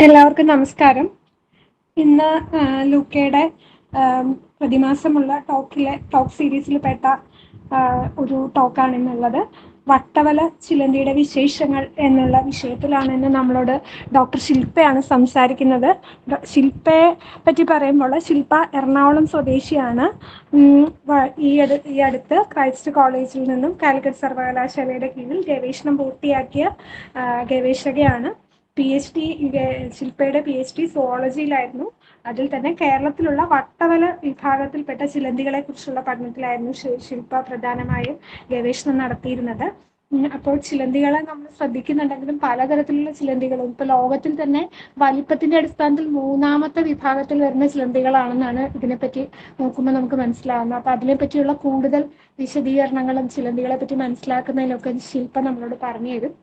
എല്ലാവർക്കും നമസ്കാരം. ഇന്ന് ലൂക്കയുടെ പ്രതിമാസമുള്ള ടോക്ക് സീരീസിൽ പെട്ട ഒരു ടോക്കാണ് ഇന്നുള്ളത്. വട്ടവല ചിലന്തിയുടെ വിശേഷങ്ങൾ എന്നുള്ള വിഷയത്തിലാണ് ഇന്ന് നമ്മളോട് ഡോക്ടർ ശില്പയാണ് സംസാരിക്കുന്നത്. ശില്പയെ പറ്റി പറയുമ്പോൾ, ശില്പ എറണാകുളം സ്വദേശിയാണ്. ഈ അടുത്ത് ക്രൈസ്റ്റ് കോളേജിൽ നിന്നും കാലിക്കറ്റ് സർവകലാശാലയുടെ കീഴിൽ ഗവേഷണം പൂർത്തിയാക്കിയ ഗവേഷകയാണ്. ശില്പയുടെ PhD സുവോളജിയിലായിരുന്നു. അതിൽ തന്നെ കേരളത്തിലുള്ള വട്ടവല വിഭാഗത്തിൽപ്പെട്ട ചിലന്തികളെ കുറിച്ചുള്ള പഠനത്തിലായിരുന്നു ശില്പ പ്രധാനമായും ഗവേഷണം നടത്തിയിരുന്നത്. അപ്പോൾ ചിലന്തികളെ നമ്മൾ ശ്രദ്ധിക്കുന്നുണ്ടെങ്കിലും പലതരത്തിലുള്ള ചിലന്തികളും ഇപ്പൊ ലോകത്തിൽ തന്നെ വലിപ്പത്തിന്റെ അടിസ്ഥാനത്തിൽ 3ാമത്തെ വിഭാഗത്തിൽ വരുന്ന ചിലന്തികളാണെന്നാണ് ഇതിനെപ്പറ്റി നോക്കുമ്പോൾ നമുക്ക് മനസ്സിലാവുന്നത്. അപ്പൊ അതിനെപ്പറ്റിയുള്ള കൂടുതൽ വിശദീകരണങ്ങളും ചിലന്തികളെ പറ്റി മനസ്സിലാക്കുന്നതിലൊക്കെ ശില്പ നമ്മളോട് പറഞ്ഞു തരും.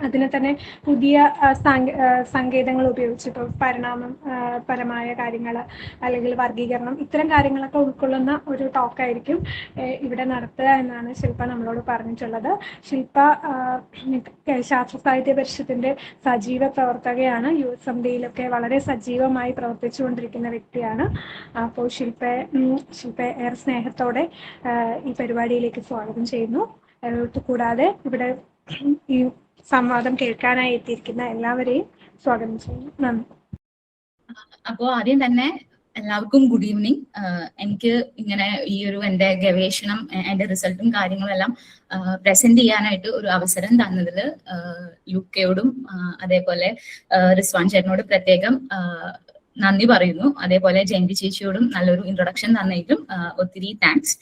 അതിനെ തന്നെ പുതിയ സങ്കേതങ്ങൾ ഉപയോഗിച്ച് ഇപ്പോൾ പരമായ കാര്യങ്ങൾ അല്ലെങ്കിൽ വർഗീകരണം, ഇത്തരം കാര്യങ്ങളൊക്കെ ഉൾക്കൊള്ളുന്ന ഒരു ടോക്കായിരിക്കും ഇവിടെ നടത്തുക എന്നാണ് ശില്പ നമ്മളോട് പറഞ്ഞിട്ടുള്ളത്. ശില്പ ശാസ്ത്ര സാഹിത്യ പരിഷത്തിന്റെ സജീവ പ്രവർത്തകയാണ്. USMDയിലൊക്കെ വളരെ സജീവമായി പ്രവർത്തിച്ചുകൊണ്ടിരിക്കുന്ന വ്യക്തിയാണ്. അപ്പോൾ ശില്പയെ ഏറെ സ്നേഹത്തോടെ ഈ പരിപാടിയിലേക്ക് സ്വാഗതം ചെയ്യുന്നു. കൂടാതെ ഇവിടെ ഈ സംവാദം കേൾക്കാനായി എത്തിയിരിക്കുന്ന എല്ലാവരെയും സ്വാഗതം ചെയ്യുന്നു. നന്ദി. അപ്പോൾ ആദ്യം തന്നെ എല്ലാവർക്കും ഗുഡ് ഈവനിങ്. എനിക്ക് ഇങ്ങനെ ഈ ഒരു എൻ്റെ ഗവേഷണം, എൻ്റെ റിസൾട്ടും കാര്യങ്ങളും എല്ലാം പ്രസന്റ് ചെയ്യാനായിട്ട് ഒരു അവസരം തന്നതിൽ യുകെയോടും അതേപോലെ റിസ്വാൻ ചേട്ടനോട് പ്രത്യേകം നന്ദി പറയുന്നു. അതേപോലെ ജയന്തി ചേച്ചിയോടും നല്ലൊരു ഇൻട്രൊഡക്ഷൻ തന്നേക്കും ഒത്തിരി താങ്ക്സ്.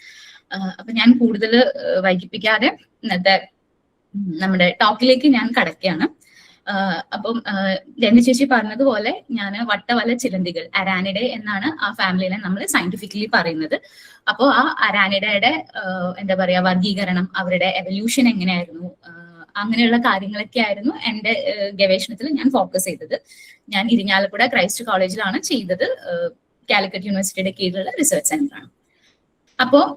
അപ്പൊ ഞാൻ കൂടുതൽ വൈകിപ്പിക്കാതെ ഇന്നത്തെ നമ്മുടെ ടോക്കിലേക്ക് ഞാൻ കടക്കുകയാണ്. അപ്പം ജയന്തി ചേച്ചി പറഞ്ഞതുപോലെ ഞാൻ വട്ടവല ചിലന്തികൾ, അരാനിഡെ എന്നാണ് ആ ഫാമിലിനെ നമ്മൾ സയന്റിഫിക്കലി പറയുന്നത്. അപ്പോൾ ആ അരാനിഡയുടെ എന്താ പറയാ വർഗീകരണം, അവരുടെ എവല്യൂഷൻ എങ്ങനെയായിരുന്നു, അങ്ങനെയുള്ള കാര്യങ്ങളൊക്കെ ആയിരുന്നു എൻ്റെ ഗവേഷണത്തിൽ ഞാൻ ഫോക്കസ് ചെയ്തത്. ഞാൻ ഇരിങ്ങാലക്കുട ക്രൈസ്റ്റ് കോളേജിലാണ് ചെയ്തത്. കാലിക്കറ്റ് യൂണിവേഴ്സിറ്റിയുടെ കീഴിലുള്ള റിസർച്ച് സെന്ററാണ്. അപ്പോൾ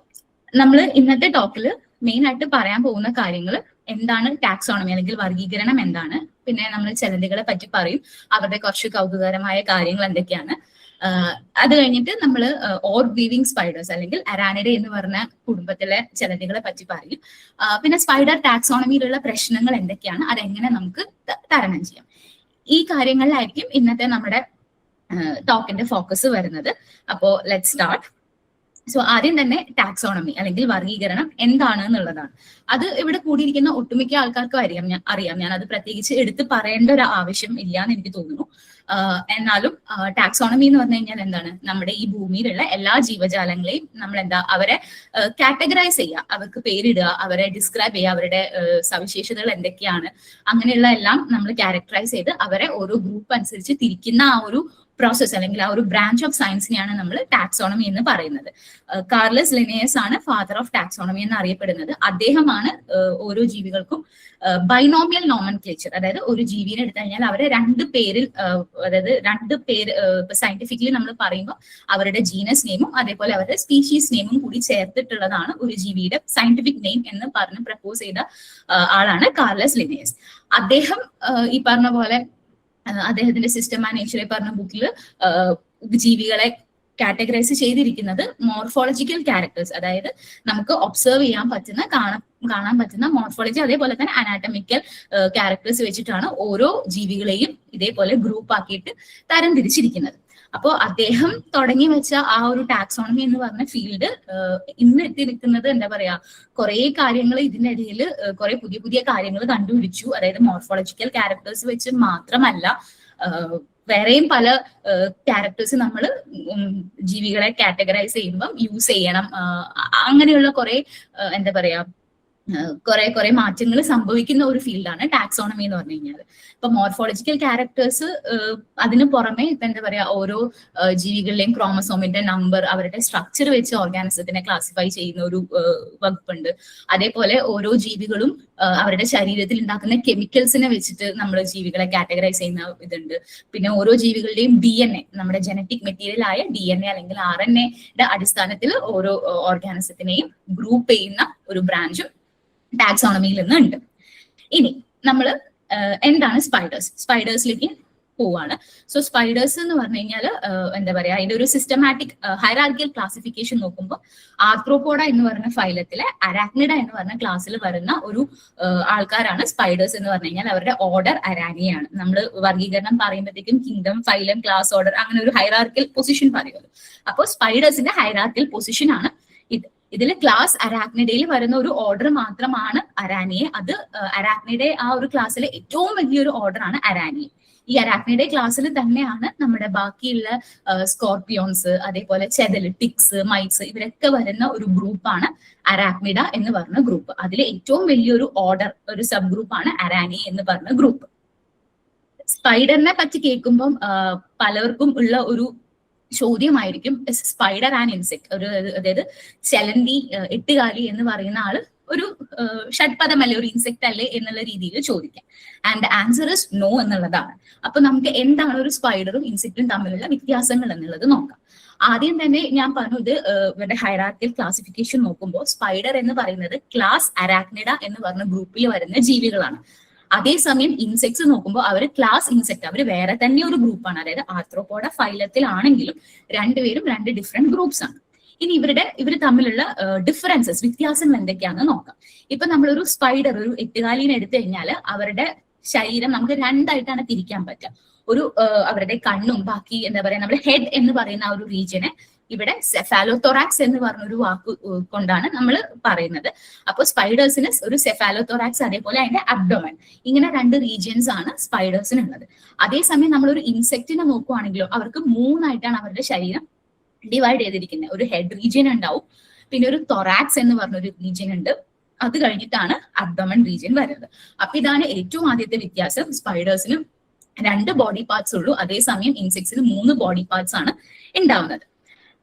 നമ്മൾ ഇന്നത്തെ ടോക്കിൽ മെയിൻ ആയിട്ട് പറയാൻ പോകുന്ന കാര്യങ്ങൾ എന്താണ് ടാക്സോണമി അല്ലെങ്കിൽ വർഗീകരണം എന്താണ്, പിന്നെ നമ്മൾ ചിലന്തികളെ പറ്റി പറയും, അവരുടെ കുറച്ച് കൗതുകകരമായ കാര്യങ്ങൾ എന്തൊക്കെയാണ്. അത് കഴിഞ്ഞിട്ട് നമ്മൾ ഓർബ് വീവിംഗ് സ്പൈഡേഴ്സ് അല്ലെങ്കിൽ അരാനിഡെ എന്ന് പറഞ്ഞ കുടുംബത്തിലെ ചിലന്തികളെ പറ്റി പറയും. പിന്നെ സ്പൈഡർ ടാക്സോണമിയിലുള്ള പ്രശ്നങ്ങൾ എന്തൊക്കെയാണ്, അതെങ്ങനെ നമുക്ക് തരണം ചെയ്യാം. ഈ കാര്യങ്ങളിലായിരിക്കും ഇന്നത്തെ നമ്മുടെ ടോക്കിന്റെ ഫോക്കസ് വരുന്നത്. അപ്പോ ലെറ്റ് സ്റ്റാർട്ട്. സോ ആദ്യം തന്നെ ടാക്സോണമി അല്ലെങ്കിൽ വർഗീകരണം എന്താണ് എന്നുള്ളതാണ്. അത് ഇവിടെ കൂടിയിരിക്കുന്ന ഒട്ടുമിക്ക ആൾക്കാർക്കും അറിയാം. ഞാൻ അത് പ്രത്യേകിച്ച് എടുത്ത് പറയേണ്ട ഒരു ആവശ്യം ഇല്ല എന്ന് എനിക്ക് തോന്നുന്നു. എന്നാലും ടാക്സോണമി എന്ന് പറഞ്ഞു കഴിഞ്ഞാൽ എന്താണ്, നമ്മുടെ ഈ ഭൂമിയിലുള്ള എല്ലാ ജീവജാലങ്ങളെയും നമ്മൾ അവരെ കാറ്റഗറൈസ് ചെയ്യുക, അവർക്ക് പേരിടുക, അവരെ ഡിസ്ക്രൈബ് ചെയ്യുക, അവരുടെ സവിശേഷതകൾ എന്തൊക്കെയാണ്, അങ്ങനെയുള്ള എല്ലാം നമ്മൾ ക്യാരക്ടറൈസ് ചെയ്ത് അവരെ ഓരോ ഗ്രൂപ്പ് അനുസരിച്ച് തിരിക്കുന്ന ആ ഒരു പ്രോസസ് അല്ലെങ്കിൽ ആ ഒരു ബ്രാഞ്ച് ഓഫ് സയൻസിനെയാണ് നമ്മൾ ടാക്സോണമി എന്ന് പറയുന്നത്. കാർലസ് ലിനേയസ് ആണ് ഫാദർ ഓഫ് ടാക്സോണമി എന്ന് അറിയപ്പെടുന്നത്. അദ്ദേഹമാണ് ഓരോ ജീവികൾക്കും ബൈനോമിയൽ നോമൻക്ലേച്ചർ, അതായത് ഒരു ജീവിനെ എടുത്തു കഴിഞ്ഞാൽ അവരെ രണ്ട് പേര് സയന്റിഫിക്കലി നമ്മൾ പറയുമ്പോൾ അവരുടെ ജീനസ് നെയിമും അതേപോലെ അവരുടെ സ്പീഷീസ് നെയിമും കൂടി ചേർത്തിട്ടുള്ളതാണ് ഒരു ജീവിയുടെ സയന്റിഫിക് നെയിം എന്ന് പറഞ്ഞ് പ്രപ്പോസ് ചെയ്ത ആളാണ് കാർലസ് ലിനേയസ്. അദ്ദേഹം ഈ പറഞ്ഞ പോലെ അദ്ദേഹത്തിന്റെ സിസ്റ്റം ആൻഡ് നേച്ചർ പറഞ്ഞ ബുക്കിൽ ജീവികളെ കാറ്റഗറൈസ് ചെയ്തിരിക്കുന്നത് മോർഫോളജിക്കൽ ക്യാരക്ടേഴ്സ്, അതായത് നമുക്ക് ഒബ്സർവ് ചെയ്യാൻ പറ്റുന്ന കാണാൻ പറ്റുന്ന മോർഫോളജി അതേപോലെ തന്നെ അനാറ്റമിക്കൽ ക്യാരക്ടേഴ്സ് വെച്ചിട്ടാണ് ഓരോ ജീവികളെയും ഇതേപോലെ ഗ്രൂപ്പ് ആക്കിയിട്ട് തരംതിരിച്ചിരിക്കുന്നത്. അപ്പോൾ അദ്ദേഹം തുടങ്ങി വെച്ച ആ ഒരു ടാക്സോണമി എന്ന് പറഞ്ഞ ഫീൽഡ് ഇന്ന് എത്തിയിരിക്കുന്നത് എന്താ പറയാ, കുറെ കാര്യങ്ങൾ ഇതിന്റെ ഇടയിൽ കുറെ പുതിയ പുതിയ കാര്യങ്ങൾ കണ്ടുപിടിച്ചു. അതായത് മോർഫോളജിക്കൽ ക്യാരക്ടേഴ്സ് വെച്ച് മാത്രമല്ല, വേറെയും പല ക്യാരക്ടേഴ്സ് നമ്മൾ ജീവികളെ കാറ്റഗറൈസ് ചെയ്യുമ്പം യൂസ് ചെയ്യണം. അങ്ങനെയുള്ള കുറെ എന്താ പറയാ കുറെ മാറ്റങ്ങൾ സംഭവിക്കുന്ന ഒരു ഫീൽഡാണ് ടാക്സോണമി എന്ന് പറഞ്ഞു കഴിഞ്ഞാൽ. ഇപ്പൊ മോർഫോളജിക്കൽ ക്യാരക്ടേഴ്സ് അതിന് പുറമെ ഇപ്പൊ എന്താ പറയാ, ഓരോ ജീവികളുടെയും ക്രോമസോമിന്റെ നമ്പർ, അവരുടെ സ്ട്രക്ചർ വെച്ച് ഓർഗാനിസത്തിനെ ക്ലാസിഫൈ ചെയ്യുന്ന ഒരു വകുപ്പുണ്ട്. അതേപോലെ ഓരോ ജീവികളും അവരുടെ ശരീരത്തിൽ ഉണ്ടാക്കുന്ന കെമിക്കൽസിനെ വെച്ചിട്ട് നമ്മൾ ജീവികളെ കാറ്റഗറൈസ് ചെയ്യുന്ന ഇതുണ്ട്. പിന്നെ ഓരോ ജീവികളുടെയും DNA, നമ്മുടെ ജനറ്റിക് മെറ്റീരിയൽ ആയ DNA അല്ലെങ്കിൽ RNA അടിസ്ഥാനത്തിൽ ഓരോ ഓർഗാനിസത്തിനെയും ഗ്രൂപ്പ് ചെയ്യുന്ന ഒരു ബ്രാഞ്ചും ടാക്സോണമിയിൽ നിന്ന് ഉണ്ട്. ഇനി നമ്മൾ എന്താണ് സ്പൈഡേഴ്സിലേക്ക് പോവാണ്. സോ സ്പൈഡേഴ്സ് എന്ന് പറഞ്ഞു കഴിഞ്ഞാൽ എന്താ പറയാ, അതിന്റെ ഒരു സിസ്റ്റമാറ്റിക് ഹൈറാർക്കിയൽ ക്ലാസിഫിക്കേഷൻ നോക്കുമ്പോൾ ആർത്രോപോഡ എന്ന് പറയുന്ന ഫൈലത്തിലെ അരാക്നിഡ എന്ന് പറഞ്ഞ ക്ലാസ്സിൽ വരുന്ന ഒരു ആൾക്കാരാണ് സ്പൈഡേഴ്സ് എന്ന് പറഞ്ഞു കഴിഞ്ഞാൽ. അവരുടെ ഓർഡർ അരാനിയാണ്. നമ്മൾ വർഗീകരണം പറയുമ്പോഴത്തേക്കും കിങ്ഡം, ഫൈലം, ക്ലാസ്, ഓർഡർ അങ്ങനെ ഒരു ഹൈറാർക്കിയൽ പൊസിഷൻ പറയുമല്ലോ. അപ്പോൾ സ്പൈഡേഴ്സിന്റെ ഹൈറാർക്കിയൽ പൊസിഷൻ ആണ് ഇത്. ഇതിൽ ക്ലാസ് അരാക്നിഡയിൽ വരുന്ന ഒരു ഓർഡർ മാത്രമാണ് അരാനിയെ. അത് അരാക്നിഡെ ആ ഒരു ക്ലാസ്സിലെ ഏറ്റവും വലിയൊരു ഓർഡർ ആണ് അരാനിയെ. ഈ അരാക്നിഡെ ക്ലാസ്സിൽ തന്നെയാണ് നമ്മുടെ ബാക്കിയുള്ള സ്കോർപിയോൺസ്, അതേപോലെ ചെതൽ, ടിക്സ്, മൈറ്റ്സ് ഇവരൊക്കെ വരുന്ന ഒരു ഗ്രൂപ്പാണ് അരാക്നിഡ എന്ന് പറഞ്ഞ ഗ്രൂപ്പ്. അതിൽ ഏറ്റവും വലിയൊരു ഓർഡർ, ഒരു സബ് ഗ്രൂപ്പാണ് അരാനി എന്ന് പറഞ്ഞ ഗ്രൂപ്പ്. സ്പൈഡറിനെ പറ്റി കേൾക്കുമ്പം പലർക്കും ഉള്ള ഒരു ചോദ്യമായിരിക്കും സ്പൈഡർ ആൻഡ് ഇൻസെക്ട്, ഒരു അതായത് ചെലന്തി, എട്ടുകാലി എന്ന് പറയുന്ന ആള് ഒരു ഷഡ്പദമല്ലേ, ഒരു ഇൻസെക്ട് അല്ലേ എന്നുള്ള രീതിയിൽ ചോദിക്കാം. ആൻഡ് ആൻസർ ഇസ് നോ എന്നുള്ളതാണ്. അപ്പൊ നമുക്ക് എന്താണ് ഒരു സ്പൈഡറും ഇൻസെക്റ്റും തമ്മിലുള്ള വ്യത്യാസങ്ങൾ എന്നുള്ളത് നോക്കാം. ആദ്യം തന്നെ ഞാൻ പറഞ്ഞു, ഇത് ഇവരുടെ ഹൈറാർക്കിയൽ ക്ലാസിഫിക്കേഷൻ നോക്കുമ്പോൾ സ്പൈഡർ എന്ന് പറയുന്നത് ക്ലാസ് അരാക്നിഡ എന്ന് പറഞ്ഞ ഗ്രൂപ്പിൽ വരുന്ന ജീവികളാണ്. അതേസമയം ഇൻസെക്ട്സ് നോക്കുമ്പോൾ അവർ ക്ലാസ് ഇൻസെക്ട്, അവർ വേറെ തന്നെ ഒരു ഗ്രൂപ്പാണ്. അതായത് ആർത്രോപോഡ ഫൈലത്തിലാണെങ്കിലും രണ്ടുപേരും രണ്ട് ഡിഫറെന്റ് ഗ്രൂപ്പ്സ് ആണ്. ഇനി ഇവർ തമ്മിലുള്ള ഡിഫറൻസസ്, വ്യത്യാസങ്ങൾ എന്തൊക്കെയാണെന്ന് നോക്കാം. ഇപ്പൊ നമ്മളൊരു സ്പൈഡർ, ഒരു എട്ടുകാലിനെ എടുത്തു കഴിഞ്ഞാൽ അവരുടെ ശരീരം നമുക്ക് രണ്ടായിട്ടാണ് തിരിക്കാൻ പറ്റുക. ഒരു അവരുടെ കണ്ണും ബാക്കി എന്താ പറയാ, നമ്മുടെ ഹെഡ് എന്ന് പറയുന്ന ആ ഒരു റീജിയനെ ഇവിടെ സെഫാലോതൊറാക്സ് എന്ന് പറഞ്ഞൊരു വാക്ക് കൊണ്ടാണ് നമ്മൾ പറയുന്നത്. അപ്പോൾ സ്പൈഡേഴ്സിന് ഒരു സെഫാലോതൊറാക്സ്, അതേപോലെ അതിന്റെ അബ്ഡോമൻ, ഇങ്ങനെ രണ്ട് റീജിയൻസ് ആണ് സ്പൈഡേഴ്സിനുള്ളത്. അതേസമയം നമ്മളൊരു ഇൻസെക്റ്റിനെ നോക്കുവാണെങ്കിലോ അവർക്ക് മൂന്നായിട്ടാണ് അവരുടെ ശരീരം ഡിവൈഡ് ചെയ്തിരിക്കുന്നത്. ഒരു ഹെഡ് റീജിയൻ ഉണ്ടാവും, പിന്നെ ഒരു തൊറാക്സ് എന്ന് പറഞ്ഞൊരു റീജിയൻ ഉണ്ട്, അത് കഴിഞ്ഞിട്ടാണ് അബ്ഡോമൻ റീജിയൻ വരുന്നത്. അപ്പൊ ഇതാണ് ഏറ്റവും ആദ്യത്തെ വ്യത്യാസം. സ്പൈഡേഴ്സിന് 2 ബോഡി പാർട്സ് ഉള്ളൂ, അതേസമയം ഇൻസെക്ട്സിന് 3 ബോഡി പാർട്സ് ആണ് ഉണ്ടാവുന്നത്.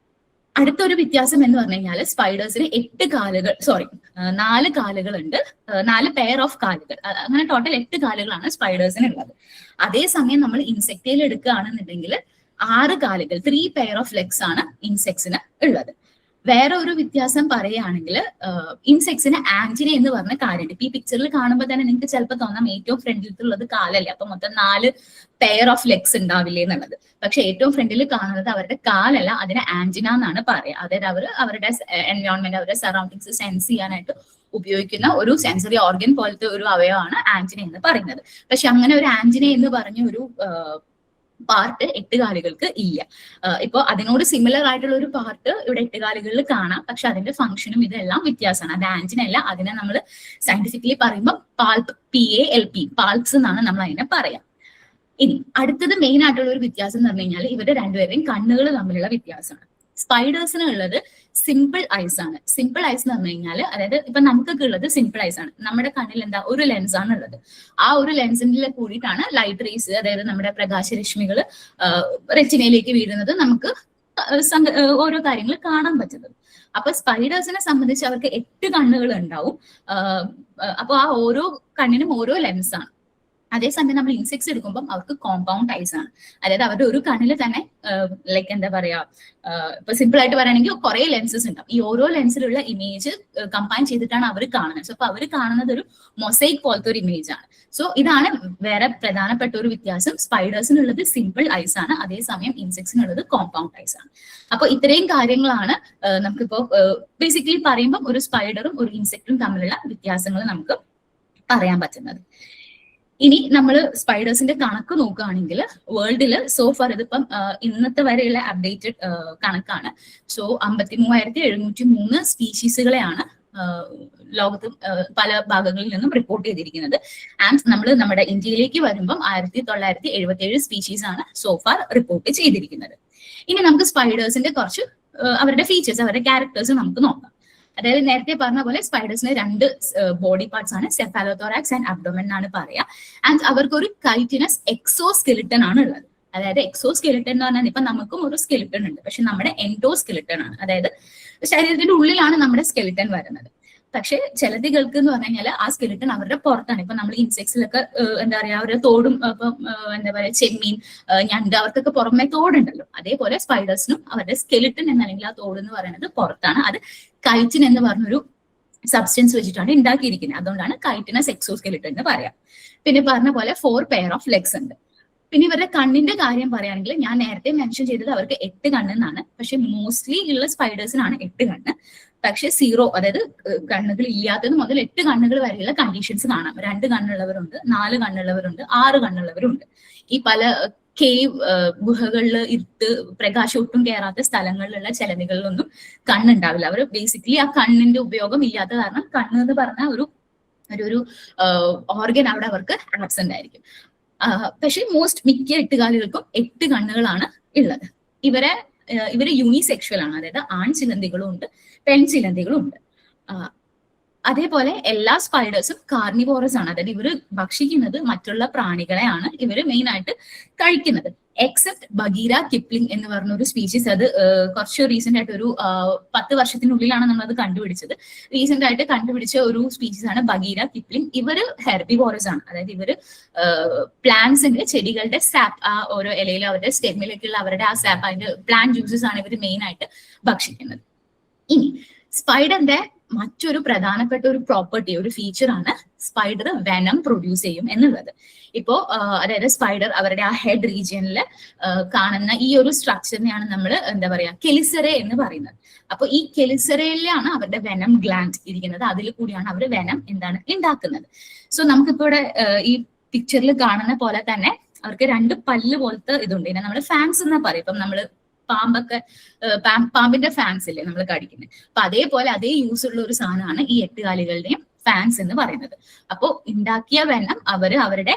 അടുത്തൊരു വ്യത്യാസം എന്ന് പറഞ്ഞു കഴിഞ്ഞാൽ സ്പൈഡേഴ്സിന് 4 കാലുകളുണ്ട്, 4 പെയർ ഓഫ് കാലുകൾ, അങ്ങനെ ടോട്ടൽ 8 കാലുകളാണ് സ്പൈഡേഴ്സിന് ഉള്ളത്. അതേസമയം നമ്മൾ ഇൻസെക്റ്റയിൽ എടുക്കുകയാണെന്നുണ്ടെങ്കിൽ 6 കാലുകൾ, 3 പെയർ ഓഫ് ലെഗ്സ് ആണ് ഇൻസെക്ട്സിന് ഉള്ളത്. വേറെ ഒരു വ്യത്യാസം പറയുകയാണെങ്കിൽ ഇൻസെക്ട്സിന് ആന്റിന എന്ന് പറഞ്ഞ കാര്യമുണ്ട്. ഇപ്പൊ ഈ പിക്ചറിൽ കാണുമ്പോൾ തന്നെ നിങ്ങൾക്ക് ചിലപ്പോൾ തോന്നാം ഏറ്റവും ഫ്രണ്ടിലത്തുള്ളത് കാലല്ലേ, അപ്പൊ മൊത്തം 4 പെയർ ഓഫ് ലെഗ്സ് ഉണ്ടാവില്ലേ എന്നുള്ളത്. പക്ഷെ ഏറ്റവും ഫ്രണ്ടിൽ കാണുന്നത് അവരുടെ കാലല്ല, അതിനെ ആന്റിന എന്നാണ് പറയുക. അതായത് അവരുടെ എൻവയോൺമെന്റ്, അവരുടെ സറൗണ്ടിങ്സ് സെൻസ് ചെയ്യാനായിട്ട് ഉപയോഗിക്കുന്ന ഒരു സെൻസറി ഓർഗൻ പോലത്തെ ഒരു അവയവമാണ് ആന്റിന എന്ന് പറയുന്നത്. പക്ഷെ അങ്ങനെ ഒരു ആന്റിന എന്ന് പറഞ്ഞ ഒരു പാർട്ട് 8 കാലുകൾക്ക് ഇല്ല. ഇപ്പൊ അതിനോട് സിമിലർ ആയിട്ടുള്ള ഒരു പാർട്ട് ഇവിടെ 8 കാലുകളിൽ കാണാം, പക്ഷെ അതിന്റെ ഫംഗ്ഷനും ഇതെല്ലാം വ്യത്യാസമാണ്. അത് ആന്റിന അല്ല, അതിനെ നമ്മൾ സയന്റിഫിക്കലി പറയുമ്പോൾ പാൾപ്പ്, PALP, പാൾപ്സ് എന്നാണ് നമ്മൾ അതിനെ പറയാം. ഇനി അടുത്തത് മെയിൻ ആയിട്ടുള്ള ഒരു വ്യത്യാസം എന്ന് പറഞ്ഞു കഴിഞ്ഞാൽ ഇവരുടെ രണ്ടുപേരുടെയും കണ്ണുകൾ തമ്മിലുള്ള വ്യത്യാസമാണ്. സ്പൈഡേഴ്സിന് ഉള്ളത് സിമ്പിൾ ഐസ് ആണ്. സിമ്പിൾ ഐസ് എന്ന് പറഞ്ഞു കഴിഞ്ഞാൽ, അതായത് ഇപ്പൊ നമുക്കൊക്കെ ഉള്ളത് സിമ്പിൾ ഐസ് ആണ്. നമ്മുടെ കണ്ണിൽ എന്താ, ഒരു ലെൻസ് ആണ് ഉള്ളത്. ആ ഒരു ലെൻസിന്റെ കൂടിയിട്ടാണ് ലൈറ്റ് റേസ്, അതായത് നമ്മുടെ പ്രകാശരശ്മികൾ റെറ്റിനയിലേക്ക് വീഴുന്നത്, നമുക്ക് ഓരോ കാര്യങ്ങൾ കാണാൻ പറ്റുന്നത്. അപ്പൊ സ്പൈഡേഴ്സിനെ സംബന്ധിച്ച് അവർക്ക് 8 കണ്ണുകൾ ഉണ്ടാവും. അപ്പൊ ആ ഓരോ കണ്ണിനും ഓരോ ലെൻസ് ആണ്. അതേസമയം നമ്മൾ ഇൻസെക്ട്സ് എടുക്കുമ്പോൾ അവർക്ക് കോമ്പൗണ്ട് ഐസ് ആണ്. അതായത് അവരുടെ ഒരു കണ്ണിൽ തന്നെ ലൈക്ക് എന്താ പറയാ, ഇപ്പൊ സിമ്പിൾ ആയിട്ട് പറയുകയാണെങ്കിൽ കുറെ ലെൻസസ് ഉണ്ടാവും. ഈ ഓരോ ലെൻസിലുള്ള ഇമേജ് കമ്പൈൻ ചെയ്തിട്ടാണ് അവർ കാണുന്നത്. സോ അപ്പൊ അവർ കാണുന്നത് ഒരു മൊസൈക്ക് പോലത്തെ ഒരു ഇമേജ് ആണ്. സോ ഇതാണ് വേറെ പ്രധാനപ്പെട്ട ഒരു വ്യത്യാസം. സ്പൈഡേഴ്സിനുള്ളത് സിമ്പിൾ ഐസ് ആണ്, അതേസമയം ഇൻസെക്ട്സിനുള്ളത് കോമ്പൗണ്ട് ഐസ് ആണ്. അപ്പൊ ഇത്രയും കാര്യങ്ങളാണ് നമുക്കിപ്പോ ബേസിക്കലി പറയുമ്പോൾ ഒരു സ്പൈഡറും ഒരു ഇൻസെക്റ്റും തമ്മിലുള്ള വ്യത്യാസങ്ങൾ നമുക്ക് പറയാൻ പറ്റുന്നത്. ഇനി നമ്മൾ സ്പൈഡേഴ്സിന്റെ കണക്ക് നോക്കുകയാണെങ്കിൽ വേൾഡിൽ സോഫാർ, ഇതിപ്പം ഇന്നത്തെ വരെയുള്ള അപ്ഡേറ്റഡ് കണക്കാണ്. സോ 53,703 സ്പീഷീസുകളെയാണ് ലോകത്ത് പല ഭാഗങ്ങളിൽ നിന്നും റിപ്പോർട്ട് ചെയ്തിരിക്കുന്നത്. ആൻഡ് നമ്മൾ നമ്മുടെ ഇന്ത്യയിലേക്ക് വരുമ്പം 1977 സ്പീഷീസ് ആണ് സോഫാർ റിപ്പോർട്ട് ചെയ്തിരിക്കുന്നത്. ഇനി നമുക്ക് സ്പൈഡേഴ്സിന്റെ കുറച്ച് അവരുടെ ഫീച്ചേഴ്സ്, അവരുടെ ക്യാരക്ടേഴ്സ് നമുക്ക് നോക്കാം. അതായത് നേരത്തെ പറഞ്ഞ പോലെ സ്പൈഡേഴ്സിന് 2 ബോഡി പാർട്സ് ആണ്, സെഫാലോതൊറാക്സ് ആൻഡ് അബ്ഡോമൻ എന്നാണ് പറയുക. ആൻഡ് അവർക്ക് ഒരു കൈറ്റിനസ് എക്സോസ്കെലിട്ടൺ ആണ് ഉള്ളത്. അതായത് എക്സോസ്കെലിട്ടൺ എന്ന് പറഞ്ഞാൽ ഇപ്പൊ നമുക്കും ഒരു സ്കെലിട്ടൺ ഉണ്ട്, പക്ഷെ നമ്മുടെ എൻഡോസ്കെലിട്ടൺ ആണ്. അതായത് ശരീരത്തിന്റെ ഉള്ളിലാണ് നമ്മുടെ സ്കെലിട്ടൺ വരുന്നത്. പക്ഷെ ചിലതികൾക്ക് എന്ന് പറഞ്ഞു കഴിഞ്ഞാൽ ആ സ്കെലിട്ടൺ അവരുടെ പുറത്താണ്. ഇപ്പൊ നമ്മൾ ഇൻസെക്ട്സിലൊക്കെ എന്താ പറയാ, അവരുടെ തോടും ഇപ്പം എന്താ പറയാ ചെമ്മീൻ, ഞണ്ട്, അവർക്കൊക്കെ പുറമെ തോടുണ്ടല്ലോ. അതേപോലെ സ്പൈഡേഴ്സിനും അവരുടെ സ്കെലിട്ടൺ എന്നല്ലെങ്കിൽ ആ തോട് എന്ന് പറയുന്നത് പുറത്താണ്. അത് കൈറ്റിൻ എന്ന് പറഞ്ഞൊരു സബ്സ്റ്റൻസ് വെച്ചിട്ടാണ് ഉണ്ടാക്കിയിരിക്കുന്നത്. അതുകൊണ്ടാണ് കൈറ്റിനസ് എക്സോസ്കെലിട്ടൺ എന്ന് പറയാം. പിന്നെ പറഞ്ഞ പോലെ 4 പെയർ ഓഫ് ലെഗ്സ് ഉണ്ട്. പിന്നെ ഇവരുടെ കണ്ണിന്റെ കാര്യം പറയുകയാണെങ്കിൽ ഞാൻ നേരത്തെ മെൻഷൻ ചെയ്തത് അവർക്ക് 8 കണ്ണെന്നാണ്. പക്ഷെ മോസ്റ്റ്ലി ഉള്ള സ്പൈഡേഴ്സിനാണ് 8 കണ്ണ്. പക്ഷെ 0, അതായത് കണ്ണുകൾ ഇല്ലാത്തത് മുതൽ 8 കണ്ണുകൾ വരെയുള്ള കണ്ടീഷൻസ് കാണാം. 2 കണ്ണുള്ളവരുണ്ട്, 4 കണ്ണുള്ളവരുണ്ട്, 6 കണ്ണുള്ളവരുണ്ട്. ഈ പല കേവ് ഗുഹകളിൽ ഇരുട്ട് പ്രകാശം ഒട്ടും കയറാത്ത സ്ഥലങ്ങളിലുള്ള ചിലന്തികളിലൊന്നും കണ്ണുണ്ടാവില്ല. അവർ ബേസിക്കലി ആ കണ്ണിന്റെ ഉപയോഗം ഇല്ലാത്ത കാരണം കണ്ണ് എന്ന് പറഞ്ഞ ഒരു ഓർഗൻ അവിടെ അവർക്ക് ആബ്സെന്റ് ആയിരിക്കും. പക്ഷെ മിക്ക 8 കാലുകൾക്കും 8 കണ്ണുകളാണ് ഉള്ളത്. ഇവര് യൂണിസെക്ഷൽ ആണ്, അതായത് ആൺ ചിലന്തികളും ഉണ്ട്, പെൺ ചിലന്തികളും ഉണ്ട്. അതേപോലെ എല്ലാ സ്പൈഡേഴ്സും കാർണിവോറസ് ആണ്, അതായത് ഇവര് ഭക്ഷിക്കുന്നത് മറ്റുള്ള പ്രാണികളെയാണ് ഇവര് മെയിൻ ആയിട്ട് കഴിക്കുന്നത്. എക്സെപ്റ്റ് ബഗീര കിപ്ലിംഗ് എന്ന് പറഞ്ഞ ഒരു സ്പീഷീസ്, അത് കുറച്ച് റീസെന്റ് ആയിട്ട് ഒരു 10 വർഷത്തിനുള്ളിലാണ് നമ്മൾ അത് കണ്ടുപിടിച്ചത്. റീസെന്റ് ആയിട്ട് കണ്ടുപിടിച്ച ഒരു സ്പീഷീസ് ആണ് ബഗീര കിപ്ലിംഗ്. ഇവര് ഹെർബിവോറസ് ആണ്, അതായത് ഇവര് പ്ലാന്റ്സിന്റെ ചെടികളുടെ സാപ്പ്, ആ ഓരോ ഇലയിലും അവരുടെ സ്റ്റെമ്മിലേക്കുള്ള അവരുടെ ആ സാപ്പ്, അതിന്റെ പ്ലാന്റ് ജ്യൂസസ് ആണ് ഇവർ മെയിൻ ആയിട്ട് ഭക്ഷിക്കുന്നത്. ഇനി സ്പൈഡറിന്റെ മറ്റൊരു പ്രധാനപ്പെട്ട ഒരു പ്രോപ്പർട്ടി, ഒരു ഫീച്ചർ ആണ് സ്പൈഡർ വെനം പ്രൊഡ്യൂസ് ചെയ്യും എന്നുള്ളത്. ഇപ്പോ അതായത് സ്പൈഡർ അവരുടെ ആ ഹെഡ് റീജിയനിൽ കാണുന്ന ഈ ഒരു സ്ട്രക്ചറിനെയാണ് നമ്മൾ എന്താ പറയാ കെലിസറെ എന്ന് പറയുന്നത്. അപ്പൊ ഈ കെലിസറയിലാണ് അവരുടെ വെനം ഗ്ലാൻഡ് ഇരിക്കുന്നത്, അതിൽ കൂടിയാണ് അവർ വെനം ഉണ്ടാക്കുന്നത്. സോ നമുക്കിപ്പോ ഇവിടെ ഈ പിക്ചറിൽ കാണുന്ന പോലെ തന്നെ അവർക്ക് 2 പല്ല് പോലത്തെ ഇതുണ്ട്. ഇതിനെ നമ്മൾ ഫാൻസ് എന്നാ പറയും. ഇപ്പം നമ്മള് പാമ്പിന്റെ ഫാൻസ് ഇല്ലേ നമ്മൾ കടിക്കുന്നത്, അപ്പൊ അതേപോലെ അതേ യൂസ് ഉള്ള ഒരു സാധനമാണ് ഈ 8 കാലുകളുടെയും ഫാൻസ് എന്ന് പറയുന്നത്. അപ്പോ ഉണ്ടാക്കിയ വെനം അവരുടെ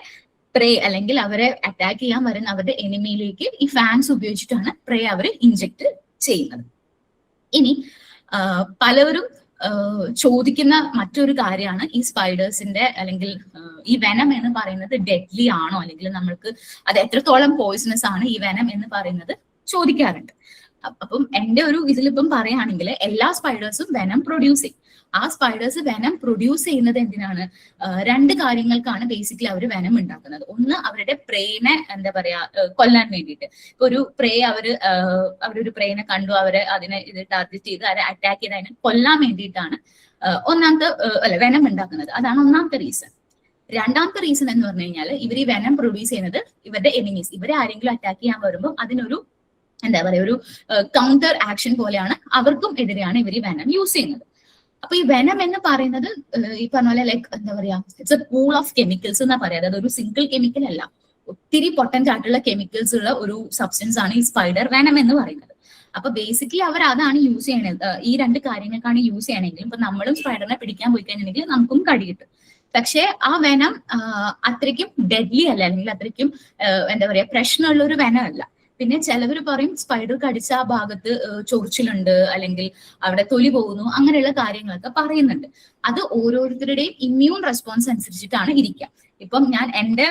പ്രേ അല്ലെങ്കിൽ അവരെ അറ്റാക്ക് ചെയ്യാൻ വരുന്ന അവരുടെ എനിമിയിലേക്ക് ഈ ഫാൻസ് ഉപയോഗിച്ചിട്ടാണ് പ്രേ അവർ ഇൻജെക്ട് ചെയ്യുന്നത്. ഇനി പലവരും ചോദിക്കുന്ന മറ്റൊരു കാര്യമാണ് ഈ സ്പൈഡേഴ്സിന്റെ അല്ലെങ്കിൽ ഈ വെനം എന്ന് പറയുന്നത് ഡെഡ്ലി ആണോ, അല്ലെങ്കിൽ നമ്മൾക്ക് അത് എത്രത്തോളം പോയിസണസ് ആണ് ഈ വെനം എന്ന് പറയുന്നത് ചോദിക്കാറുണ്ട്. അപ്പം എന്റെ ഒരു ഇതിലിപ്പം പറയുകയാണെങ്കിൽ എല്ലാ സ്പൈഡേഴ്സും വെനം പ്രൊഡ്യൂസ് ചെയ്യും. ആ സ്പൈഡേഴ്സ് വെനം പ്രൊഡ്യൂസ് ചെയ്യുന്നത് എന്തിനാണ്? 2 കാര്യങ്ങൾക്കാണ് ബേസിക്കലി അവർ വെനം ഉണ്ടാക്കുന്നത്. ഒന്ന്, അവരുടെ പ്രേനെ എന്താ പറയാ കൊല്ലാൻ വേണ്ടിയിട്ട്. ഇപ്പൊ ഒരു പ്രേ അവരൊരു പ്രേനെ കണ്ടു, അതിനെ ടാർഗറ്റ് ചെയ്ത് അവരെ അറ്റാക്ക് ചെയ്ത് അതിനെ കൊല്ലാൻ വേണ്ടിയിട്ടാണ് വെനം ഉണ്ടാക്കുന്നത്. അതാണ് ഒന്നാമത്തെ റീസൺ. രണ്ടാമത്തെ റീസൺ എന്ന് പറഞ്ഞു കഴിഞ്ഞാൽ ഇവർ ഈ വെനം പ്രൊഡ്യൂസ് ചെയ്യുന്നത് ഇവരുടെ എനിമീസ്, ഇവരെ ആരെങ്കിലും അറ്റാക്ക് ചെയ്യാൻ വരുമ്പോൾ അതിനൊരു എന്താ പറയാ ഒരു കൗണ്ടർ ആക്ഷൻ പോലെയാണ്, അവർക്കും എതിരെയാണ് ഇവർ ഈ വെനം യൂസ് ചെയ്യുന്നത്. അപ്പൊ ഈ വെനം എന്ന് പറയുന്നത് ഈ പറഞ്ഞ പോലെ ലൈക്ക് എന്താ പറയാ it's A pool of chemicals എന്നാ പറയാ. അതായത് ഒരു സിംഗിൾ കെമിക്കൽ അല്ല, ഒത്തിരി പൊട്ടന്റ് ആയിട്ടുള്ള കെമിക്കൽസ് ഉള്ള ഒരു സബ്സ്റ്റൻസ് ആണ് ഈ സ്പൈഡർ വെനം എന്ന് പറയുന്നത്. അപ്പൊ ബേസിക്കലി അവർ അതാണ് യൂസ് ചെയ്യണത്, ഈ 2 കാര്യങ്ങൾക്കാണ് യൂസ് ചെയ്യണമെങ്കിലും. ഇപ്പൊ നമ്മളും സ്പൈഡറിനെ പിടിക്കാൻ പോയി കഴിഞ്ഞിട്ടുണ്ടെങ്കിൽ നമുക്കും കടി കിട്ടും. പക്ഷെ ആ വെനം അത്രയ്ക്കും ഡെഡ്ലി അല്ല, അല്ലെങ്കിൽ അത്രയ്ക്കും എന്താ പറയാ പ്രശ്നമുള്ള ഒരു വെനം അല്ല. പിന്നെ ചിലവർ പറയും സ്പൈഡർ കടിച്ച ആ ഭാഗത്ത് ചൊറിച്ചിലുണ്ട്, അല്ലെങ്കിൽ അവിടെ തൊലി പോകുന്നു, അങ്ങനെയുള്ള കാര്യങ്ങളൊക്കെ പറയുന്നുണ്ട്. അത് ഓരോരുത്തരുടെയും ഇമ്മ്യൂൺ റെസ്പോൺസ് അനുസരിച്ചിട്ടാണ് ഇരിക്കുക. ഇപ്പം ഞാൻ എന്റെ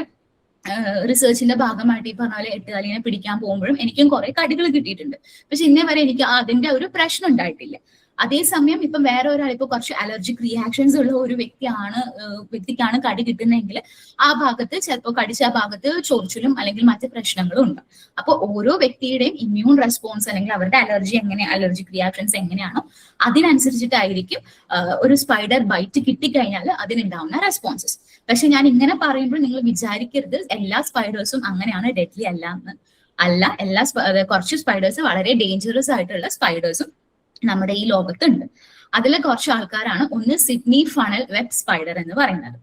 റിസർച്ചിന്റെ ഭാഗമായിട്ട് ഈ പറഞ്ഞ പോലെ 8 കാലിനെ പിടിക്കാൻ പോകുമ്പോഴും എനിക്കും കുറെ കടികൾ കിട്ടിയിട്ടുണ്ട്. പക്ഷെ ഇന്നേ വരെ എനിക്ക് അതിന്റെ ഒരു പ്രശ്നം ഉണ്ടായിട്ടില്ല. അതേസമയം ഇപ്പം വേറെ ഒരാൾ ഇപ്പൊ കുറച്ച് അലർജിക് റിയാക്ഷൻസ് ഉള്ള ഒരു വ്യക്തിക്കാണ് കടി കിട്ടുന്നതെങ്കിൽ ആ ഭാഗത്ത് ചിലപ്പോൾ കടിച്ച ആ ഭാഗത്ത് ചൊറിച്ചിലും അല്ലെങ്കിൽ മറ്റു പ്രശ്നങ്ങളും ഉണ്ട്. അപ്പൊ ഓരോ വ്യക്തിയുടെയും ഇമ്മ്യൂൺ റെസ്പോൺസ് അല്ലെങ്കിൽ അവരുടെ അലർജിക് റിയാക്ഷൻസ് എങ്ങനെയാണോ അതിനനുസരിച്ചിട്ടായിരിക്കും ഒരു സ്പൈഡർ ബൈറ്റ് കിട്ടിക്കഴിഞ്ഞാൽ അതിനുണ്ടാവുന്ന റെസ്പോൺസസ്. പക്ഷെ ഞാൻ ഇങ്ങനെ പറയുമ്പോൾ നിങ്ങൾ വിചാരിക്കരുത് എല്ലാ സ്പൈഡേഴ്സും അങ്ങനെയാണ്, ഡെഡ്ലി അല്ല. കുറച്ച് സ്പൈഡേഴ്സ് വളരെ ഡേഞ്ചറസ് ആയിട്ടുള്ള സ്പൈഡേഴ്സും നമ്മുടെ ഈ ലോകത്തുണ്ട്. അതിലെ കുറച്ച് ആൾക്കാരാണ്, ഒന്ന് സിഡ്നി ഫണൽ വെബ് സ്പൈഡർ എന്ന് പറയുന്നത്,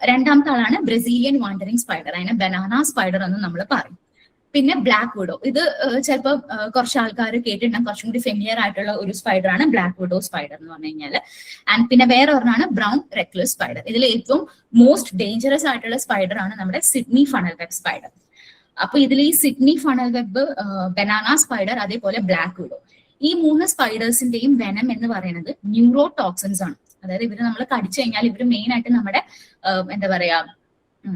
രണ്ടാമത്തെ ആളാണ് ബ്രസീലിയൻ വാണ്ടറിംഗ് സ്പൈഡർ, അതിനെ ബനാന സ്പൈഡർ എന്ന് നമ്മൾ പറയും. പിന്നെ ബ്ലാക്ക് വിഡോ, ഇത് ചിലപ്പോൾ കുറച്ച് ആൾക്കാർ കേട്ടിട്ടുണ്ടാകും, കുറച്ചും കൂടി ഫെമിലിയർ ആയിട്ടുള്ള ഒരു സ്പൈഡർ ആണ് ബ്ലാക്ക് വിഡോ സ്പൈഡർ എന്ന് പറഞ്ഞു കഴിഞ്ഞാല്. ആൻഡ് പിന്നെ വേറെ ഒരെണ്ണമാണ് ബ്രൗൺ റെക്ലസ് സ്പൈഡർ. ഇതിൽ ഏറ്റവും മോസ്റ്റ് ഡേഞ്ചറസ് ആയിട്ടുള്ള സ്പൈഡർ ആണ് നമ്മുടെ സിഡ്നി ഫണൽ വെബ് സ്പൈഡർ. അപ്പൊ ഇതിൽ ഈ Sydney funnel web, banana spider, അതേപോലെ ബ്ലാക്ക് വിഡോ, ഈ 3 സ്പൈഡേഴ്സിന്റെയും വെനം എന്ന് പറയുന്നത് ന്യൂറോ ടോക്സിൻസ് ആണ്. അതായത് ഇവര് നമ്മൾ കടിച്ചു കഴിഞ്ഞാൽ ഇവര് മെയിൻ ആയിട്ട് നമ്മുടെ എന്താ പറയാ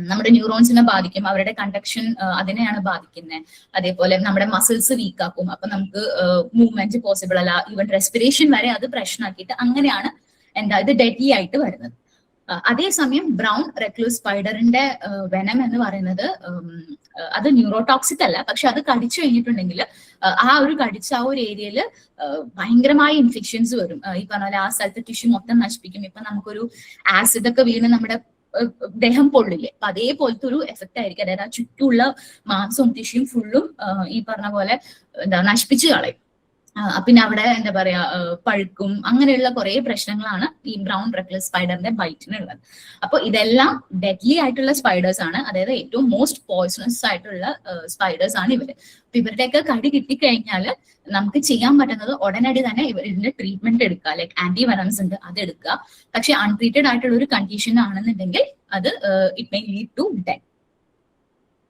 നമ്മുടെ ന്യൂറോൺസിനെ ബാധിക്കും, അവരുടെ കണ്ടക്ഷൻ അതിനെയാണ് ബാധിക്കുന്നത്. അതേപോലെ നമ്മുടെ മസിൽസ് വീക്ക് ആക്കും, അപ്പൊ നമുക്ക് മൂവ്മെന്റ് പോസിബിൾ അല്ല, ഈവൻ റെസ്പിറേഷൻ വരെ അത് പ്രശ്നമാക്കിയിട്ട് അങ്ങനെയാണ് ഇത് ഡെഡ്ലി ആയിട്ട് വരുന്നത്. അതേസമയം ബ്രൗൺ റെക്ലൂസ് സ്പൈഡറിന്റെ വെനം എന്ന് പറയുന്നത് അത് ന്യൂറോടോക്സിക് അല്ല, പക്ഷെ അത് കടിച്ചു കഴിഞ്ഞിട്ടുണ്ടെങ്കിൽ കടിച്ച ആ ഒരു ഏരിയയിൽ ഭയങ്കരമായ ഇൻഫെക്ഷൻസ് വരും. ഈ പറഞ്ഞ പോലെ ആ സ്ഥലത്ത് ടിഷ്യൂ മൊത്തം നശിപ്പിക്കും. ഇപ്പൊ നമുക്കൊരു ആസിഡ് ഒക്കെ വീണ് നമ്മുടെ ദേഹം പൊള്ളില്ലേ, അപ്പൊ അതേപോലത്തെ ഒരു എഫക്റ്റ് ആയിരിക്കും. അതായത് ആ ചുറ്റുമുള്ള മാംസവും ടിഷ്യൂം ഫുള്ളും ഈ പറഞ്ഞ പോലെ നശിപ്പിച്ചു കളയും. പിന്നെ അവിടെ എന്താ പറയാ പഴുക്കും, അങ്ങനെയുള്ള കുറെ പ്രശ്നങ്ങളാണ് ഈ ബ്രൗൺ റെക്ലസ് സ്പൈഡറിന്റെ ബൈറ്റിനുള്ളത്. അപ്പൊ ഇതെല്ലാം ഡെഡ്ലി ആയിട്ടുള്ള സ്പൈഡേഴ്സ് ആണ്, അതായത് ഏറ്റവും മോസ്റ്റ് പോയ്സണസ് ആയിട്ടുള്ള സ്പൈഡേഴ്സ് ആണ് ഇവര്. അപ്പൊ ഇവരുടെയൊക്കെ കടി കിട്ടിക്കഴിഞ്ഞാൽ നമുക്ക് ചെയ്യാൻ പറ്റുന്നത് ഉടനടി തന്നെ ഇതിന്റെ ട്രീറ്റ്മെന്റ് എടുക്കുക. ലൈക്ക് ആന്റി വെനംസ് ഉണ്ട്, അത് എടുക്കുക. പക്ഷെ അൺട്രീറ്റഡ് ആയിട്ടുള്ള ഒരു കണ്ടീഷൻ ആണെന്നുണ്ടെങ്കിൽ അത് it may lead to death.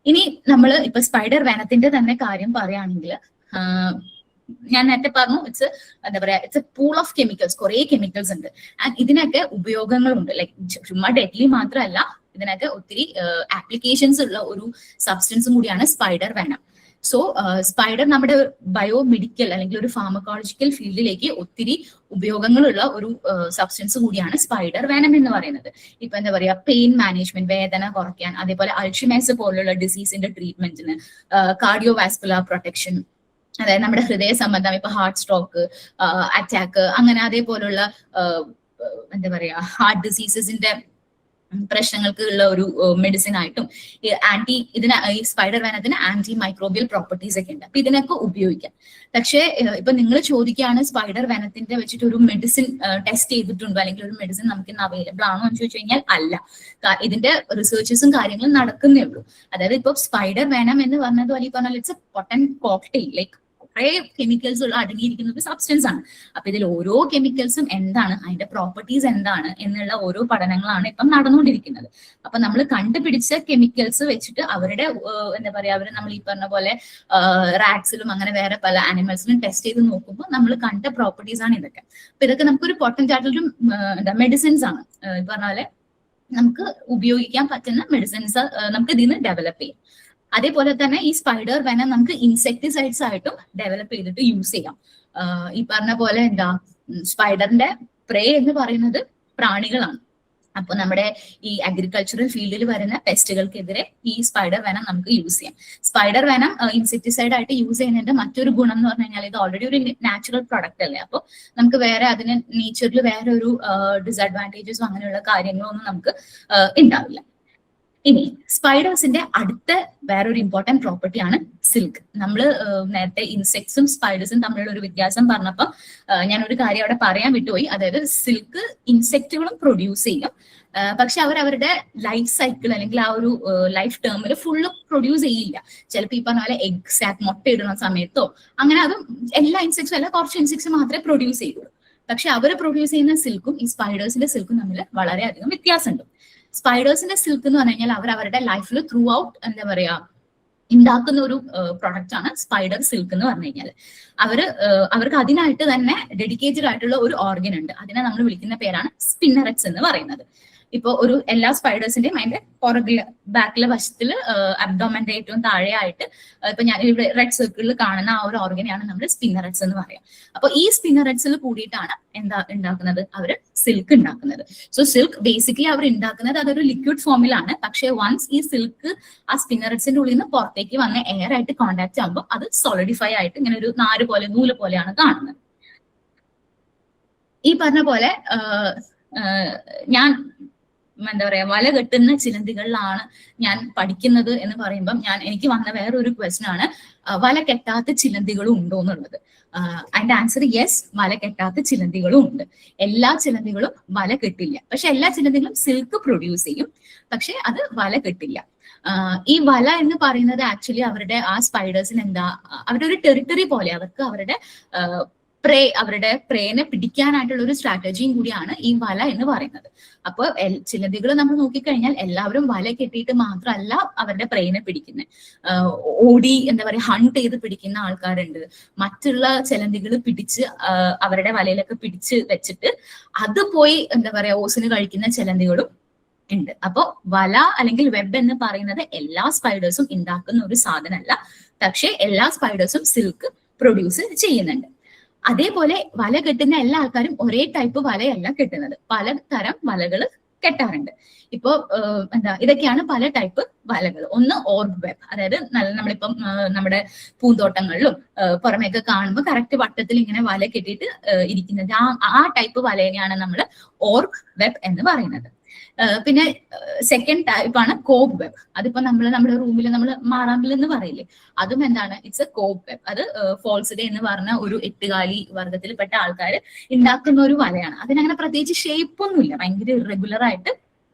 ഇനി നമ്മൾ ഇപ്പൊ സ്പൈഡർ വെനത്തിന്റെ തന്നെ കാര്യം പറയുകയാണെങ്കിൽ, ഞാൻ നേരത്തെ പറഞ്ഞു ഇറ്റ്സ് എന്താ പറയാ it's A pool of chemicals, കുറെ കെമിക്കൽസ് ഉണ്ട്. ആൻഡ് ഇതിനൊക്കെ ഉപയോഗങ്ങളുണ്ട്. ലൈക്ക് ചുമ്മാ ഡെഡ്ലി മാത്രമല്ല, ഇതിനൊക്കെ ഒത്തിരി ആപ്ലിക്കേഷൻസ് ഉള്ള ഒരു സബ്സ്റ്റൻസും കൂടിയാണ് സ്പൈഡർ വെനം. സോ സ്പൈഡർ നമ്മുടെ ബയോമെഡിക്കൽ അല്ലെങ്കിൽ ഒരു ഫാർമക്കോളജിക്കൽ ഫീൽഡിലേക്ക് ഒത്തിരി ഉപയോഗങ്ങളുള്ള ഒരു സബ്സ്റ്റൻസ് കൂടിയാണ് സ്പൈഡർ വെനം എന്ന് പറയുന്നത്. ഇപ്പൊ എന്താ പറയാ പെയിൻ മാനേജ്മെന്റ്, വേദന കുറയ്ക്കാൻ, അതേപോലെ അൾഷിമേഴ്സ് പോലുള്ള ഡിസീസിന്റെ ട്രീറ്റ്മെന്റിന്, കാർഡിയോ വാസ്കുലർ പ്രൊട്ടക്ഷൻ, അതായത് നമ്മുടെ ഹൃദയ സംബന്ധം, ഇപ്പൊ ഹാർട്ട് സ്ട്രോക്ക്, അറ്റാക്ക്, അങ്ങനെ അതേപോലുള്ള എന്താ പറയാ ഹാർട്ട് ഡിസീസസിന്റെ പ്രശ്നങ്ങൾക്ക് ഉള്ള ഒരു മെഡിസിൻ ആയിട്ടും ഈ സ്പൈഡർ വെനത്തിന് ആന്റി മൈക്രോബിയൽ പ്രോപ്പർട്ടീസ് ഒക്കെ ഉണ്ട്. അപ്പൊ ഇതിനൊക്കെ ഉപയോഗിക്കാം. പക്ഷേ ഇപ്പൊ നിങ്ങൾ ചോദിക്കുകയാണ് സ്പൈഡർ വെനത്തിന്റെ വെച്ചിട്ട് ഒരു മെഡിസിൻ ടെസ്റ്റ് ചെയ്തിട്ടുണ്ടോ, അല്ലെങ്കിൽ ഒരു മെഡിസിൻ നമുക്ക് ഇന്ന് അവൈലബിൾ ആണോ എന്ന് ചോദിച്ചു കഴിഞ്ഞാൽ അല്ല. ഇതിന്റെ റിസർച്ചസും കാര്യങ്ങളും നടക്കുന്നേ ഉള്ളൂ. അതായത് ഇപ്പൊ സ്പൈഡർ വെനം എന്ന് പറഞ്ഞതുപോലെ ഈ പറഞ്ഞാൽ it's A potent cocktail, like കുറെ കെമിക്കൽസ് ഉള്ള അടങ്ങിയിരിക്കുന്ന ഒരു സബ്സ്റ്റൻസ് ആണ്. അപ്പൊ ഇതിൽ ഓരോ കെമിക്കൽസും എന്താണ്, അതിന്റെ പ്രോപ്പർട്ടീസ് എന്താണ് എന്നുള്ള ഓരോ പഠനങ്ങളാണ് ഇപ്പം നടന്നുകൊണ്ടിരിക്കുന്നത്. അപ്പൊ നമ്മൾ കണ്ടുപിടിച്ച കെമിക്കൽസ് വെച്ചിട്ട് അവരുടെ എന്താ പറയാ നമ്മൾ ഈ പറഞ്ഞ പോലെ റാറ്റ്സിലും അങ്ങനെ വേറെ പല ആനിമൽസിലും ടെസ്റ്റ് ചെയ്ത് നോക്കുമ്പോൾ നമ്മൾ കണ്ട പ്രോപ്പർട്ടീസ് ആണ് ഇതൊക്കെ. അപ്പൊ ഇതൊക്കെ നമുക്കൊരു പൊട്ടന്റ് ആയിട്ടൊരു എന്താ മെഡിസിൻസ് ആണ്. ഈ പറഞ്ഞ പോലെ നമുക്ക് ഉപയോഗിക്കാൻ പറ്റുന്ന മെഡിസിൻസ് നമുക്ക് ഇതിൽ നിന്ന് ഡെവലപ്പ് ചെയ്യാം. അതേപോലെ തന്നെ ഈ സ്പൈഡർ വെനം നമുക്ക് ഇൻസെക്ടിസൈഡ്സ് ആയിട്ടും ഡെവലപ്പ് ചെയ്തിട്ട് യൂസ് ചെയ്യാം. ഈ പറഞ്ഞ പോലെ എന്താ സ്പൈഡറിന്റെ പ്രേ എന്ന് പറയുന്നത് പ്രാണികളാണ്. അപ്പൊ നമ്മുടെ ഈ അഗ്രികൾച്ചറൽ ഫീൽഡിൽ വരുന്ന പെസ്റ്റുകൾക്കെതിരെ ഈ സ്പൈഡർ വെനം നമുക്ക് യൂസ് ചെയ്യാം. സ്പൈഡർ വെനം ഇൻസെക്ടിസൈഡ് ആയിട്ട് യൂസ് ചെയ്യുന്നതിന്റെ മറ്റൊരു ഗുണം എന്ന് പറഞ്ഞു കഴിഞ്ഞാൽ ഇത് ഓൾറെഡി ഒരു നാച്ചുറൽ പ്രൊഡക്റ്റ് അല്ലേ. അപ്പൊ നമുക്ക് വേറെ അതിന് നേച്ചറിൽ വേറെ ഒരു ഡിസഡ്വാൻറ്റേജസും അങ്ങനെയുള്ള കാര്യങ്ങളൊന്നും നമുക്ക് ഉണ്ടാവില്ല. ഇനി സ്പൈഡേഴ്സിന്റെ അടുത്ത വേറൊരു ഇമ്പോർട്ടന്റ് പ്രോപ്പർട്ടിയാണ് സിൽക്ക്. നമ്മൾ നേരത്തെ ഇൻസെക്ട്സും സ്പൈഡേഴ്സും തമ്മിലുള്ള ഒരു വ്യത്യാസം പറഞ്ഞപ്പോൾ ഞാൻ ഒരു കാര്യം അവിടെ പറയാൻ വിട്ടുപോയി. അതായത് സിൽക്ക് ഇൻസെക്റ്റുകളും പ്രൊഡ്യൂസ് ചെയ്യും, പക്ഷെ അവരുടെ ലൈഫ് സൈക്കിൾ അല്ലെങ്കിൽ ആ ഒരു ലൈഫ് ടേമിൽ ഫുള്ള് പ്രൊഡ്യൂസ് ചെയ്യില്ല. ചിലപ്പോൾ ഈ പറഞ്ഞ പോലെ എഗ് സാക്ക് മുട്ട ഇടുന്ന സമയത്തോ അങ്ങനെ അതും എല്ലാ ഇൻസെക്ട്സും അല്ല, കുറച്ച് ഇൻസെക്ട്സ് മാത്രമേ പ്രൊഡ്യൂസ് ചെയ്യുള്ളൂ. പക്ഷെ അവർ പ്രൊഡ്യൂസ് ചെയ്യുന്ന സിൽക്കും ഈ സ്പൈഡേഴ്സിന്റെ സിൽക്കും തമ്മിൽ വളരെയധികം വ്യത്യാസമുണ്ട്. സ്പൈഡേഴ്സിന്റെ സിൽക്ക് എന്ന് പറഞ്ഞു കഴിഞ്ഞാൽ അവരുടെ ലൈഫിൽ ത്രൂ ഔട്ട് എന്താ പറയാ ഉണ്ടാക്കുന്ന ഒരു പ്രൊഡക്റ്റ് ആണ് സ്പൈഡർ സിൽക്ക് എന്ന് പറഞ്ഞു കഴിഞ്ഞാൽ. അവർക്ക് അതിനായിട്ട് തന്നെ ഡെഡിക്കേറ്റഡ് ആയിട്ടുള്ള ഒരു ഓർഗൻ ഉണ്ട്. അതിനെ നമ്മൾ വിളിക്കുന്ന പേരാണ് സ്പിന്നററ്റ്സ് എന്ന് പറയുന്നത്. ഇപ്പൊ ഒരു എല്ലാ സ്പൈഡേഴ്സിന്റെയും അതിന്റെ പുറകില് ബാക്കിലെ വശത്തില് അബ്ഡോമന്റെ ഏറ്റവും താഴെയായിട്ട് ഇപ്പൊ ഞാൻ ഇവിടെ റെഡ് സർക്കിളിൽ കാണുന്ന ആ ഒരു ഓർഗനെയാണ് നമ്മൾ സ്പിന്നററ്റ്സ് എന്ന് പറയാം. അപ്പൊ ഈ സ്പിന്നററ്റ്സിൽ കൂടിയിട്ടാണ് എന്താ ഉണ്ടാക്കുന്നത്, അവര് സിൽക്ക് ഉണ്ടാക്കുന്നത്. സോ സിൽക്ക് ബേസിക്കലി അവർ ഉണ്ടാക്കുന്നത് അതൊരു ലിക്വിഡ് ഫോമിലാണ്. പക്ഷെ വൺസ് ഈ സിൽക്ക് ആ സ്പിന്നററ്റ്സിന്റെ ഉള്ളിൽ നിന്ന് പുറത്തേക്ക് വന്ന് എയർ ആയിട്ട് കോണ്ടാക്ട് ആകുമ്പോൾ അത് സോളിഡിഫൈ ആയിട്ട് ഇങ്ങനെ ഒരു നൂല് പോലെയാണ് കാണുന്നത്. ഈ പറഞ്ഞ പോലെ ഞാൻ എന്താ പറയാ വല കെട്ടുന്ന ചിലന്തികളിലാണ് ഞാൻ പഠിക്കുന്നത് എന്ന് പറയുമ്പം എനിക്ക് വന്ന വേറൊരു ക്വസ്റ്റ്യൻ ആണ്, വല കെട്ടാത്ത ചിലന്തികളും ഉണ്ടോ എന്നുള്ളത്. അതിന്റെ ആൻസർ യെസ്, വല കെട്ടാത്ത ചിലന്തികളും ഉണ്ട്. എല്ലാ ചിലന്തികളും വല കെട്ടില്ല, പക്ഷെ എല്ലാ ചിലന്തികളും സിൽക്ക് പ്രൊഡ്യൂസ് ചെയ്യും, പക്ഷെ അത് വല കെട്ടില്ല. ഈ വല എന്ന് പറയുന്നത് ആക്ച്വലി അവരുടെ ആ സ്പൈഡേഴ്സിന് എന്താ അവരുടെ ഒരു ടെറിട്ടറി പോലെ, അവർക്ക് അവരുടെ പ്രേനെ പിടിക്കാനായിട്ടുള്ള ഒരു സ്ട്രാറ്റജിയും കൂടിയാണ് ഈ വല എന്ന് പറയുന്നത്. അപ്പൊ ചിലന്തികൾ നമ്മൾ നോക്കിക്കഴിഞ്ഞാൽ എല്ലാവരും വല കെട്ടിയിട്ട് മാത്രമല്ല അവരുടെ പ്രേനെ പിടിക്കുന്നത്. ഓടി എന്താ പറയാ ഹണ്ട് ചെയ്ത് പിടിക്കുന്ന ആൾക്കാരുണ്ട്. മറ്റുള്ള ചിലന്തികൾ പിടിച്ച് അവരുടെ വലയിലൊക്കെ പിടിച്ച് വെച്ചിട്ട് അത് പോയി എന്താ പറയാ ഓസിന് കഴിക്കുന്ന ചിലന്തികളും ഉണ്ട്. അപ്പൊ വല അല്ലെങ്കിൽ വെബ് എന്ന് പറയുന്നത് എല്ലാ സ്പൈഡേഴ്സും ഉണ്ടാക്കുന്ന ഒരു സാധനമല്ല, പക്ഷെ എല്ലാ സ്പൈഡേഴ്സും സിൽക്ക് പ്രൊഡ്യൂസ് ചെയ്യുന്നുണ്ട്. അതേപോലെ വല കെട്ടുന്ന എല്ലാ ആൾക്കാരും ഒരേ ടൈപ്പ് വലയല്ല കെട്ടുന്നത്, പലതരം വലകൾ കെട്ടാറുണ്ട്. ഇപ്പോ ഇതൊക്കെയാണ് പല ടൈപ്പ് വലകൾ. ഒന്ന് ഓർബ് വെബ്, അതായത് നമ്മളിപ്പം നമ്മുടെ പൂന്തോട്ടങ്ങളിലും പുറമേയൊക്കെ കാണുമ്പോൾ കറക്റ്റ് വട്ടത്തിൽ ഇങ്ങനെ വല കെട്ടിയിട്ട് ഇരിക്കുന്നത്, ആ ടൈപ്പ് വലേനെയാണ് നമ്മൾ ഓർബ് വെബ് എന്ന് പറയുന്നത്. പിന്നെ സെക്കൻഡ് ടൈപ്പാണ് കോബ് വെബ്. അതിപ്പോ നമ്മുടെ റൂമിൽ നമ്മൾ മാറാമ്പിൽ എന്ന് പറയില്ലേ, അതും എന്താണ്, ഇറ്റ്സ് എ കോബ് വെബ്. അത് ഫോൾസ്ഡേ എന്ന് പറഞ്ഞ ഒരു 8 വർഗത്തിൽപ്പെട്ട ആൾക്കാർ ഉണ്ടാക്കുന്ന ഒരു വലയാണ്. അതിനങ്ങനെ പ്രത്യേകിച്ച് ഷേപ്പ് ഒന്നുമില്ല, ഭയങ്കര ഇറഗുലർ ആയിട്ട്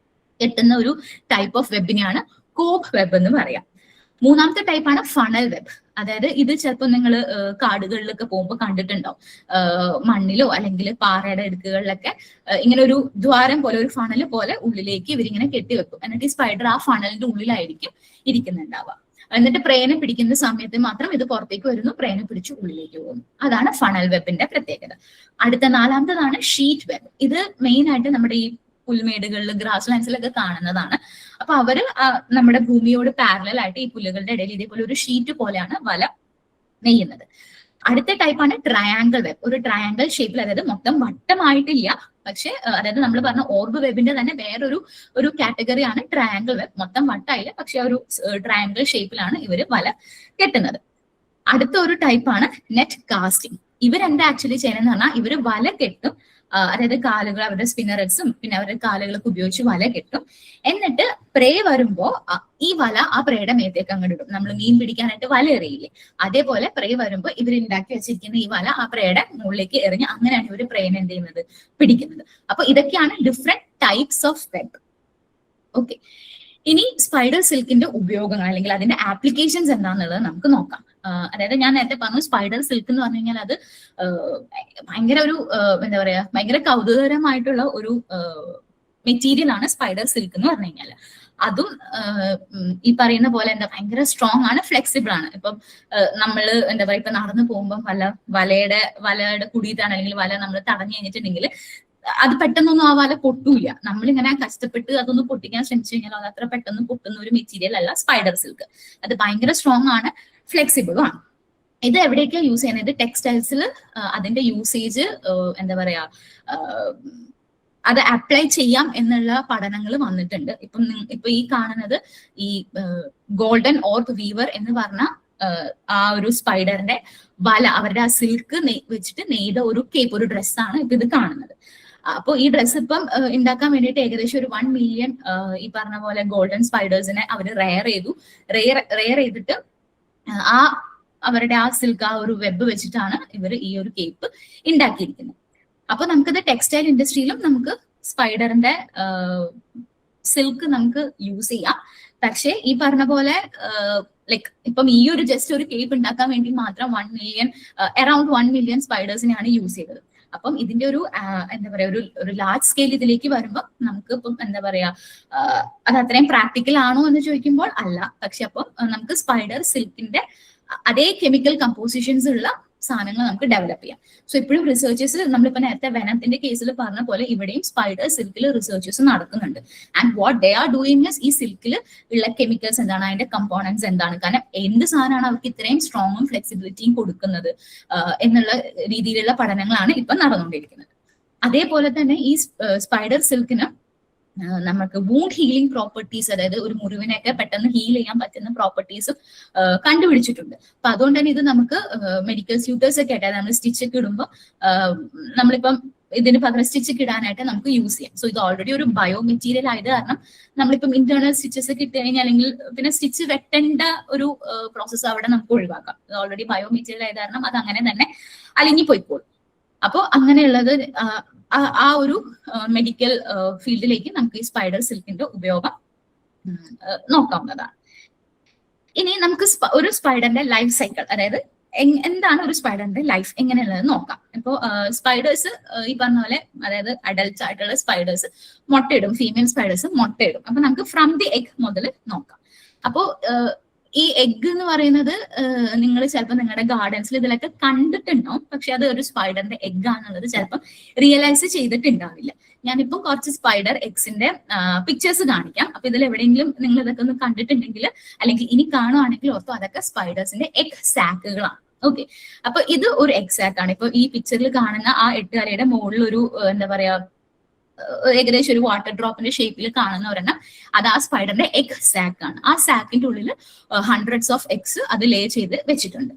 കെട്ടുന്ന ഒരു ടൈപ്പ് ഓഫ് വെബിനെയാണ് കോബ് വെബ് എന്ന് പറയാം. മൂന്നാമത്തെ ടൈപ്പാണ് ഫണൽ വെബ്. അതായത് ഇത് ചിലപ്പോൾ നിങ്ങൾ കാടുകളിലൊക്കെ പോകുമ്പോൾ കണ്ടിട്ടുണ്ടാവും. മണ്ണിലോ അല്ലെങ്കിൽ പാറയുടെ ഇടുക്കുകളിലൊക്കെ ഇങ്ങനെ ഒരു ദ്വാരം പോലെ, ഒരു ഫണൽ പോലെ ഉള്ളിലേക്ക് ഇവരിങ്ങനെ കെട്ടിവെക്കും. എന്നിട്ട് ഈ സ്പൈഡർ ആ ഫണലിന്റെ ഉള്ളിലായിരിക്കും ഇരിക്കുന്നുണ്ടാവുക. എന്നിട്ട് പ്രേനെ പിടിക്കുന്ന സമയത്ത് മാത്രം ഇത് പുറത്തേക്ക് വരുന്നു, പ്രേനെ പിടിച്ച് ഉള്ളിലേക്ക് പോകുന്നു. അതാണ് ഫണൽ വെബിന്റെ പ്രത്യേകത. അടുത്ത നാലാമത്തതാണ് ഷീറ്റ് വെബ്. ഇത് മെയിൻ ആയിട്ട് നമ്മുടെ ഈ പുൽമേടുകളിൽ, ഗ്രാസ് ലാൻഡ്സിലൊക്കെ കാണുന്നതാണ്. അപ്പൊ അവര് നമ്മുടെ ഭൂമിയോട് പാരലൽ ആയിട്ട് ഈ പുല്ലുകളുടെ ഇടയിൽ ഇതേപോലെ ഒരു ഷീറ്റ് പോലെയാണ് വല നെയ്യുന്നത്. അടുത്ത ടൈപ്പാണ് ട്രയാങ്കിൾ വെബ്. ഒരു ട്രയാങ്കിൾ ഷേപ്പിൽ, അതായത് മൊത്തം വട്ടമായിട്ടില്ല, പക്ഷെ അതായത് നമ്മൾ പറഞ്ഞ ഓർബ് വെബിന്റെ തന്നെ വേറൊരു കാറ്റഗറിയാണ് ട്രയാങ്കിൾ വെബ്. മൊത്തം വട്ടായില്ല, പക്ഷെ ഒരു ട്രയാങ്കിൾ ഷേപ്പിലാണ് ഇവര് വല കെട്ടുന്നത്. അടുത്ത ഒരു ടൈപ്പാണ് നെറ്റ് കാസ്റ്റിംഗ്. ഇവരെന്താ ആക്ച്വലി ചെയ്യുന്നതെന്ന് പറഞ്ഞാൽ ഇവര് വല കെട്ടും, അതായത് കാലുകൾ, അവരുടെ സ്പിന്നറൽസും പിന്നെ അവരുടെ കാലുകളൊക്കെ ഉപയോഗിച്ച് വല കെട്ടും. എന്നിട്ട് പ്രേ വരുമ്പോ ഈ വല ആ പ്രേയുടെ മേത്തേക്ക് അങ്ങോട്ട് ഇടും. നമ്മൾ മീൻ പിടിക്കാനായിട്ട് വല എറിയില്ലേ, അതേപോലെ പ്രേ വരുമ്പോൾ ഇവർ ഉണ്ടാക്കി വെച്ചിരിക്കുന്ന ഈ വല ആ പ്രേയുടെ മുകളിലേക്ക് എറിഞ്ഞ് അങ്ങനെയാണ് ഇവർ പ്രേനെ എന്ത് ചെയ്യുന്നത്, പിടിക്കുന്നത്. അപ്പൊ ഇതൊക്കെയാണ് different types of web. Okay, ഇനി സ്പൈഡർ സിൽക്കിന്റെ ഉപയോഗങ്ങൾ അല്ലെങ്കിൽ അതിന്റെ ആപ്ലിക്കേഷൻസ് എന്താണെന്നുള്ളത് നമുക്ക് നോക്കാം. അതായത് ഞാൻ നേരത്തെ പറഞ്ഞു, സ്പൈഡർ സിൽക്ക് എന്ന് പറഞ്ഞു കഴിഞ്ഞാൽ അത് ഭയങ്കര ഒരു എന്താ പറയാ, ഭയങ്കര കൗതുകകരമായിട്ടുള്ള ഒരു മെറ്റീരിയൽ ആണ് സ്പൈഡർ സിൽക്ക് എന്ന് പറഞ്ഞു കഴിഞ്ഞാൽ. അതും ഈ പറയുന്ന പോലെ എന്താ, ഭയങ്കര സ്ട്രോങ് ആണ്, ഫ്ലെക്സിബിൾ ആണ്. ഇപ്പം നമ്മള് എന്താ പറയാ, ഇപ്പൊ നടന്നു പോകുമ്പോൾ വലയുടെ കുടിയിട്ടാണ് അല്ലെങ്കിൽ വല നമ്മൾ തടഞ്ഞു കഴിഞ്ഞിട്ടുണ്ടെങ്കിൽ അത് പെട്ടെന്നൊന്നും ആ വല പൊട്ടൂല. നമ്മളിങ്ങനെ കഷ്ടപ്പെട്ട് അതൊന്ന് പൊട്ടിക്കാൻ ശ്രമിച്ചു കഴിഞ്ഞാൽ അത് അത്ര പെട്ടെന്ന് പൊട്ടുന്ന ഒരു മെറ്റീരിയൽ അല്ല സ്പൈഡർ സിൽക്ക്. അത് ഭയങ്കര സ്ട്രോങ് ആണ്, ഫ്ലെക്സിബിളും ആണ്. ഇത് എവിടെയൊക്കെയാണ് യൂസ് ചെയ്യുന്നത്? ടെക്സ്റ്റൈൽസിൽ അതിന്റെ യൂസേജ് എന്താ പറയാ, അത് അപ്ലൈ ചെയ്യാം എന്നുള്ള പഠനങ്ങൾ വന്നിട്ടുണ്ട്. ഇപ്പൊ ഈ കാണുന്നത് ഈ ഗോൾഡൻ ഓർബ് വീവർ എന്ന് പറഞ്ഞ ആ ഒരു സ്പൈഡറിന്റെ വല, അവരുടെ ആ സിൽക്ക് വെച്ചിട്ട് നെയ്ത ഒരു കേപ്പ്, ഒരു ഡ്രസ്സാണ് ഇപ്പൊ ഇത് കാണുന്നത്. അപ്പോൾ ഈ ഡ്രസ്സ് ഇപ്പം ഉണ്ടാക്കാൻ വേണ്ടിയിട്ട് ഏകദേശം ഒരു 1 മില്യൺ ഈ പറഞ്ഞ പോലെ ഗോൾഡൻ സ്പൈഡേഴ്സിനെ അവർ റെയർ ചെയ്തിട്ട് അവരുടെ ആ സിൽക്ക്, ആ ഒരു വെബ് വെച്ചിട്ടാണ് ഇവർ ഈ ഒരു കേപ്പ് ഉണ്ടാക്കിയിരിക്കുന്നത്. അപ്പൊ നമുക്കത് ടെക്സ്റ്റൈൽ ഇൻഡസ്ട്രിയിലും നമുക്ക് സ്പൈഡറിന്റെ സിൽക്ക് നമുക്ക് യൂസ് ചെയ്യാം. പക്ഷേ ഈ പറഞ്ഞ പോലെ ലൈക്ക് ഇപ്പം ഈ ഒരു ജസ്റ്റ് ഒരു കേപ്പ് ഉണ്ടാക്കാൻ വേണ്ടി മാത്രം അറൌണ്ട് 1 മില്യൺ സ്പൈഡേഴ്സിനെയാണ് യൂസ് ചെയ്തത്. അപ്പം ഇതിന്റെ ഒരു എന്താ പറയാ, ഒരു ലാർജ് സ്കെയിൽ ഇതിലേക്ക് വരുമ്പോൾ നമുക്ക് ഇപ്പം എന്താ പറയാ, അത് അത്രയും പ്രാക്ടിക്കൽ ആണോ എന്ന് ചോദിക്കുമ്പോൾ അല്ല. പക്ഷെ അപ്പം നമുക്ക് സ്പൈഡർ സിൽക്കിന്റെ അതേ കെമിക്കൽ കമ്പോസിഷൻസ് ഉള്ള സാധനങ്ങൾ നമുക്ക് ഡെവലപ്പ് ചെയ്യാം. സോ ഇപ്പോഴും റിസർച്ചേഴ്സ്, നമ്മളിപ്പോ നേരത്തെ വെനത്തിന്റെ കേസിൽ പറഞ്ഞ പോലെ ഇവിടെയും സ്പൈഡർ സിൽക്കിൽ റിസർച്ചേഴ്സ് നടക്കുന്നുണ്ട്. And what they are doing is ഈ സിൽക്കിൽ ഉള്ള കെമിക്കൽസ് എന്താണ്, അതിന്റെ കമ്പോണൻസ് എന്താണ്, കാരണം എന്ത് സാധനമാണ് അവർക്ക് ഇത്രയും സ്ട്രോങ്ങും ഫ്ലെക്സിബിലിറ്റിയും കൊടുക്കുന്നത് എന്നുള്ള രീതിയിലുള്ള പഠനങ്ങളാണ് ഇപ്പൊ നടന്നുകൊണ്ടിരിക്കുന്നത്. അതേപോലെ തന്നെ ഈ സ്പൈഡർ സിൽക്കിന് നമുക്ക് വൂണ്ട് ഹീലിംഗ് പ്രോപ്പർട്ടീസ്, അതായത് ഒരു മുറിവിനെയൊക്കെ പെട്ടെന്ന് ഹീൽ ചെയ്യാൻ പറ്റുന്ന പ്രോപ്പർട്ടീസും കണ്ടുപിടിച്ചിട്ടുണ്ട്. അപ്പൊ അതുകൊണ്ട് തന്നെ ഇത് നമുക്ക് മെഡിക്കൽ സ്യൂട്ടേഴ്സ് ഒക്കെ ആയിട്ട് നമ്മൾ സ്റ്റിച്ച് ഒക്കെ ഇടുമ്പോൾ നമ്മളിപ്പം ഇതിന് പകരം സ്റ്റിച്ച് ഒക്കെ ഇടാനായിട്ട് നമുക്ക് യൂസ് ചെയ്യാം. സോ ഇത് ഓൾറെഡി ഒരു ബയോ മെറ്റീരിയൽ ആയത് കാരണം നമ്മളിപ്പം ഇന്റേണൽ സ്റ്റിച്ചസ് ഒക്കെ ഇട്ട് കഴിഞ്ഞാൽ അല്ലെങ്കിൽ പിന്നെ സ്റ്റിച്ച് വെട്ടേണ്ട ഒരു പ്രോസസ്സ് അവിടെ നമുക്ക് ഒഴിവാക്കാം. ഇത് ഓൾറെഡി ബയോ മെറ്റീരിയൽ ആയത് കാരണം അത് അങ്ങനെ തന്നെ അലിഞ്ഞു പോയിക്കോളും. അപ്പോൾ അങ്ങനെയുള്ളത് ആ ഒരു മെഡിക്കൽ ഫീൽഡിലേക്ക് നമുക്ക് ഈ സ്പൈഡർ സിൽക്കിന്റെ ഉപയോഗം നോക്കാവുന്നതാണ്. ഇനി നമുക്ക് ഒരു സ്പൈഡറിന്റെ ലൈഫ് സൈക്കിൾ, അതായത് എന്താണ് ഒരു സ്പൈഡറിന്റെ ലൈഫ് എങ്ങനെയുള്ളത് നോക്കാം. ഇപ്പോൾ സ്പൈഡേഴ്സ് ഈ പറഞ്ഞ പോലെ, അതായത് അഡൽട്സ് ആയിട്ടുള്ള സ്പൈഡേഴ്സ് മുട്ടയിടും, ഫീമെയിൽ സ്പൈഡേഴ്സ് മുട്ടയിടും. അപ്പൊ നമുക്ക് ഫ്രം ദി എഗ് മുതൽ നോക്കാം. അപ്പോ ഈ എഗ് എന്ന് പറയുന്നത് നിങ്ങൾ ചിലപ്പോൾ നിങ്ങളുടെ ഗാർഡൻസിൽ ഇതിലൊക്കെ കണ്ടിട്ടുണ്ടാവും. പക്ഷെ അത് ഒരു സ്പൈഡറിന്റെ എഗ് ആണെന്നുള്ളത് ചിലപ്പോൾ റിയലൈസ് ചെയ്തിട്ടുണ്ടാവില്ല. ഞാനിപ്പോൾ കുറച്ച് സ്പൈഡർ എഗ്സിന്റെ പിക്ചേഴ്സ് കാണിക്കാം. അപ്പൊ ഇതിൽ എവിടെയെങ്കിലും നിങ്ങൾ ഇതൊക്കെ ഒന്ന് കണ്ടിട്ടുണ്ടെങ്കിൽ അല്ലെങ്കിൽ ഇനി കാണുവാണെങ്കിൽ ഓർത്തോ അതൊക്കെ സ്പൈഡേഴ്സിന്റെ എഗ് സാക്കുകളാണ്. ഓക്കെ, അപ്പൊ ഇത് ഒരു എഗ് സാക്ക് ആണ്. ഇപ്പൊ ഈ പിക്ചറിൽ കാണുന്ന ആ 8 കലയുടെ മുകളിൽ ഒരു എന്താ പറയാ, ഏകദേശം ഒരു വാട്ടർ ഡ്രോപ്പിന്റെ ഷേപ്പിൽ കാണുന്ന ഒരെണ്ണം, അത് ആ സ്പൈഡറിന്റെ എഗ് സാക്ക് ആണ്. ആ സാക്കിന്റെ ഉള്ളിൽ ഹൺഡ്രഡ്സ് ഓഫ് എഗ്സ് അത് ലേ ചെയ്ത് വെച്ചിട്ടുണ്ട്.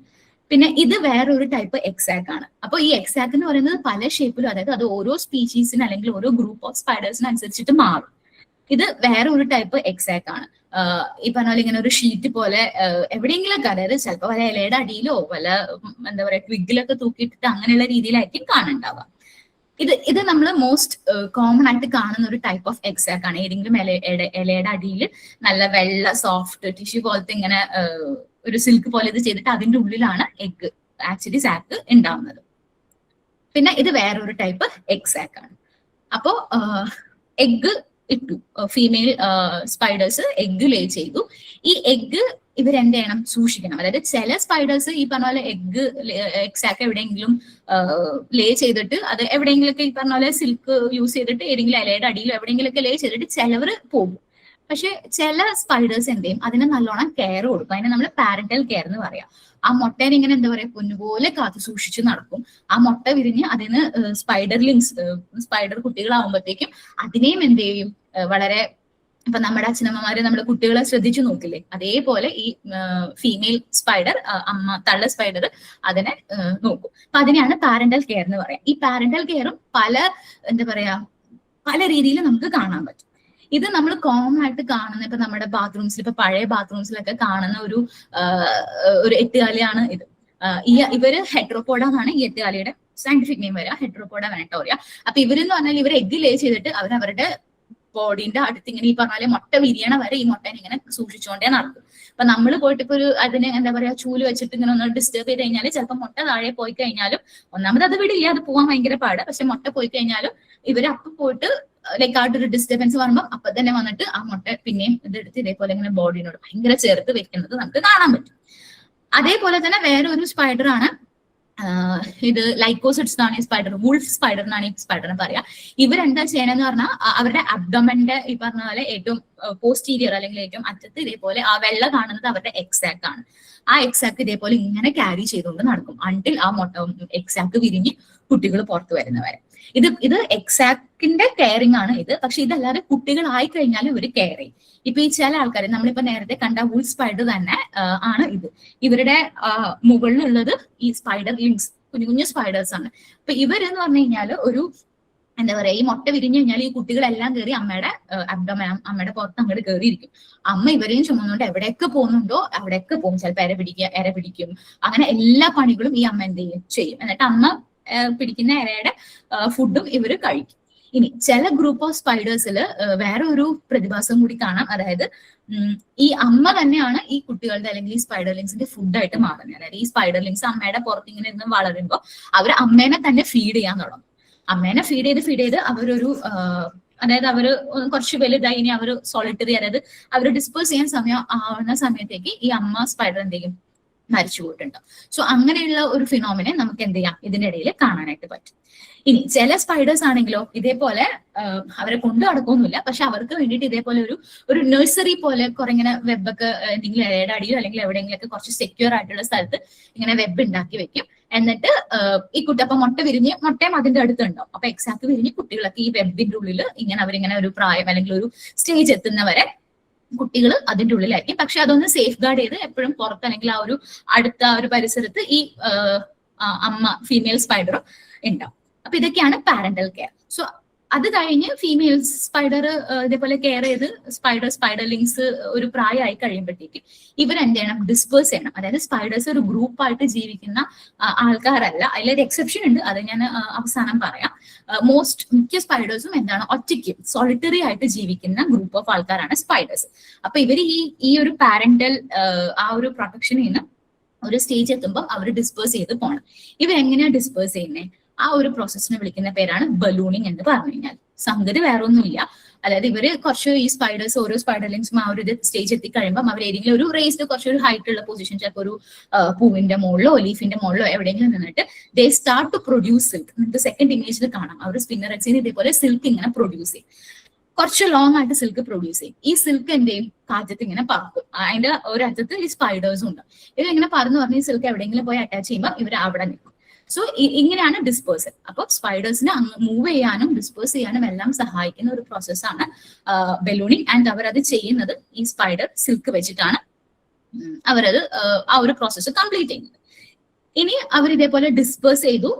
പിന്നെ ഇത് വേറൊരു ടൈപ്പ് എഗ് സാക്ക് ആണ്. അപ്പൊ ഈ എഗ് സാക്ക് എന്ന് പറയുന്നത് പല ഷേപ്പിലും, അതായത് അത് ഓരോ സ്പീഷീസിന് അല്ലെങ്കിൽ ഓരോ ഗ്രൂപ്പ് ഓഫ് സ്പൈഡേഴ്സിന് അനുസരിച്ചിട്ട് മാറും. ഇത് വേറെ ഒരു ടൈപ്പ് എക്സാക്ട് ആണ്. ഈ പറഞ്ഞ പോലെ ഇങ്ങനെ ഒരു ഷീറ്റ് പോലെ എവിടെയെങ്കിലൊക്കെ, അതായത് ചിലപ്പോൾ വല്ല ഇലയുടെ അടിയിലോ വല്ല എന്താ പറയാ ട്വിഗിലൊക്കെ തൂക്കിയിട്ടിട്ട് അങ്ങനെയുള്ള രീതിയിലായിരിക്കും കാണുന്നുണ്ടാവുക. ഇത് നമ്മൾ മോസ്റ്റ് കോമൺ ആയിട്ട് കാണുന്ന ഒരു ടൈപ്പ് ഓഫ് എക്സാക്ട് ആണ്. ഏതെങ്കിലും ഇലയുടെ അടിയിൽ നല്ല വെള്ള സോഫ്റ്റ് ടിഷ്യൂ പോലത്തെ ഇങ്ങനെ ഒരു സിൽക്ക് പോലെ ഇത് ചെയ്തിട്ട് അതിന്റെ ഉള്ളിലാണ് എഗ് ആക്ച്വലി സാക്ക് ഉണ്ടാവുന്നത്. പിന്നെ ഇത് വേറൊരു ടൈപ്പ് എക്സാക്ട് ആണ്. അപ്പോ എഗ് ഇട്ടു, ഫീമെയിൽ സ്പൈഡേഴ്സ് എഗ് ലേ ചെയ്തു. ഈ എഗ് ഇവരെന്ത് ചെയ്യണം, സൂക്ഷിക്കണം. അതായത് ചില സ്പൈഡേഴ്സ് ഈ പറഞ്ഞ പോലെ എക്സാക്ട് എവിടെയെങ്കിലും ലേ ചെയ്തിട്ട് അത് എവിടെയെങ്കിലൊക്കെ ഈ പറഞ്ഞ പോലെ സിൽക്ക് യൂസ് ചെയ്തിട്ട് ഏതെങ്കിലും ഇലയുടെ അടിയിലോ എവിടെയെങ്കിലൊക്കെ ലേ ചെയ്തിട്ട് ചിലവർ പോകും. പക്ഷെ ചില സ്പൈഡേഴ്സ് എന്ത് ചെയ്യും, അതിന് നല്ലോണം കെയർ കൊടുക്കും. അതിനെ നമ്മൾ പാരന്റൽ കെയർ എന്ന് പറയാം. ആ മുട്ടേനെ ഇങ്ങനെ എന്താ പറയാ പൊന്നുപോലെ കാത്തു സൂക്ഷിച്ച് നടക്കും. ആ മുട്ട വിരിഞ്ഞ് അതിന് സ്പൈഡർ കുട്ടികളാവുമ്പോഴത്തേക്കും അതിനെയും എന്ത് ചെയ്യും, വളരെ ഇപ്പൊ നമ്മുടെ അച്ഛനമ്മമാര് നമ്മുടെ കുട്ടികളെ ശ്രദ്ധിച്ചു നോക്കില്ലേ, അതേപോലെ ഈ ഫീമെയിൽ സ്പൈഡർ തള്ള സ്പൈഡർ അതിനെ നോക്കും. അപ്പൊ അതിനെയാണ് പാരന്റൽ കെയർ എന്ന് പറയാം. ഈ പാരന്റൽ കെയറും എന്താ പറയാ പല രീതിയിൽ നമുക്ക് കാണാൻ പറ്റും. ഇത് നമ്മൾ കോമൺ ആയിട്ട് കാണുന്ന ഇപ്പൊ നമ്മുടെ ബാത്റൂംസിൽ, ഇപ്പൊ പഴയ ബാത്റൂംസിലൊക്കെ കാണുന്ന ഒരു എട്ടുകാലിയാണ് ഇത്. ഇവര് ഹെട്രോപോഡ എന്നാണ് ഈ എട്ടുകാലിയുടെ സയന്റിഫിക് നെയിം വരിക, ഹെട്രോപോഡ വെനറ്റോറിയ. അപ്പൊ ഇവരെന്ന് പറഞ്ഞാൽ ഇവർ എഗ് ലേ ചെയ്തിട്ട് അവരവരുടെ ബോഡിന്റെ അടുത്ത് ഇങ്ങനെ ഈ പറഞ്ഞാല് മുട്ട വിരിയണ വരെ ഈ മുട്ടനെ ഇങ്ങനെ സൂക്ഷിച്ചുകൊണ്ടേ നടക്കും. അപ്പൊ നമ്മൾ പോയിട്ട് ഇപ്പൊ അതിന് എന്താ പറയാ ചൂല് വെച്ചിട്ട് ഇങ്ങനെ ഒന്ന് ഡിസ്റ്റർബ് ചെയ്ത് കഴിഞ്ഞാൽ ചിലപ്പോൾ മുട്ട താഴെ പോയി കഴിഞ്ഞാലും, ഒന്നാമത് അത് വിടില്ല, അത് പോകാൻ ഭയങ്കര പാട്. പക്ഷെ മുട്ട പോയി കഴിഞ്ഞാലും ഇവര് അപ്പൊ പോയിട്ട് ലൈക്ക് ആ ഒരു ഡിസ്റ്റർബൻസ് വരുമ്പോൾ അപ്പൊ തന്നെ വന്നിട്ട് ആ മുട്ട പിന്നെയും ഇതെടുത്ത് ഇതേപോലെ ഇങ്ങനെ ബോഡിനോട് ഭയങ്കര ചേർത്ത് വെക്കുന്നത് നമുക്ക് കാണാൻ പറ്റും. അതേപോലെ തന്നെ വേറെ ഒരു സ്പൈഡർ ആണ് ഇത് ലൈക്കോസിഡ്സ് ആണ് ഈ സ്പൈഡർ, വൂൾഫ് സ്പൈഡർ എന്നാണ് ഈ സ്പൈഡറിനെ പറയാ. ഇവരെന്താ ചെയ്യണമെന്ന് പറഞ്ഞാൽ അവരുടെ അബ്ഡോമന്റെ ഈ പറഞ്ഞ പോലെ ഏറ്റവും പോസ്റ്റീരിയർ അല്ലെങ്കിൽ ഏറ്റവും അറ്റത്ത് ഇതേപോലെ ആ വെള്ള കാണുന്നത് അവരുടെ എക്സാക്ട് ആണ്. ആ എക്സാക്ട് ഇതേപോലെ ഇങ്ങനെ ക്യാരി ചെയ്തുകൊണ്ട് നടക്കും അണ്ടിൽ ആ എക്സാക്ട് വിരിഞ്ഞ് കുട്ടികൾ പുറത്തു വരുന്നവരെ. ഇത് എക്സാക്ടിന്റെ കെയറിംഗ് ആണ് ഇത്. പക്ഷെ ഇതല്ലാതെ കുട്ടികളായി കഴിഞ്ഞാൽ ഇവര് കെയർ ചെയ്യും. ഇപ്പൊ ഈ ചില ആൾക്കാർ നമ്മളിപ്പോ നേരത്തെ കണ്ട വൂൾ സ്പൈഡർ തന്നെ ആണ് ഇത്. ഇവരുടെ മുകളിലുള്ളത് ഈ സ്പൈഡർ ലിങ്സ്, കുഞ്ഞു കുഞ്ഞു സ്പൈഡേഴ്സ് ആണ്. അപ്പൊ ഇവരെന്ന് പറഞ്ഞു കഴിഞ്ഞാല് ഒരു എന്താ പറയാ, ഈ മുട്ട വിരിഞ്ഞു കഴിഞ്ഞാൽ ഈ കുട്ടികളെല്ലാം കയറി അമ്മയുടെ അമ്മയുടെ പുറത്ത് അങ്ങോട്ട് കയറിയിരിക്കും. അമ്മ ഇവരെയും ചുമന്നുകൊണ്ട് എവിടെയൊക്കെ പോകുന്നുണ്ടോ അവിടെയൊക്കെ പോകും. ചിലപ്പോൾ ഇര പിടിക്കും. അങ്ങനെ എല്ലാ പണികളും ഈ അമ്മ എന്ത് ചെയ്യും. എന്നിട്ട് അമ്മ പിടിക്കുന്ന ഇരയുടെ ഫുഡും ഇവര് കഴിക്കും. ഇനി ചില ഗ്രൂപ്പ് ഓഫ് സ്പൈഡേഴ്സിൽ വേറെ ഒരു പ്രതിഭാസം കൂടി കാണാം. അതായത് ഈ അമ്മ തന്നെയാണ് ഈ കുട്ടികളുടെ അല്ലെങ്കിൽ ഈ സ്പൈഡർ ലിങ്സിന്റെ ഫുഡായിട്ട് മാറുന്നത്. അതായത് ഈ സ്പൈഡർ ലിങ്സ് അമ്മയുടെ പുറത്ത് ഇങ്ങനെ നിന്ന് വളരുമ്പോൾ അവർ അമ്മേനെ തന്നെ ഫീഡ് ചെയ്യാൻ തുടങ്ങും. അമ്മേനെ ഫീഡ് ചെയ്ത് അവരൊരു അതായത് അവര് കുറച്ച് വലുതായി ഇനി അവർ സോളിറ്ററി, അതായത് അവർ ഡിസ്പേഴ്സ് ചെയ്യാൻ ആവുന്ന സമയത്തേക്ക് ഈ അമ്മ സ്പൈഡർ എന്തെങ്കിലും മരിച്ചു പോയിട്ടുണ്ടാവും. സോ അങ്ങനെയുള്ള ഒരു ഫിനോമിനെ നമുക്ക് എന്ത് ചെയ്യാം, ഇതിന്റെ ഇടയിൽ കാണാനായിട്ട് പറ്റും. ഇനി ചില സ്പൈഡേഴ്സ് ആണെങ്കിലോ ഇതേപോലെ അവരെ കൊണ്ടു നടക്കൊന്നുമില്ല, പക്ഷെ അവർക്ക് വേണ്ടിയിട്ട് ഇതേപോലെ ഒരു നഴ്സറി പോലെ കുറെ ഇങ്ങനെ വെബൊക്കെ എന്തെങ്കിലും ഇലയുടെ അടിയോ അല്ലെങ്കിൽ എവിടെയെങ്കിലൊക്കെ കുറച്ച് സെക്യൂർ ആയിട്ടുള്ള സ്ഥലത്ത് ഇങ്ങനെ വെബ് ഉണ്ടാക്കി വെക്കും. എന്നിട്ട് ഈ കുട്ടപ്പം മുട്ടയും അതിന്റെ അടുത്തുണ്ടാവും. അപ്പൊ എക്സാക്ട് വിരിഞ്ഞ് കുട്ടികളൊക്കെ ഈ വെബിന്റെ ഉള്ളിൽ ഇങ്ങനെ അവരിങ്ങനെ ഒരു പ്രായം അല്ലെങ്കിൽ ഒരു സ്റ്റേജ് എത്തുന്നവരെ കുട്ടികൾ അതിന്റെ ഉള്ളിലായിരിക്കും. പക്ഷെ അതൊന്ന് സേഫ് ഗാർഡ് ചെയ്ത് എപ്പോഴും പുറത്ത് അല്ലെങ്കിൽ ആ ഒരു അടുത്ത ഒരു പരിസരത്ത് ഈ അമ്മ ഫീമെയിൽ സ്പൈഡറും ഉണ്ടാവും. അപ്പൊ ഇതൊക്കെയാണ് പാരന്റൽ കെയർ. സോ അത് കഴിഞ്ഞ് ഫീമെയിൽ സ്പൈഡർ ഇതേപോലെ കെയർ ചെയ്ത് സ്പൈഡർ ലിങ്സ് ഒരു പ്രായമായി കഴിയുമ്പോഴത്തേക്ക് ഇവരെന്ത് ചെയ്യണം, ഡിസ്പേഴ്സ് ചെയ്യണം. അതായത് സ്പൈഡേഴ്സ് ഒരു ഗ്രൂപ്പായിട്ട് ജീവിക്കുന്ന ആൾക്കാരല്ല. അതിലൊരു എക്സെപ്ഷൻ ഉണ്ട്, അത് ഞാൻ അവസാനം പറയാം. മിക്ക സ്പൈഡേഴ്സും എന്താണ്, ഒറ്റയ്ക്ക് സോളിറ്ററി ആയിട്ട് ജീവിക്കുന്ന ഗ്രൂപ്പ് ഓഫ് ആൾക്കാരാണ് സ്പൈഡേഴ്സ്. അപ്പൊ ഇവര് ഈ ഒരു പാരന്റൽ ആ ഒരു പ്രൊട്ടക്ഷനിൽ നിന്ന് ഒരു സ്റ്റേജ് എത്തുമ്പോൾ അവർ ഡിസ്പേഴ്സ് ചെയ്ത് പോകണം. ഇവരെങ്ങനെയാ ഡിസ്പേഴ്സ് ചെയ്യുന്നത്? ആ ഒരു പ്രോസസ്സിനെ വിളിക്കുന്ന പേരാണ് ബലൂണിങ് എന്ന് പറഞ്ഞു കഴിഞ്ഞാൽ. സംഗതി വേറെ ഒന്നുമില്ല. അതായത് ഇവര് കുറച്ച് ഈ സ്പൈഡേഴ്സ് ഓരോ സ്പൈഡർ ലിങ്സും ആ ഒരു സ്റ്റേജ് എത്തിക്കഴിയുമ്പോൾ അവർ ഏതെങ്കിലും ഒരു റേസ്ഡ് കുറച്ചൊരു ഹൈറ്റ് ഉള്ള പൊസിഷൻ, ചിലപ്പോൾ ഒരു പൂവിന്റെ മുകളിലോ ലീഫിന്റെ മുകളിലോ എവിടെയെങ്കിലും നിന്നിട്ട് they start to produce silk. നിങ്ങൾക്ക് സെക്കൻഡ് ഇമേജിൽ കാണാം, അവർ സ്പിന്നറെക്സിന് ഇതേപോലെ സിൽക്ക് ഇങ്ങനെ പ്രൊഡ്യൂസ് ചെയ്യും. കുറച്ച് ലോങ് ആയിട്ട് സിൽക്ക് പ്രൊഡ്യൂസ് ചെയ്യും. ഈ സിൽക്ക് എന്തെയും കാറ്റത്ത് ഇങ്ങനെ പറക്കും. അതിന്റെ ഒരറ്റത്ത് ഈ സ്പൈഡേഴ്സും ഉണ്ട്. ഇവരിങ്ങനെ പറന്ന് പറഞ്ഞ് ഈ സിൽക്ക് എവിടെയെങ്കിലും പോയി അറ്റാച്ച് ചെയ്യുമ്പോൾ ഇവർ അവിടെ നിൽക്കും. സോ ഇങ്ങനെയാണ് ഡിസ്പേഴ്സൽ. അപ്പൊ സ്പൈഡേഴ്സിനെ മൂവ് ചെയ്യാനും ഡിസ്പേഴ്സ് ചെയ്യാനും എല്ലാം സഹായിക്കുന്ന ഒരു പ്രോസസ്സാണ് ബലൂണിങ്. ആൻഡ് അവരത് ചെയ്യുന്നത് ഈ സ്പൈഡർ സിൽക്ക് വെച്ചിട്ടാണ് അവരത് ആ ഒരു പ്രോസസ്സ് കംപ്ലീറ്റ് ചെയ്യുന്നത്. ഇനി അവർ ഇതേപോലെ ഡിസ്പേഴ്സ് ചെയ്തു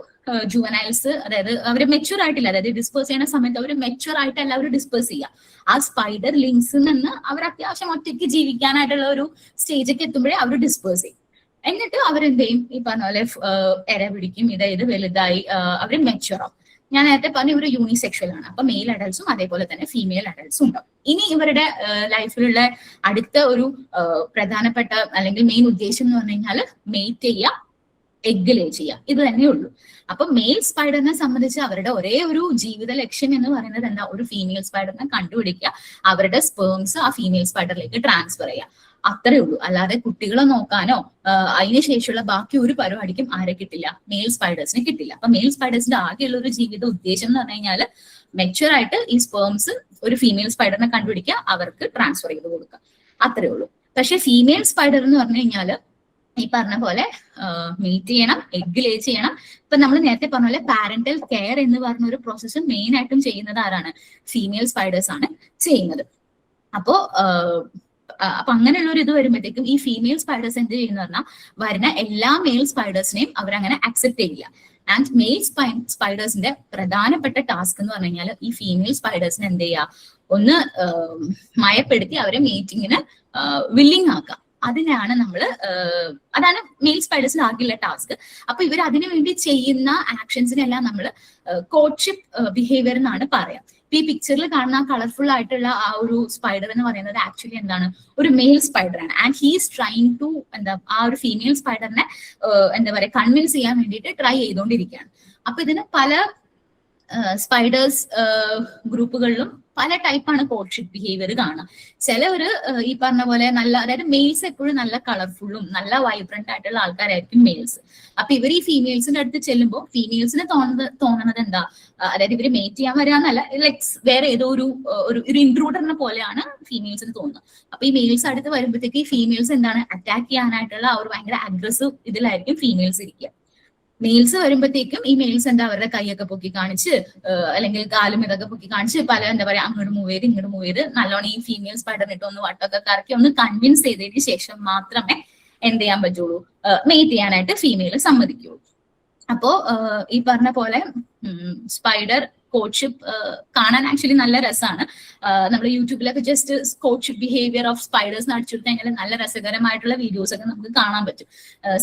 ജുവനൈൽസ്, അതായത് അവർ മെച്യൂർ ആയിട്ടില്ല, അതായത് ഡിസ്പേഴ്സ് ചെയ്യുന്ന സമയത്ത് അവർ മെച്യൂർ ആയിട്ടല്ല അവർ ഡിസ്പേഴ്സ് ചെയ്യുക. ആ സ്പൈഡർ ലിങ്സിൽ നിന്ന് അവർ അത്യാവശ്യം ഒറ്റയ്ക്ക് ജീവിക്കാനായിട്ടുള്ള ഒരു സ്റ്റേജൊക്കെ എത്തുമ്പോഴേ അവർ ഡിസ്പേഴ്സ് ചെയ്യും. എന്നിട്ട് അവരെന്ത് ചെയ്യും, ഈ പറഞ്ഞ പോലെ ഇര പിടിക്കും, ഇത് വലുതായി അവർ മെച്യൂർ ആവും. ഞാൻ നേരത്തെ പറഞ്ഞു ഇവർ യൂണിസെക്ഷൽ ആണ്. അപ്പൊ മെയിൽ അഡൽട്സും അതേപോലെ തന്നെ ഫീമെയിൽ അഡൽട്സും ഉണ്ടാവും. ഇനി ഇവരുടെ ലൈഫിലുള്ള അടുത്ത ഒരു പ്രധാനപ്പെട്ട അല്ലെങ്കിൽ മെയിൻ ഉദ്ദേശം എന്ന് പറഞ്ഞു കഴിഞ്ഞാൽ മെയ്റ്റ് ചെയ്യുക, എഗ് ലേ ചെയ്യുക, ഇത് തന്നെ ഉള്ളൂ. അപ്പൊ മെയിൽ സ്പൈഡറിനെ സംബന്ധിച്ച് അവരുടെ ഒരേ ഒരു ജീവിത ലക്ഷ്യം എന്ന് പറയുന്നത് എന്താ, ഒരു ഫീമെയിൽ സ്പൈഡറിനെ കണ്ടുപിടിക്കുക, അവരുടെ സ്പേംസ് ആ ഫീമെയിൽ സ്പൈഡറിലേക്ക് ട്രാൻസ്ഫർ ചെയ്യുക, അത്രേ ഉള്ളൂ. അല്ലാതെ കുട്ടികളെ നോക്കാനോ അതിനുശേഷമുള്ള ബാക്കി ഒരു പരിപാടിക്കും ആരെ കിട്ടില്ല, മെയിൽ സ്പൈഡേഴ്സിന് കിട്ടില്ല. അപ്പൊ മെയിൽ സ്പൈഡേഴ്സിന്റെ ആകെയുള്ള ഒരു ജീവിത ഉദ്ദേശം എന്ന് പറഞ്ഞു കഴിഞ്ഞാൽ മെച്യൂർ ആയിട്ട് ഈ സ്പേംസ് ഒരു ഫീമെയിൽ സ്പൈഡറിനെ കണ്ടുപിടിക്കുക, അവർക്ക് ട്രാൻസ്ഫർ ചെയ്ത് കൊടുക്കുക, അത്രേ ഉള്ളൂ. പക്ഷെ ഫീമെയിൽ സ്പൈഡർ എന്ന് പറഞ്ഞു കഴിഞ്ഞാല് ഈ പറഞ്ഞ പോലെ മീറ്റ് ചെയ്യണം, എഗ് ലേ ചെയ്യണം. ഇപ്പൊ നമ്മൾ നേരത്തെ പറഞ്ഞ പോലെ പാരന്റൽ കെയർ എന്ന് പറഞ്ഞ ഒരു പ്രോസസ്സ് മെയിൻ ആയിട്ടും ചെയ്യുന്നത് ആരാണ്, ഫീമെയിൽ സ്പൈഡേഴ്സ് ആണ് ചെയ്യുന്നത്. അപ്പോ അങ്ങനെയുള്ള ഒരു ഇത് വരുമ്പോഴത്തേക്കും ഈ ഫീമെയിൽ സ്പൈഡേഴ്സ് എന്ത് ചെയ്യുന്ന പറഞ്ഞാൽ വരുന്ന എല്ലാ മെയിൽ സ്പൈഡേഴ്സിനെയും അവരങ്ങനെ അക്സെപ്റ്റ് ചെയ്യില്ല. ആൻഡ് മെയിൽ സ്പൈഡേഴ്സിന്റെ പ്രധാനപ്പെട്ട ടാസ്ക് എന്ന് പറഞ്ഞു കഴിഞ്ഞാൽ ഈ ഫീമെയിൽ സ്പൈഡേഴ്സിനെ എന്ത് ചെയ്യുക, ഒന്ന് മയപ്പെടുത്തി അവരെ മീറ്റിങ്ങിന് വില്ലിങ് ആക്കുക. അതിനാണ് അതാണ് മെയിൽ സ്പൈഡേഴ്സിന് ആകെയുള്ള ടാസ്ക്. അപ്പൊ ഇവർ അതിനു വേണ്ടി ചെയ്യുന്ന ആക്ഷൻസിനെല്ലാം നമ്മൾ കോർട്ട്ഷിപ്പ് ബിഹേവിയർ എന്നാണ് പറയാം. ഈ പിക്ചറിൽ കാണുന്ന കളർഫുൾ ആയിട്ടുള്ള ആ ഒരു സ്പൈഡർ എന്ന് പറയുന്നത് ആക്ച്വലി എന്താണ്, ഒരു മെയിൽ സ്പൈഡർ ആണ്. ആൻഡ് ഹീസ് ട്രൈങ് ടു ആ ഒരു ഫീമെയിൽ സ്പൈഡറിനെ കൺവിൻസ് ചെയ്യാൻ വേണ്ടിയിട്ട് ട്രൈ ചെയ്തുകൊണ്ടിരിക്കുകയാണ്. അപ്പൊ ഇതിന് പല സ്പൈഡേഴ്സ് ഗ്രൂപ്പുകളിലും പല ടൈപ്പാണ് കോർട്ട്ഷിപ്പ് ബിഹേവിയർ കാണുക. ചിലവര് ഈ പറഞ്ഞ പോലെ നല്ല, അതായത് മെയിൽസ് എപ്പോഴും നല്ല കളർഫുള്ളും നല്ല വൈബ്രന്റ് ആയിട്ടുള്ള ആൾക്കാരായിരിക്കും മെയിൽസ്. അപ്പൊ ഇവർ ഈ ഫീമെയിൽസിന്റെ അടുത്ത് ചെല്ലുമ്പോൾ ഫീമെയിൽസിന് തോന്നുന്നത് എന്താ, അതായത് ഇവര് മേറ്റ് ചെയ്യാൻ വരാന്നല്ല, ലൈക്സ് വേറെ ഏതോ ഒരു ഇൻട്രൂഡറിനെ പോലെയാണ് ഫീമെയിൽസിന് തോന്നുന്നത്. അപ്പൊ ഈ മെയിൽസ് അടുത്ത് വരുമ്പോഴത്തേക്ക് ഈ ഫീമെയിൽസ് എന്താണ്, അറ്റാക്ക് ചെയ്യാനായിട്ടുള്ള ആ ഒരു ഭയങ്കര അഗ്രസീവ് ഇതിലായിരിക്കും ഫീമെയിൽസ് ഇരിക്കുക. മെയിൽസ് വരുമ്പോഴത്തേക്കും ഈ മെയിൽസ് എന്താ, അവരുടെ കൈയൊക്കെ പൊക്കി കാണിച്ച് അല്ലെങ്കിൽ കാലും ഇതൊക്കെ പൊക്കി കാണിച്ച് പല എന്താ പറയാ അങ്ങോട്ട് മൂവ് ചെയ്ത് ഇങ്ങോട്ട് മൂവ് ചെയ്ത് നല്ലോണം ഈ ഫീമെയിൽ സ്പൈഡറിനിട്ട് ഒന്ന് വട്ടൊക്കെ കറക്കി ഒന്ന് കൺവിൻസ് ചെയ്തതിന് ശേഷം മാത്രമേ എന്ത് ചെയ്യാൻ പറ്റുള്ളൂ, മെയ്റ്റ് ചെയ്യാനായിട്ട് ഫീമെയിൽ സമ്മതിക്കുള്ളൂ. അപ്പോ ഈ പറഞ്ഞ പോലെ സ്പൈഡർ കോർട്ട്ഷിപ്പ് കാണാൻ ആക്ച്വലി നല്ല രസമാണ്. നമ്മൾ യൂട്യൂബിലൊക്കെ ജസ്റ്റ് കോർട്ട്ഷിപ്പ് ബിഹേവിയർ ഓഫ് സ്പൈഡേഴ്സ് അടിച്ചെടുത്ത് കഴിഞ്ഞാൽ നല്ല രസകരമായിട്ടുള്ള വീഡിയോസ് ഒക്കെ നമുക്ക് കാണാൻ പറ്റും.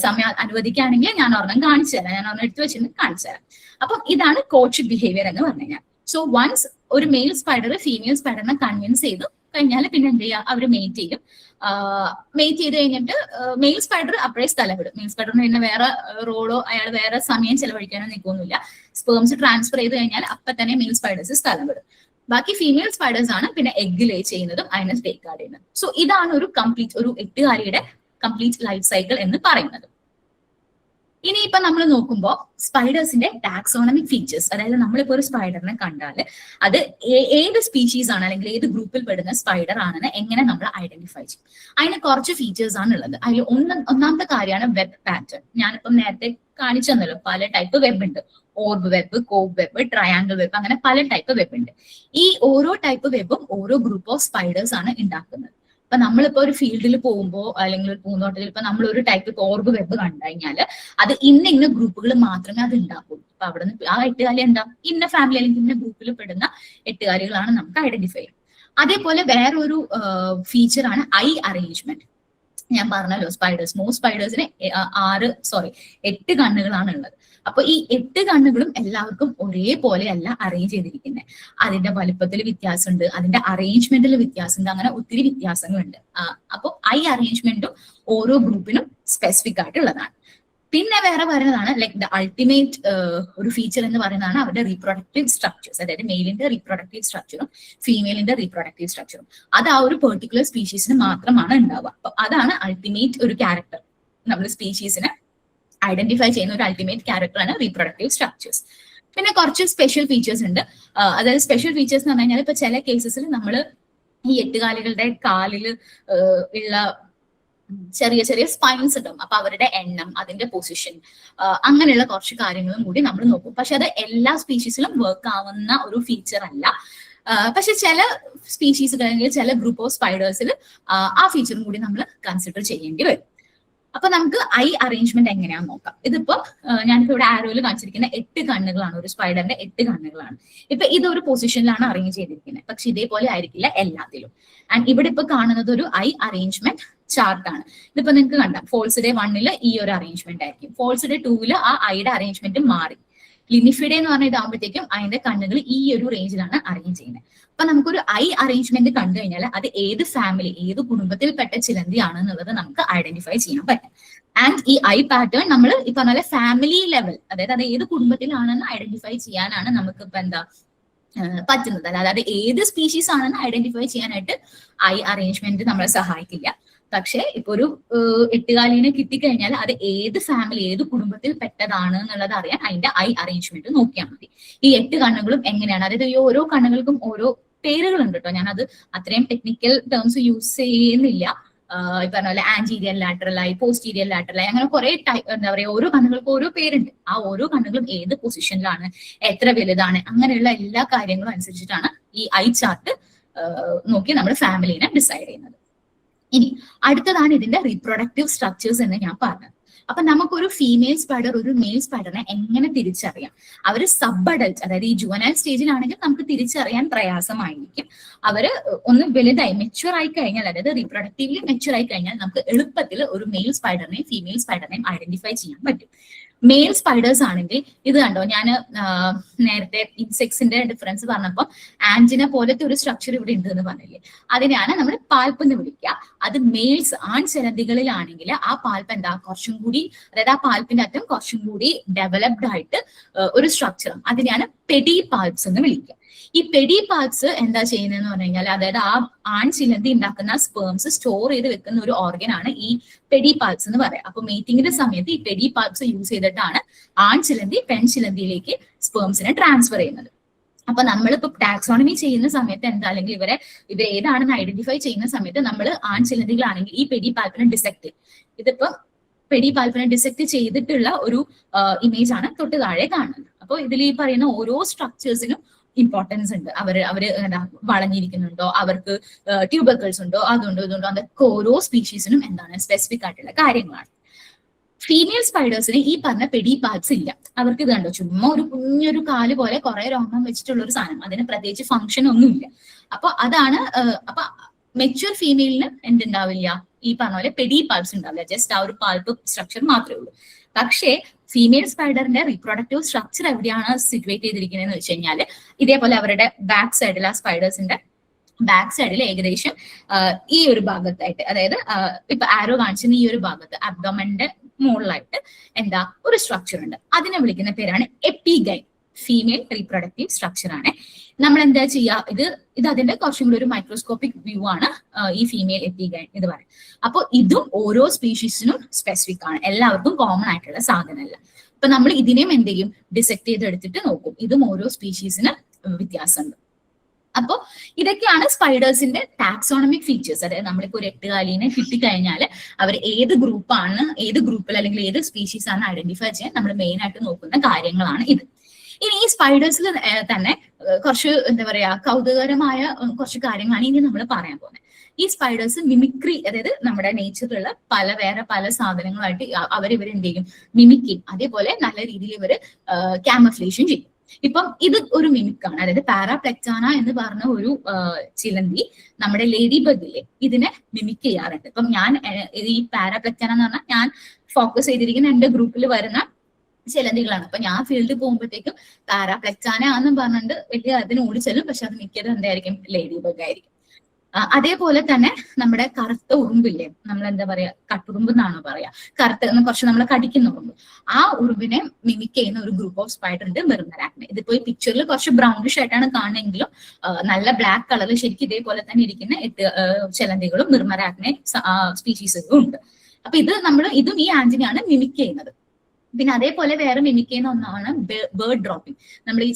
സമയം അനുവദിക്കുകയാണെങ്കിൽ ഞാൻ ഒരെണ്ണം കാണിച്ചു തരാം, ഞാൻ ഒരെണ്ണം എടുത്തു വെച്ചിട്ട് കാണിച്ചു തരാം. അപ്പം ഇതാണ് കോർട്ട്ഷിപ്പ് ബിഹേവിയർ എന്ന് പറഞ്ഞു കഴിഞ്ഞാൽ. സോ വൺസ് ഒരു മെയിൽ സ്പൈഡർ ഫീമെയിൽ സ്പൈഡറിനെ കൺവിൻസ് ചെയ്തു കഴിഞ്ഞാൽ പിന്നെ എന്ത് ചെയ്യുക, അവർ മെയ്റ്റ് ചെയ്യും. മെയ്റ്റ് ചെയ്ത് കഴിഞ്ഞിട്ട് മെയിൽ സ്പൈഡർ അപ്പോഴേ സ്ഥലം വിടും. മെയിൽ സ്പൈഡറിന് പിന്നെ വേറെ റോളോ അയാൾ വേറെ സമയം ചെലവഴിക്കാനോ നിൽക്കൊന്നുമില്ല. സ്പേംസ് ട്രാൻസ്ഫർ ചെയ്ത് കഴിഞ്ഞാൽ അപ്പൊ തന്നെ മെയിൽ സ്പൈഡേഴ്സ് സ്ഥലം വിടും. ബാക്കി ഫീമെയിൽ സ്പൈഡേഴ്സ് ആണ് പിന്നെ എഗ് ലേ ചെയ്യുന്നതും അതിനെ ടേക്ക് ഗാർഡ് ചെയ്യുന്നതും. സോ ഇതാണ് ഒരു കംപ്ലീറ്റ് ഒരു എട്ടുകാരിയുടെ കംപ്ലീറ്റ് ലൈഫ് സൈക്കിൾ എന്ന് പറയുന്നത്. ഇനിയിപ്പൊ നമ്മൾ നോക്കുമ്പോൾ സ്പൈഡേഴ്സിന്റെ ടാക്സോണമിക് ഫീച്ചേഴ്സ്, അതായത് നമ്മളിപ്പോ ഒരു സ്പൈഡറിനെ കണ്ടാൽ അത് ഏത് സ്പീഷീസ് ആണ് അല്ലെങ്കിൽ ഏത് ഗ്രൂപ്പിൽ പെടുന്ന സ്പൈഡർ ആണെന്ന് എങ്ങനെ നമ്മൾ ഐഡന്റിഫൈ ചെയ്യും. അതിന് കുറച്ച് ഫീച്ചേഴ്സ് ആണ് ഉള്ളത്. അതിൽ ഒന്നാമത്തെ കാര്യമാണ് വെബ് പാറ്റേൺ. ഞാനിപ്പം നേരത്തെ കാണിച്ചു തന്നല്ലോ, പല ടൈപ്പ് വെബ് ഉണ്ട്. Orb web, Cobb web, triangle web, അങ്ങനെ പല ടൈപ്പ് വെബ് ഉണ്ട്. ഈ ഓരോ ടൈപ്പ് വെബും ഓരോ ഗ്രൂപ്പ് ഓഫ് സ്പൈഡേഴ്സ് ആണ് ഉണ്ടാക്കുന്നത്. ഇപ്പൊ നമ്മളിപ്പോ ഒരു ഫീൽഡിൽ പോകുമ്പോൾ അല്ലെങ്കിൽ ഒരു പൂന്തോട്ടത്തിൽ ഇപ്പൊ നമ്മൾ ഒരു ടൈപ്പ് ഓർബ് വെബ് കണ്ടു കഴിഞ്ഞാൽ അത് ഇന്ന ഗ്രൂപ്പുകൾ മാത്രമേ അത് ഉണ്ടാക്കുള്ളൂ. അപ്പൊ അവിടെ നിന്ന് ആ എട്ടുകാലി എന്താ, ഇന്ന ഫാമിലി അല്ലെങ്കിൽ ഇന്ന ഗ്രൂപ്പിൽ പെടുന്ന എട്ടുകാലികളാണ് നമുക്ക് ഐഡന്റിഫൈ ചെയ്യുന്നത്. അതേപോലെ വേറൊരു ഫീച്ചറാണ് ഐ അറേഞ്ച്മെന്റ്. ഞാൻ പറഞ്ഞല്ലോ മോസ്റ്റ് സ്പൈഡേഴ്സിന് 8 കണ്ണുകളാണ് ഉള്ളത്. അപ്പൊ ഈ 8 കണ്ണുകളും എല്ലാവർക്കും ഒരേപോലെ അല്ല അറേഞ്ച് ചെയ്തിരിക്കുന്നത്. അതിന്റെ വലിപ്പത്തിൽ വ്യത്യാസമുണ്ട്, അതിന്റെ അറേഞ്ച്മെന്റിൽ വ്യത്യാസമുണ്ട്, അങ്ങനെ ഒത്തിരി വ്യത്യാസങ്ങളുണ്ട്. അപ്പൊ ഐ അറേഞ്ച്മെന്റും ഓരോ ഗ്രൂപ്പിനും സ്പെസിഫിക് ആയിട്ടുള്ളതാണ്. പിന്നെ വേറെ പറയുന്നതാണ് ലൈക്ക് ദ അൾട്ടിമേറ്റ് ഒരു ഫീച്ചർ എന്ന് പറയുന്നതാണ് അവരുടെ റീപ്രൊഡക്റ്റീവ് സ്ട്രക്ചേഴ്സ്. അതായത് മെയിലിന്റെ റീപ്രൊഡക്റ്റീവ് സ്ട്രക്ചറും ഫീമെയിലിന്റെ റീപ്രൊഡക്റ്റീവ് സ്ട്രക്ചറും അത് ആ ഒരു പെർട്ടിക്കുലർ സ്പീഷീസിന് മാത്രമാണ് ഉണ്ടാവുക. അപ്പൊ അതാണ് അൾട്ടിമേറ്റ് ഒരു ക്യാരക്ടർ. നമ്മൾ സ്പീഷീസിനെ ഐഡന്റിഫൈ ചെയ്യുന്ന ഒരു അൾട്ടിമേറ്റ് ക്യാരക്ടറാണ് റീപ്രൊഡക്റ്റീവ് സ്ട്രക്ചേഴ്സ്. പിന്നെ കുറച്ച് സ്പെഷ്യൽ ഫീച്ചേഴ്സ് ഉണ്ട്. അതായത് സ്പെഷ്യൽ ഫീച്ചേഴ്സ് എന്ന് പറഞ്ഞു കഴിഞ്ഞാൽ ഇപ്പൊ ചില കേസസിൽ നമ്മൾ ഈ എട്ടുകാലികളുടെ കാലിൽ ഉള്ള ചെറിയ ചെറിയ സ്പൈൻസ് ഉണ്ടാവും. അപ്പൊ അവരുടെ എണ്ണം, അതിന്റെ പൊസിഷൻ, അങ്ങനെയുള്ള കുറച്ച് കാര്യങ്ങളും കൂടി നമ്മൾ നോക്കും. പക്ഷെ അത് എല്ലാ സ്പീഷീസിലും വർക്ക് ആവുന്ന ഒരു ഫീച്ചർ അല്ല. പക്ഷെ ചില സ്പീഷീസുകൾ അല്ലെങ്കിൽ ചില ഗ്രൂപ്പ് ഓഫ് സ്പൈഡേഴ്സിൽ ആ ഫീച്ചറും കൂടി നമ്മൾ കൺസിഡർ ചെയ്യേണ്ടി വരും. അപ്പൊ നമുക്ക് ഐ അറേഞ്ച്മെന്റ് എങ്ങനെയാന്ന് നോക്കാം. ഇതിപ്പോ ഞാനിപ്പോ ഇവിടെ ആരോയിൽ കാണിച്ചിരിക്കുന്ന 8 കണ്ണുകളാണ്, ഒരു സ്പൈഡറിന്റെ 8 കണ്ണുകളാണ്. ഇപ്പൊ ഇതൊരു പൊസിഷനിലാണ് അറേഞ്ച് ചെയ്തിരിക്കുന്നത്, പക്ഷെ ഇതേപോലെ ആയിരിക്കില്ല എല്ലാത്തിലും. ആൻഡ് ഇവിടെ ഇപ്പൊ കാണുന്നത് ഒരു ഐ അറേഞ്ച്മെന്റ് ചാർട്ടാണ്. ഇതിപ്പോ നിങ്ങൾക്ക് കണ്ടാം, ഫോൾസ് ഡേ 1 ഈ ഒരു അറേഞ്ച്മെന്റ് ആയിരിക്കും, ഫോൾസ് ഡേ 2 ആ ഐയുടെ അറേഞ്ച്മെന്റ് മാറി. ലിമിഫിഡേ എന്ന് പറഞ്ഞ ഇതാകുമ്പോഴത്തേക്കും അതിന്റെ കണ്ണുകൾ ഈ ഒരു റേഞ്ചിലാണ് അറേഞ്ച് ചെയ്യുന്നത്. അപ്പൊ നമുക്കൊരു ഐ അറേഞ്ച്മെന്റ് കണ്ടു കഴിഞ്ഞാൽ അത് ഏത് ഫാമിലി, ഏത് കുടുംബത്തിൽപ്പെട്ട ചിലന്തിയാണ് എന്നുള്ളത് നമുക്ക് ഐഡന്റിഫൈ ചെയ്യാൻ പറ്റും. ആൻഡ് ഈ ഐ പാറ്റേൺ നമ്മൾ ഈ പറഞ്ഞ പോലെ ഫാമിലി ലെവൽ, അതായത് അത് ഏത് കുടുംബത്തിലാണെന്ന് ഐഡന്റിഫൈ ചെയ്യാനാണ് നമുക്ക് ഇപ്പൊ എന്താ പറ്റുന്നത്. അതായത് ഏത് സ്പീഷീസ് ആണെന്ന് ഐഡന്റിഫൈ ചെയ്യാനായിട്ട് ഐ അറേഞ്ച്മെന്റ് നമ്മളെ സഹായിക്കില്ല. പക്ഷെ ഇപ്പൊ ഒരു 8 കാലീനെ കിട്ടിക്കഴിഞ്ഞാൽ അത് ഏത് ഫാമിലി, ഏത് കുടുംബത്തിൽ പെട്ടതാണ് എന്നുള്ളത് അറിയാൻ അതിന്റെ ഐ അറേഞ്ച്മെന്റ് നോക്കിയാൽ മതി. ഈ 8 കണ്ണുകളും എങ്ങനെയാണ്, അതായത് ഈ ഓരോ കണ്ണുകൾക്കും ഓരോ പേരുകളുണ്ട് കേട്ടോ. ഞാനത് അത്രയും ടെക്നിക്കൽ ടേംസ് യൂസ് ചെയ്യുന്നില്ല. ഈ പറഞ്ഞ പോലെ ആന്റീരിയർ ലാറ്ററലായി, പോസ്റ്റീരിയർ ലാറ്ററലായി, അങ്ങനെ കുറെ എന്താ പറയുക, ഓരോ കണ്ണുകൾക്കും ഓരോ പേരുണ്ട്. ആ ഓരോ കണ്ണുകളും ഏത് പൊസിഷനിലാണ്, എത്ര വലുതാണ്, അങ്ങനെയുള്ള എല്ലാ കാര്യങ്ങളും അനുസരിച്ചിട്ടാണ് ഈ ഐ ചാർട്ട് നോക്കി നമ്മൾ ഫാമിലിനെ ഡിസൈഡ് ചെയ്യുന്നത്. ഇനി അടുത്തതാണ് ഇതിന്റെ റീപ്രൊഡക്റ്റീവ് സ്ട്രക്ചേഴ്സ് എന്ന് ഞാൻ പറഞ്ഞത്. അപ്പൊ നമുക്കൊരു ഫീമെയിൽ സ്പൈഡർ, ഒരു മെയിൽ സ്പൈഡറിനെ എങ്ങനെ തിരിച്ചറിയാം? അവര് സബ് അഡൽറ്റ്, അതായത് ഈ ജുവനൈൽ സ്റ്റേജിലാണെങ്കിൽ നമുക്ക് തിരിച്ചറിയാൻ പ്രയാസമായിരിക്കും. അവര് ഒന്ന് വലുതായി മെച്യൂർ ആയി കഴിഞ്ഞാൽ, അതായത് റീപ്രൊഡക്റ്റീവ്ലി മെച്യൂർ ആയി കഴിഞ്ഞാൽ നമുക്ക് എളുപ്പത്തിൽ ഒരു മെയിൽ സ്പൈഡറിനെയും ഫീമെയിൽ സ്പൈഡറിനെയും ഐഡന്റിഫൈ ചെയ്യാൻ പറ്റും. മെയിൽ സ്പൈഡേഴ്സ് ആണെങ്കിൽ ഇത് കണ്ടോ, ഞാൻ നേരത്തെ ഇൻസെക്ട്സിന്റെ ഡിഫറൻസ് പറഞ്ഞപ്പോൾ ആന്റിന പോലത്തെ ഒരു സ്ട്രക്ചർ ഇവിടെ ഉണ്ട് എന്ന് പറഞ്ഞില്ലേ, അതിനെയാണ് നമ്മൾ പാൽപ്പ് എന്ന് വിളിക്കുക. അത് മെയിൽസ്, ആൺ ചിലന്തികളിലാണെങ്കിൽ ആ പാൽപ്പ് എന്താ, കുറച്ചും കൂടി, അതായത് ആ പാൽപ്പിന്റെ അറ്റം കുറച്ചും കൂടി ഡെവലപ്ഡ് ആയിട്ട് ഒരു സ്ട്രക്ചർ, അതിനെയാണ് പെഡി പാൽപ്സ് എന്ന് വിളിക്കുക. ഈ പെഡി പാൽപ്സ് എന്താ ചെയ്യുന്നതെന്ന് പറഞ്ഞു കഴിഞ്ഞാൽ, അതായത് ആ ആൺ ചിലന്തി ഉണ്ടാക്കുന്ന സ്പേംസ് സ്റ്റോർ ചെയ്ത് വെക്കുന്ന ഒരു ഓർഗൻ ആണ് ഈ പെഡി പാൽപ്സ് എന്ന് പറയാം. അപ്പൊ മീറ്റിംഗിന്റെ സമയത്ത് ഈ പെഡി പാൽപ്സ് യൂസ് ചെയ്തിട്ടാണ് ആൺ ചിലന്തി പെൺ ചിലന്തിയിലേക്ക് സ്പേംസിനെ ട്രാൻസ്ഫർ ചെയ്യുന്നത്. അപ്പൊ നമ്മളിപ്പോ ടാക്സോണമി ചെയ്യുന്ന സമയത്ത് എന്താ, അല്ലെങ്കിൽ ഇവർ ഏതാണെന്ന് ഐഡന്റിഫൈ ചെയ്യുന്ന സമയത്ത് നമ്മൾ ആൺ ചിലന്തികളാണെങ്കിൽ ഈ പെഡി പാൽപ്പിനെ ഡിസെക്ട്, ഇതിപ്പോ പെഡി പാൽപ്പിനെ ഡിസെക്ട് ചെയ്തിട്ടുള്ള ഒരു ഇമേജ് ആണ് തൊട്ട് താഴെ കാണുന്നത്. അപ്പോൾ ഇതിൽ ഈ പറയുന്ന ഓരോ സ്ട്രക്ചേഴ്സിനും ഇമ്പോർട്ടൻസ് ഉണ്ട്. അവര് എന്താ വളഞ്ഞിരിക്കുന്നുണ്ടോ, അവർക്ക് ട്യൂബർക്കിൾസ് ഉണ്ടോ, അതുണ്ടോ ഇതുണ്ടോ, അതൊക്കെ ഓരോ സ്പീഷീസിനും എന്താണ് സ്പെസിഫിക് ആയിട്ടുള്ള കാര്യങ്ങളാണ്. ഫീമെയിൽ സ്പൈഡേഴ്സിന് ഈ പറഞ്ഞ പെഡി പാൽപ്സ് ഇല്ല. അവർക്ക് ഇത് കണ്ടോ, ചുമ്മാ ഒരു കുഞ്ഞൊരു കാല് പോലെ കുറെ രോമം വെച്ചിട്ടുള്ള ഒരു സാധനം, അതിന് പ്രത്യേകിച്ച് ഫംഗ്ഷൻ ഒന്നുമില്ല. അപ്പൊ അതാണ്, അപ്പൊ മെച്യൂർ ഫീമെയിലിന് എന്തുണ്ടാവില്ല, ഈ പറഞ്ഞ പോലെ പെഡി പാൽപ്സ് ഉണ്ടാവില്ല, ജസ്റ്റ് ആ ഒരു പാൽപ്പ് സ്ട്രക്ചർ മാത്രമേ ഉള്ളൂ. പക്ഷേ ഫീമെയിൽ സ്പൈഡറിന്റെ റീപ്രൊഡക്റ്റീവ് സ്ട്രക്ചർ എവിടെയാണ് സിറ്റുവേറ്റ് ചെയ്തിരിക്കുന്നതെന്ന് വെച്ച് കഴിഞ്ഞാൽ, ഇതേപോലെ അവരുടെ ബാക്ക് സൈഡിൽ, ആ സ്പൈഡേഴ്സിന്റെ ബാക്ക് സൈഡിൽ ഏകദേശം ഈ ഒരു ഭാഗത്തായിട്ട്, അതായത് ഇപ്പൊ ആരോ കാണിച്ചിരുന്ന ഈ ഒരു ഭാഗത്ത് അബ്ഡോമന്റെ മുകളിലായിട്ട് എന്താ ഒരു സ്ട്രക്ചർ ഉണ്ട്. അതിനെ വിളിക്കുന്ന പേരാണ് എപ്പിഗൈൻ. ഫീമെയിൽ റീപ്രൊഡക്റ്റീവ് സ്ട്രക്ചർ ആണ്. നമ്മൾ എന്താ ചെയ്യുക, ഇത് അതിന്റെ കുറച്ചും കൂടി ഒരു മൈക്രോസ്കോപ്പിക് വ്യൂ ആണ് ഈ ഫീമെയിൽ എപ്പിഗൈൻ ഇത് പറയും. അപ്പോൾ ഇതും ഓരോ സ്പീഷീസിനും സ്പെസിഫിക് ആണ്, എല്ലാവർക്കും കോമൺ ആയിട്ടുള്ള സാധനമല്ല. അപ്പൊ നമ്മൾ ഇതിനെയും എന്ത് ചെയ്യും, ഡിസെക്ട് ചെയ്തെടുത്തിട്ട് നോക്കും, ഇതും ഓരോ സ്പീഷീസിന് വ്യത്യാസമുണ്ട്. അപ്പോൾ ഇതൊക്കെയാണ് സ്പൈഡേഴ്സിന്റെ ടാക്സോണമിക് ഫീച്ചേഴ്സ്. അതായത് നമ്മളിപ്പോ ഒരു 8 കാലീനെ കിട്ടിക്കഴിഞ്ഞാൽ അവർ ഏത് ഗ്രൂപ്പാണ്, ഏത് ഗ്രൂപ്പിൽ അല്ലെങ്കിൽ ഏത് സ്പീഷീസ് ആണ് ഐഡന്റിഫൈ ചെയ്യാൻ നമ്മൾ മെയിൻ ആയിട്ട് നോക്കുന്ന കാര്യങ്ങളാണ് ഇത്. ഇനി ഈ സ്പൈഡേഴ്സിൽ തന്നെ കുറച്ച് എന്താ പറയാ കൗതുകകരമായ കുറച്ച് കാര്യങ്ങളാണ് ഇനി നമ്മൾ പറയാൻ പോകുന്നത്. ഈ സ്പൈഡേഴ്സ് മിമിക്രി, അതായത് നമ്മുടെ നേച്ചറിലുള്ള പല സാധനങ്ങളായിട്ട് ഇവരെന്ത് ചെയ്യും, മിമിക് ചെയ്യും. അതേപോലെ നല്ല രീതിയിൽ ഇവർ ക്യാമഫ്ലേഷൻ ചെയ്യും. ഇപ്പം ഇത് ഒരു മിമിക്കാണ്, അതായത് പാരാപ്ലെക്റ്റാന എന്ന് പറഞ്ഞ ഒരു ചിലന്തി നമ്മുടെ ലേഡി ബഗിലെ ഇതിനെ മിമിക് ചെയ്യാറുണ്ട്. ഇപ്പം ഞാൻ ഈ പാരാപ്ലെക്റ്റാന എന്ന് പറഞ്ഞാൽ ഞാൻ ഫോക്കസ് ചെയ്തിരിക്കുന്ന എന്റെ ഗ്രൂപ്പിൽ വരുന്ന ചിലന്തികളാണ്. അപ്പൊ ഞാൻ ഫീൽഡിൽ പോകുമ്പോഴത്തേക്കും പാരാപ്ലെക്റ്റാന എന്ന് പറഞ്ഞിട്ട് വലിയ അതിന് ഓടിച്ചെല്ലും, പക്ഷെ അത് മിക്കതും എന്തായിരിക്കും, ലേഡി ബഗ് ആയിരിക്കും. അതേപോലെ തന്നെ നമ്മുടെ കറുത്ത ഉറുമ്പില്ലേ, നമ്മൾ എന്താ പറയാ, കട്ടുറുമ്പ് എന്നാണോ പറയാ, കറുത്ത കുറച്ച് നമ്മളെ കടിക്കുന്ന ഉറുമ്പ്, ആ ഉറുമ്പിനെ മിമിക് ചെയ്യുന്ന ഒരു ഗ്രൂപ്പ് ഓഫ് സ്പൈഡർ ഉണ്ട്, മിർമറാക്നെ. ഇതിപ്പോ ഈ പിക്ചറിൽ കുറച്ച് ബ്രൗണിഷ് ആയിട്ടാണ് കാണുന്നെങ്കിലും നല്ല ബ്ലാക്ക് കളറിൽ ശരിക്കും ഇതേപോലെ തന്നെ ഇരിക്കുന്ന 8 ചിലന്തികളും മിർമറാക്നെ സ്പീഷീസുകളും ഉണ്ട്. അപ്പൊ ഇതും ഈ ആന്റിനെയാണ് മിമിക് ചെയ്യുന്നത്. പിന്നെ അതേപോലെ വേറെ മിമിക് ചെയ്യുന്ന ഒന്നാണ് ബേർഡ് ഡ്രോപ്പിംഗ്. നമ്മൾ ഈ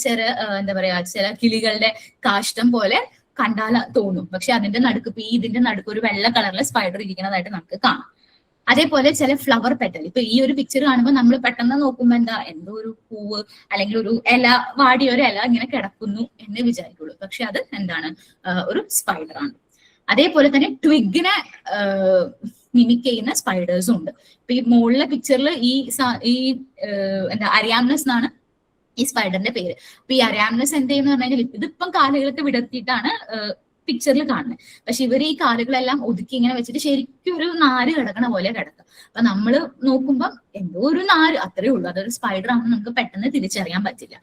എന്താ പറയാ, ചില കിളികളുടെ കാഷ്ടം പോലെ കണ്ടാൽ തോന്നും, പക്ഷെ അതിന്റെ നടുക്ക് ഇതിന്റെ നടുക്ക് ഒരു വെള്ള കളറിലെ സ്പൈഡർ ഇരിക്കുന്നതായിട്ട് നമുക്ക് കാണാം. അതേപോലെ ചില ഫ്ലവർ പെറ്റൽ, ഇപ്പൊ ഈ ഒരു പിക്ചർ കാണുമ്പോൾ നമ്മൾ പെട്ടെന്ന് നോക്കുമ്പോൾ എന്തോ ഒരു പൂവ് അല്ലെങ്കിൽ ഒരു ഇല, വാടിയൊരു ഇല ഇങ്ങനെ കിടക്കുന്നു എന്ന് വിചാരിക്കുള്ളൂ, പക്ഷെ അത് എന്താണ്, ഒരു സ്പൈഡർ ആണ്. അതേപോലെ തന്നെ ട്വിഗിനെ മിമിക് ചെയ്യുന്ന സ്പൈഡേഴ്സും ഉണ്ട്. ഇപ്പൊ ഈ മുകളിലെ പിക്ചറിൽ ഈ എന്താ അരിയാംനസ് എന്നാണ് ഈ സ്പൈഡറിന്റെ പേര്. അപ്പൊ ഈ അരിയാംനസ് എന്ത് ചെയ്യുന്ന പറഞ്ഞു കഴിഞ്ഞാൽ ഇതിപ്പം കാലുകളൊക്കെ വിടർത്തിയിട്ടാണ് പിക്ചറിൽ കാണുന്നത്. പക്ഷെ ഇവർ ഈ കാലുകളെല്ലാം ഒതുക്കി ഇങ്ങനെ വെച്ചിട്ട് ശരിക്കും ഒരു നാര് കിടക്കണ പോലെ കിടക്കുക. അപ്പൊ നമ്മൾ നോക്കുമ്പോൾ എന്തോ ഒരു നാര് അത്രേ ഉള്ളൂ, അതൊരു സ്പൈഡർ ആണെന്ന് നമുക്ക് പെട്ടെന്ന് തിരിച്ചറിയാൻ പറ്റില്ല.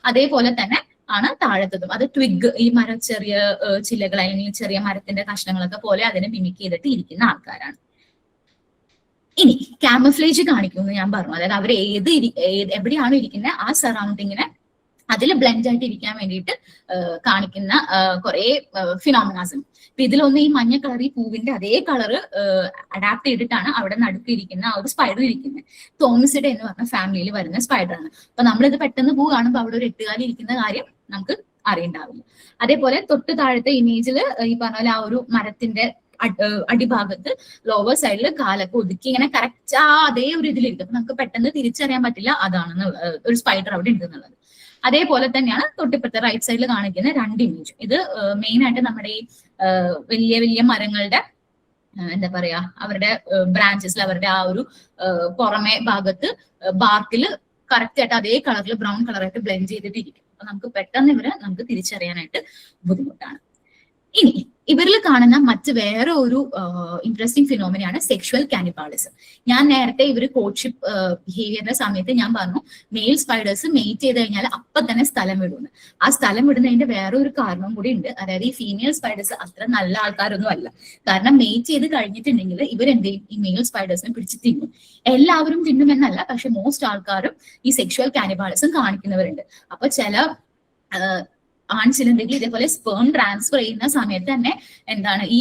അതേപോലെ തന്നെ ആണ് താഴത്തതും. അത് ട്വിഗ്, ഈ ചെറിയ ചില്ലകൾ അല്ലെങ്കിൽ ചെറിയ മരത്തിന്റെ കഷ്ണങ്ങളൊക്കെ പോലെ അതിനെ മിമിക് ചെയ്തിട്ട് ഇരിക്കുന്ന ആൾക്കാരാണ്. ഇനി ക്യാമഫ്ലേജ് കാണിക്കുമെന്ന് ഞാൻ പറഞ്ഞു. അതായത് അവർ എവിടെയാണ് ഇരിക്കുന്നത് ആ സറൗണ്ടിങ്ങിനെ അതിൽ ബ്ലെൻഡ് ആയിട്ട് ഇരിക്കാൻ വേണ്ടിയിട്ട് കാണിക്കുന്ന കുറെ ഫിനോമിനാസും. ഇപ്പൊ ഇതിലൊന്ന് ഈ മഞ്ഞ കളർ, ഈ പൂവിന്റെ അതേ കളറ് അഡാപ്റ്റ് ചെയ്തിട്ടാണ് അവിടെ നടുക്കിയിരിക്കുന്ന ആ ഒരു സ്പൈഡർ ഇരിക്കുന്നത്. തോമസിഡെ എന്ന് പറഞ്ഞ ഫാമിലിയിൽ വരുന്ന സ്പൈഡറാണ്. അപ്പൊ നമ്മളിത് പെട്ടെന്ന് പൂ കാണുമ്പോൾ അവിടെ ഒരു എട്ടുകാലി ഇരിക്കുന്ന കാര്യം നമുക്ക് അറിയണ്ടാവില്ല. അതേപോലെ തൊട്ട് താഴത്തെ ഇമേജിൽ ഈ പറഞ്ഞ പോലെ ആ ഒരു മരത്തിന്റെ അടിഭാഗത്ത് ലോവർ സൈഡിൽ കാലൊക്കെ ഒതുക്കി ഇങ്ങനെ കറക്റ്റ് അതേ ഒരു ഇതിലിരിക്കും. അപ്പൊ നമുക്ക് പെട്ടെന്ന് തിരിച്ചറിയാൻ പറ്റില്ല അതാണെന്ന് ഒരു സ്പൈഡർ അവിടെ ഉണ്ടെന്നുള്ളത്. അതേപോലെ തന്നെയാണ് തൊട്ടിപ്പുറത്തെ റൈറ്റ് സൈഡിൽ കാണിക്കുന്ന രണ്ട് ഇമേജ്. ഇത് മെയിൻ ആയിട്ട് നമ്മുടെ ഈ വലിയ വലിയ മരങ്ങളുടെ എന്താ പറയാ അവരുടെ ബ്രാഞ്ചസിൽ അവരുടെ ആ ഒരു പുറമെ ഭാഗത്ത് ബാർക്കിൽ കറക്റ്റ് ആയിട്ട് അതേ കളറിൽ ബ്രൗൺ കളറായിട്ട് ബ്ലെൻഡ് ചെയ്തിട്ട് ഇരിക്കും. അപ്പൊ നമുക്ക് പെട്ടെന്ന് ഇവരെ നമുക്ക് തിരിച്ചറിയാനായിട്ട് ബുദ്ധിമുട്ടാണ്. ഇനി ഇവരിൽ കാണുന്ന മറ്റ് വേറെ ഒരു ഇൻട്രസ്റ്റിംഗ് ഫിനോമിനയാണ് സെക്ഷുവൽ കാനിബാളിസം. ഞാൻ നേരത്തെ ഇവര് കോഡ്ഷിപ്പ് ബിഹേവിയറിന്റെ സമയത്ത് ഞാൻ പറഞ്ഞു മെയിൽ സ്പൈഡേഴ്സ് മെയ്റ്റ് ചെയ്ത് കഴിഞ്ഞാൽ അപ്പൊ തന്നെ സ്ഥലം വിടുന്നു. ആ സ്ഥലം വിടുന്നതിന്റെ വേറെ ഒരു കാരണവും കൂടി ഉണ്ട്. അതായത് ഈ ഫീമെയിൽ സ്പൈഡേഴ്സ് അത്ര നല്ല ആൾക്കാരൊന്നും അല്ല. കാരണം മെയ്റ്റ് ചെയ്ത് കഴിഞ്ഞിട്ടുണ്ടെങ്കിൽ ഇവരെന്ത് ചെയ്യും, ഈ മെയിൽ സ്പൈഡേഴ്സിനെ പിടിച്ച് തിന്നും. എല്ലാവരും തിന്നുമെന്നല്ല, പക്ഷെ മോസ്റ്റ് ആൾക്കാരും ഈ സെക്ഷുവൽ കാനിബാളിസം കാണിക്കുന്നവരുണ്ട്. അപ്പൊ ചില ആൺചിലന്തികൾ ഇതേപോലെ സ്പേം ട്രാൻസ്ഫർ ചെയ്യുന്ന സമയത്ത് തന്നെ എന്താണ് ഈ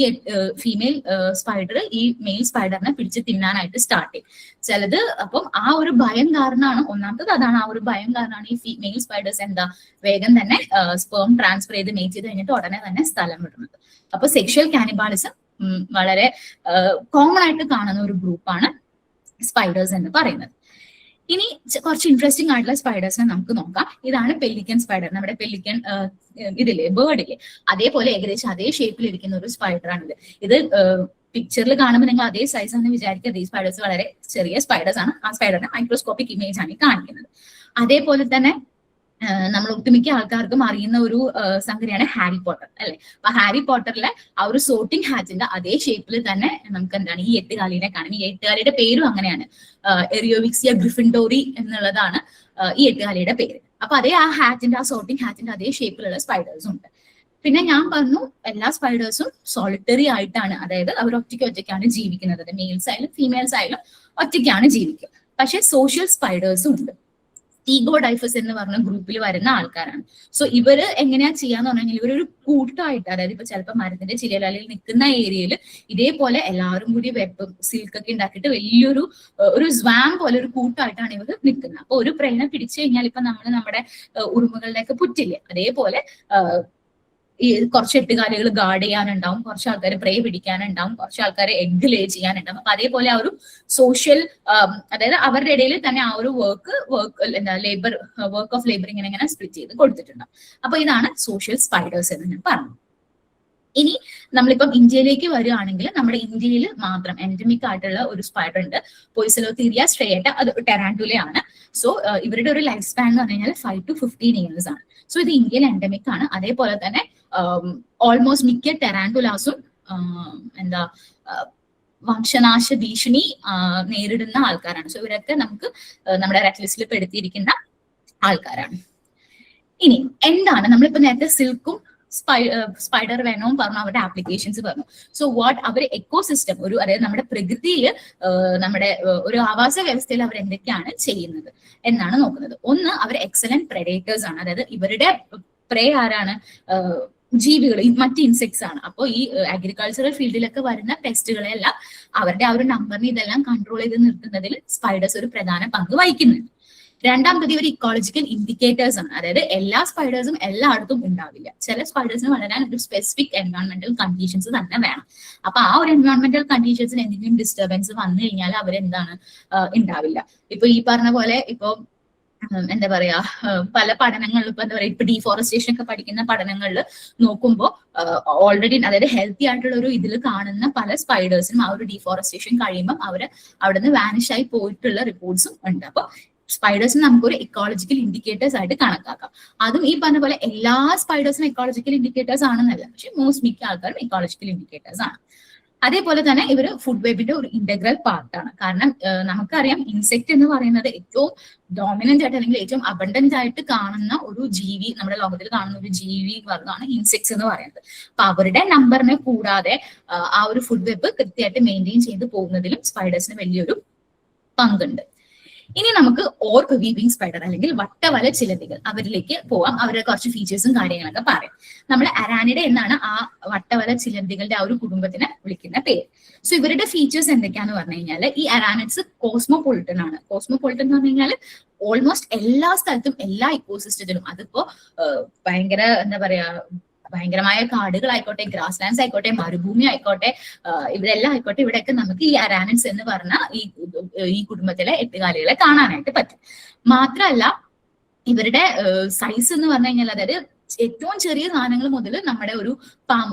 ഫീമെയിൽ സ്പൈഡർ ഈ മെയിൽ സ്പൈഡറിനെ പിടിച്ച് തിന്നാനായിട്ട് സ്റ്റാർട്ട് ചെയ്യും ചിലത്. അപ്പം ആ ഒരു ഭയം കാരണമാണ്, ഒന്നാമത്തത് അതാണ്, ആ ഒരു ഭയം കാരണമാണ് ഈ മെയിൽ സ്പൈഡേഴ്സ് എന്താ വേഗം തന്നെ സ്പേം ട്രാൻസ്ഫർ ചെയ്ത് മെയ്റ്റ് ചെയ്ത് കഴിഞ്ഞിട്ട് ഉടനെ തന്നെ സ്ഥലം വിടുന്നത്. അപ്പൊ സെക്ഷൽ കാനിബാളിസം വളരെ കോമൺ ആയിട്ട് കാണുന്ന ഒരു ഗ്രൂപ്പാണ് സ്പൈഡേഴ്സ് എന്ന് പറയുന്നത്. ഇനി കുറച്ച് ഇൻട്രസ്റ്റിംഗ് ആയിട്ടുള്ള സ്പൈഡേഴ്സിനെ നമുക്ക് നോക്കാം. ഇതാണ് പെല്ലിക്കൻ സ്പൈഡർ. നമ്മുടെ പെല്ലിക്കൻ ഇതില്ലേ ബേർഡില്ലേ, അതേപോലെ ഏകദേശം അതേ ഷേപ്പിൽ ഇരിക്കുന്ന ഒരു സ്പൈഡറാണിത്. ഇത് പിക്ചറിൽ കാണുമ്പോൾ നിങ്ങൾ അതേ സൈസ് ആണെന്ന് വിചാരിക്കുക. ഈ സ്പൈഡേഴ്സ് വളരെ ചെറിയ സ്പൈഡേഴ്സ് ആണ്. ആ സ്പൈഡറിന്റെ മൈക്രോസ്കോപ്പിക് ഇമേജ് ആണ് ഈ കാണിക്കുന്നത്. അതേപോലെ തന്നെ നമ്മൾ ഒട്ടുമിക്ക ആൾക്കാർക്കും അറിയുന്ന ഒരു സംഗതിയാണ് ഹാരി പോട്ടർ അല്ലെ. അപ്പൊ ഹാരി പോട്ടറിലെ ആ ഒരു സോർട്ടിംഗ് ഹാറ്റിന്റെ അതേ ഷേപ്പിൽ തന്നെ നമുക്ക് എന്താണ് ഈ എട്ടുകാലിനെ കാണും. ഈ എട്ടുകാലിയുടെ പേരും അങ്ങനെയാണ്, എറിയോവിക്സിയ ഗ്രിഫിൻഡോറി എന്നുള്ളതാണ് ഈ എട്ടുകാലിയുടെ പേര്. അപ്പൊ അതേ ആ ഹാറ്റിന്റെ ആ സോർട്ടിംഗ് ഹാറ്റിന്റെ അതേ ഷേപ്പിലുള്ള സ്പൈഡേഴ്സും ഉണ്ട്. പിന്നെ ഞാൻ പറഞ്ഞു എല്ലാ സ്പൈഡേഴ്സും സോളിറ്ററി ആയിട്ടാണ്, അതായത് അവർ ഒറ്റയ്ക്കാണ് ജീവിക്കുന്നത്. മെയിൽസ് ആയാലും ഫീമെയിൽസ് ആയാലും ഒറ്റയ്ക്കാണ് ജീവിക്കുക. പക്ഷെ സോഷ്യൽ സ്പൈഡേഴ്സും ഉണ്ട്. ടീഗോഡൈഫസ് എന്ന് പറഞ്ഞ ഗ്രൂപ്പിൽ വരുന്ന ആൾക്കാരാണ്. സോ ഇവര് എങ്ങനെയാ ചെയ്യാന്ന് പറഞ്ഞാൽ ഇവരൊരു കൂട്ടമായിട്ട്, അതായത് ഇപ്പൊ ചിലപ്പോൾ മരത്തിന്റെ ചിലയിൽ നിൽക്കുന്ന ഏരിയയിൽ ഇതേപോലെ എല്ലാവരും കൂടി വെബ് സിൽക്കൊക്കെ ഉണ്ടാക്കിയിട്ട് വലിയൊരു സ്വാം പോലെ ഒരു കൂട്ടമായിട്ടാണ് ഇവർ നിൽക്കുന്നത്. അപ്പൊ ഒരു പ്രേനെ പിടിച്ചു കഴിഞ്ഞാൽ ഇപ്പൊ നമ്മുടെ ഉറുമ്പുകളുടെയൊക്കെ പുറ്റില്ലേ, അതേപോലെ ഈ കുറച്ച് എട്ടുകാലികൾ ഗാർഡ് ചെയ്യാനുണ്ടാവും, കുറച്ച് ആൾക്കാർ പ്രേ പിടിക്കാനുണ്ടാവും, കുറച്ച് ആൾക്കാർ എഗ് ലേ ചെയ്യാനുണ്ടാവും. അപ്പൊ അതേപോലെ ആ ഒരു സോഷ്യൽ, അതായത് അവരുടെ ഇടയിൽ തന്നെ ആ ഒരു വർക്ക് ഓഫ് ലേബർ ഇങ്ങനെ സ്പ്ലിറ്റ് ചെയ്ത് കൊടുത്തിട്ടുണ്ടാവും. അപ്പൊ ഇതാണ് സോഷ്യൽ സ്പൈഡേഴ്സ് എന്ന് ഞാൻ പറഞ്ഞു. ഇനി നമ്മളിപ്പം ഇന്ത്യയിലേക്ക് വരികയാണെങ്കിൽ നമ്മുടെ ഇന്ത്യയിൽ മാത്രം എൻഡമിക് ആയിട്ടുള്ള ഒരു സ്പൈഡർ ഉണ്ട്, പോയ്സലോത്തീരിയ സ്ട്രേറ്റ. അത് ടെറാന്റുലയാണ്. സോ ഇവരുടെ ഒരു ലൈഫ് സ്പാൻ എന്ന് പറഞ്ഞു കഴിഞ്ഞാൽ 5 to 15 years ആണ്. സോ ഇത് ഇന്ത്യയിൽ എൻഡമിക് ആണ്. അതേപോലെ തന്നെ ഓൾമോസ്റ്റ് മിക്ക ടെറാന്റുലാസും വംശനാശ ഭീഷണി നേരിടുന്ന ആൾക്കാരാണ്. സോ ഇവരൊക്കെ നമുക്ക് നമ്മുടെ റെഡ് ലിസ്റ്റിൽ പെടുത്തിയിരിക്കുന്ന ആൾക്കാരാണ്. ഇനി എന്താണ് നമ്മളിപ്പോ നേരത്തെ സിൽക്കും സ്പൈഡർ വെനവും പറഞ്ഞു, അവരുടെ ആപ്ലിക്കേഷൻസ് പറഞ്ഞു. സോ വാട്ട് അവർ എക്കോസിസ്റ്റം അതായത് നമ്മുടെ പ്രകൃതിയിൽ നമ്മുടെ ഒരു ആവാസ വ്യവസ്ഥയിൽ അവർ എന്തൊക്കെയാണ് ചെയ്യുന്നത് എന്നാണ് നോക്കുന്നത്. ഒന്ന്, അവർ എക്സലന്റ് പ്രെഡേറ്റേഴ്സ് ആണ്. അതായത് ഇവരുടെ പ്രേ ആരാണ്? ജീവികൾ, മറ്റ് ഇൻസെക്ട്സ് ആണ്. അപ്പോൾ ഈ അഗ്രികൾച്ചറൽ ഫീൽഡിലൊക്കെ വരുന്ന പെസ്റ്റുകളെല്ലാം അവരുടെ ആ ഒരു നമ്പറിനെ ഇതെല്ലാം കൺട്രോൾ ചെയ്ത് നിർത്തുന്നതിൽ സ്പൈഡേഴ്സ് ഒരു പ്രധാന പങ്ക് വഹിക്കുന്നുണ്ട്. രണ്ടാമത് ഒരു ഇക്കോളജിക്കൽ ഇൻഡിക്കേറ്റേഴ്സ് ആണ്. അതായത് എല്ലാ സ്പൈഡേഴ്സും എല്ലായിടത്തും ഉണ്ടാവില്ല. ചില സ്പൈഡേഴ്സിന് വളരാൻ ഒരു സ്പെസിഫിക് എൻവയോൺമെന്റൽ കണ്ടീഷൻസ് തന്നെ വേണം. അപ്പൊ ആ ഒരു എൻവയോൺമെന്റൽ കണ്ടീഷൻസിന് എന്തെങ്കിലും ഡിസ്റ്റർബൻസ് വന്നു കഴിഞ്ഞാൽ അവരെന്താണ് ഉണ്ടാവില്ല. ഇപ്പൊ ഈ പറഞ്ഞ പോലെ ഇപ്പൊ എന്താ പറയാ പല പഠനങ്ങളിലും ഇപ്പൊ എന്താ പറയാ ഇപ്പൊ ഡീഫോറസ്റ്റേഷൻ ഒക്കെ പഠിക്കുന്ന പഠനങ്ങളിൽ നോക്കുമ്പോൾ ഓൾറെഡി അതായത് ഹെൽത്തി ആയിട്ടുള്ള ഒരു ഇതിൽ കാണുന്ന പല സ്പൈഡേഴ്സിനും ആ ഒരു ഡീഫോറസ്റ്റേഷൻ കഴിയുമ്പോൾ അവര് അവിടെ നിന്ന് വാനിഷ് ആയി പോയിട്ടുള്ള റിപ്പോർട്ട്സും ഉണ്ട്. അപ്പൊ സ്പൈഡേഴ്സിന് നമുക്കൊരു എക്കോളജിക്കൽ ഇൻഡിക്കേറ്റേഴ്സ് ആയിട്ട് കണക്കാക്കാം. അതും ഈ പറഞ്ഞ പോലെ എല്ലാ സ്പൈഡേഴ്സിനും എക്കോളജിക്കൽ ഇൻഡിക്കേറ്റേഴ്സ് ആണെന്നല്ല, പക്ഷെ മിക്ക ആൾക്കാരും എക്കോളജിക്കൽ ഇൻഡിക്കേറ്റേഴ്സ് ആണ്. അതേപോലെ തന്നെ ഇവര് ഫുഡ് വെബിന്റെ ഒരു ഇന്റഗ്രൽ പാർട്ടാണ്. കാരണം നമുക്കറിയാം ഇൻസെക്ട് എന്ന് പറയുന്നത് ഏറ്റവും ഡോമിനന്റ് ആയിട്ട് അല്ലെങ്കിൽ ഏറ്റവും അബണ്ടന്റ് ആയിട്ട് കാണുന്ന ഒരു ജീവി, നമ്മുടെ ലോകത്തിൽ കാണുന്ന ഒരു ജീവി വർഗ്ഗമാണ് ഇൻസെക്ട്സ് എന്ന് പറയുന്നത്. അപ്പൊ അവരുടെ നമ്പറിനെ കൂടാതെ ആ ഒരു ഫുഡ് വെബ് കൃത്യമായിട്ട് മെയിൻറ്റെയിൻ ചെയ്ത് പോകുന്നതിലും സ്പൈഡേഴ്സിന് വലിയൊരു പങ്കുണ്ട്. ഇനി നമുക്ക് ഓർക്ക് വീവിംഗ് സ്പൈഡർ അല്ലെങ്കിൽ വട്ടവല ചിലന്തികൾ അവരിലേക്ക് പോവാം. അവരുടെ കുറച്ച് ഫീച്ചേഴ്സും കാര്യങ്ങളൊക്കെ പറയാം. നമ്മൾ അരാനിഡ എന്നാണ് ആ വട്ടവല ചിലന്തികളുടെ ആ ഒരു കുടുംബത്തിനെ വിളിക്കുന്ന പേര്. സോ ഇവരുടെ ഫീച്ചേഴ്സ് എന്തൊക്കെയാന്ന് പറഞ്ഞു കഴിഞ്ഞാൽ, ഈ അരാനിഡ്സ് കോസ്മോപൊളിറ്റൻ ആണ്. കോസ്മോപൊളിറ്റൻ എന്ന് പറഞ്ഞു കഴിഞ്ഞാൽ ഓൾമോസ്റ്റ് എല്ലാ സ്ഥലത്തും എല്ലാ ഇക്കോസിസ്റ്റത്തിലും, അതിപ്പോ ഭയങ്കര എന്താ പറയാ ഭയങ്കരമായ കാടുകളായിക്കോട്ടെ, ഗ്രാസ് ലാൻഡ്സ് ആയിക്കോട്ടെ, മരുഭൂമി ആയിക്കോട്ടെ, ഇവിടെല്ലാം ആയിക്കോട്ടെ, ഇവിടെയൊക്കെ നമുക്ക് ഈ അരാനിഡ്സ് എന്ന് പറഞ്ഞ ഈ കുടുംബത്തിലെ എട്ടുകാലികളെ കാണാനായിട്ട് പറ്റും. മാത്രമല്ല ഇവരുടെ സൈസ് എന്ന് പറഞ്ഞു കഴിഞ്ഞാൽ, അതായത് ഏറ്റവും ചെറിയ സാധനങ്ങൾ മുതൽ നമ്മുടെ ഒരു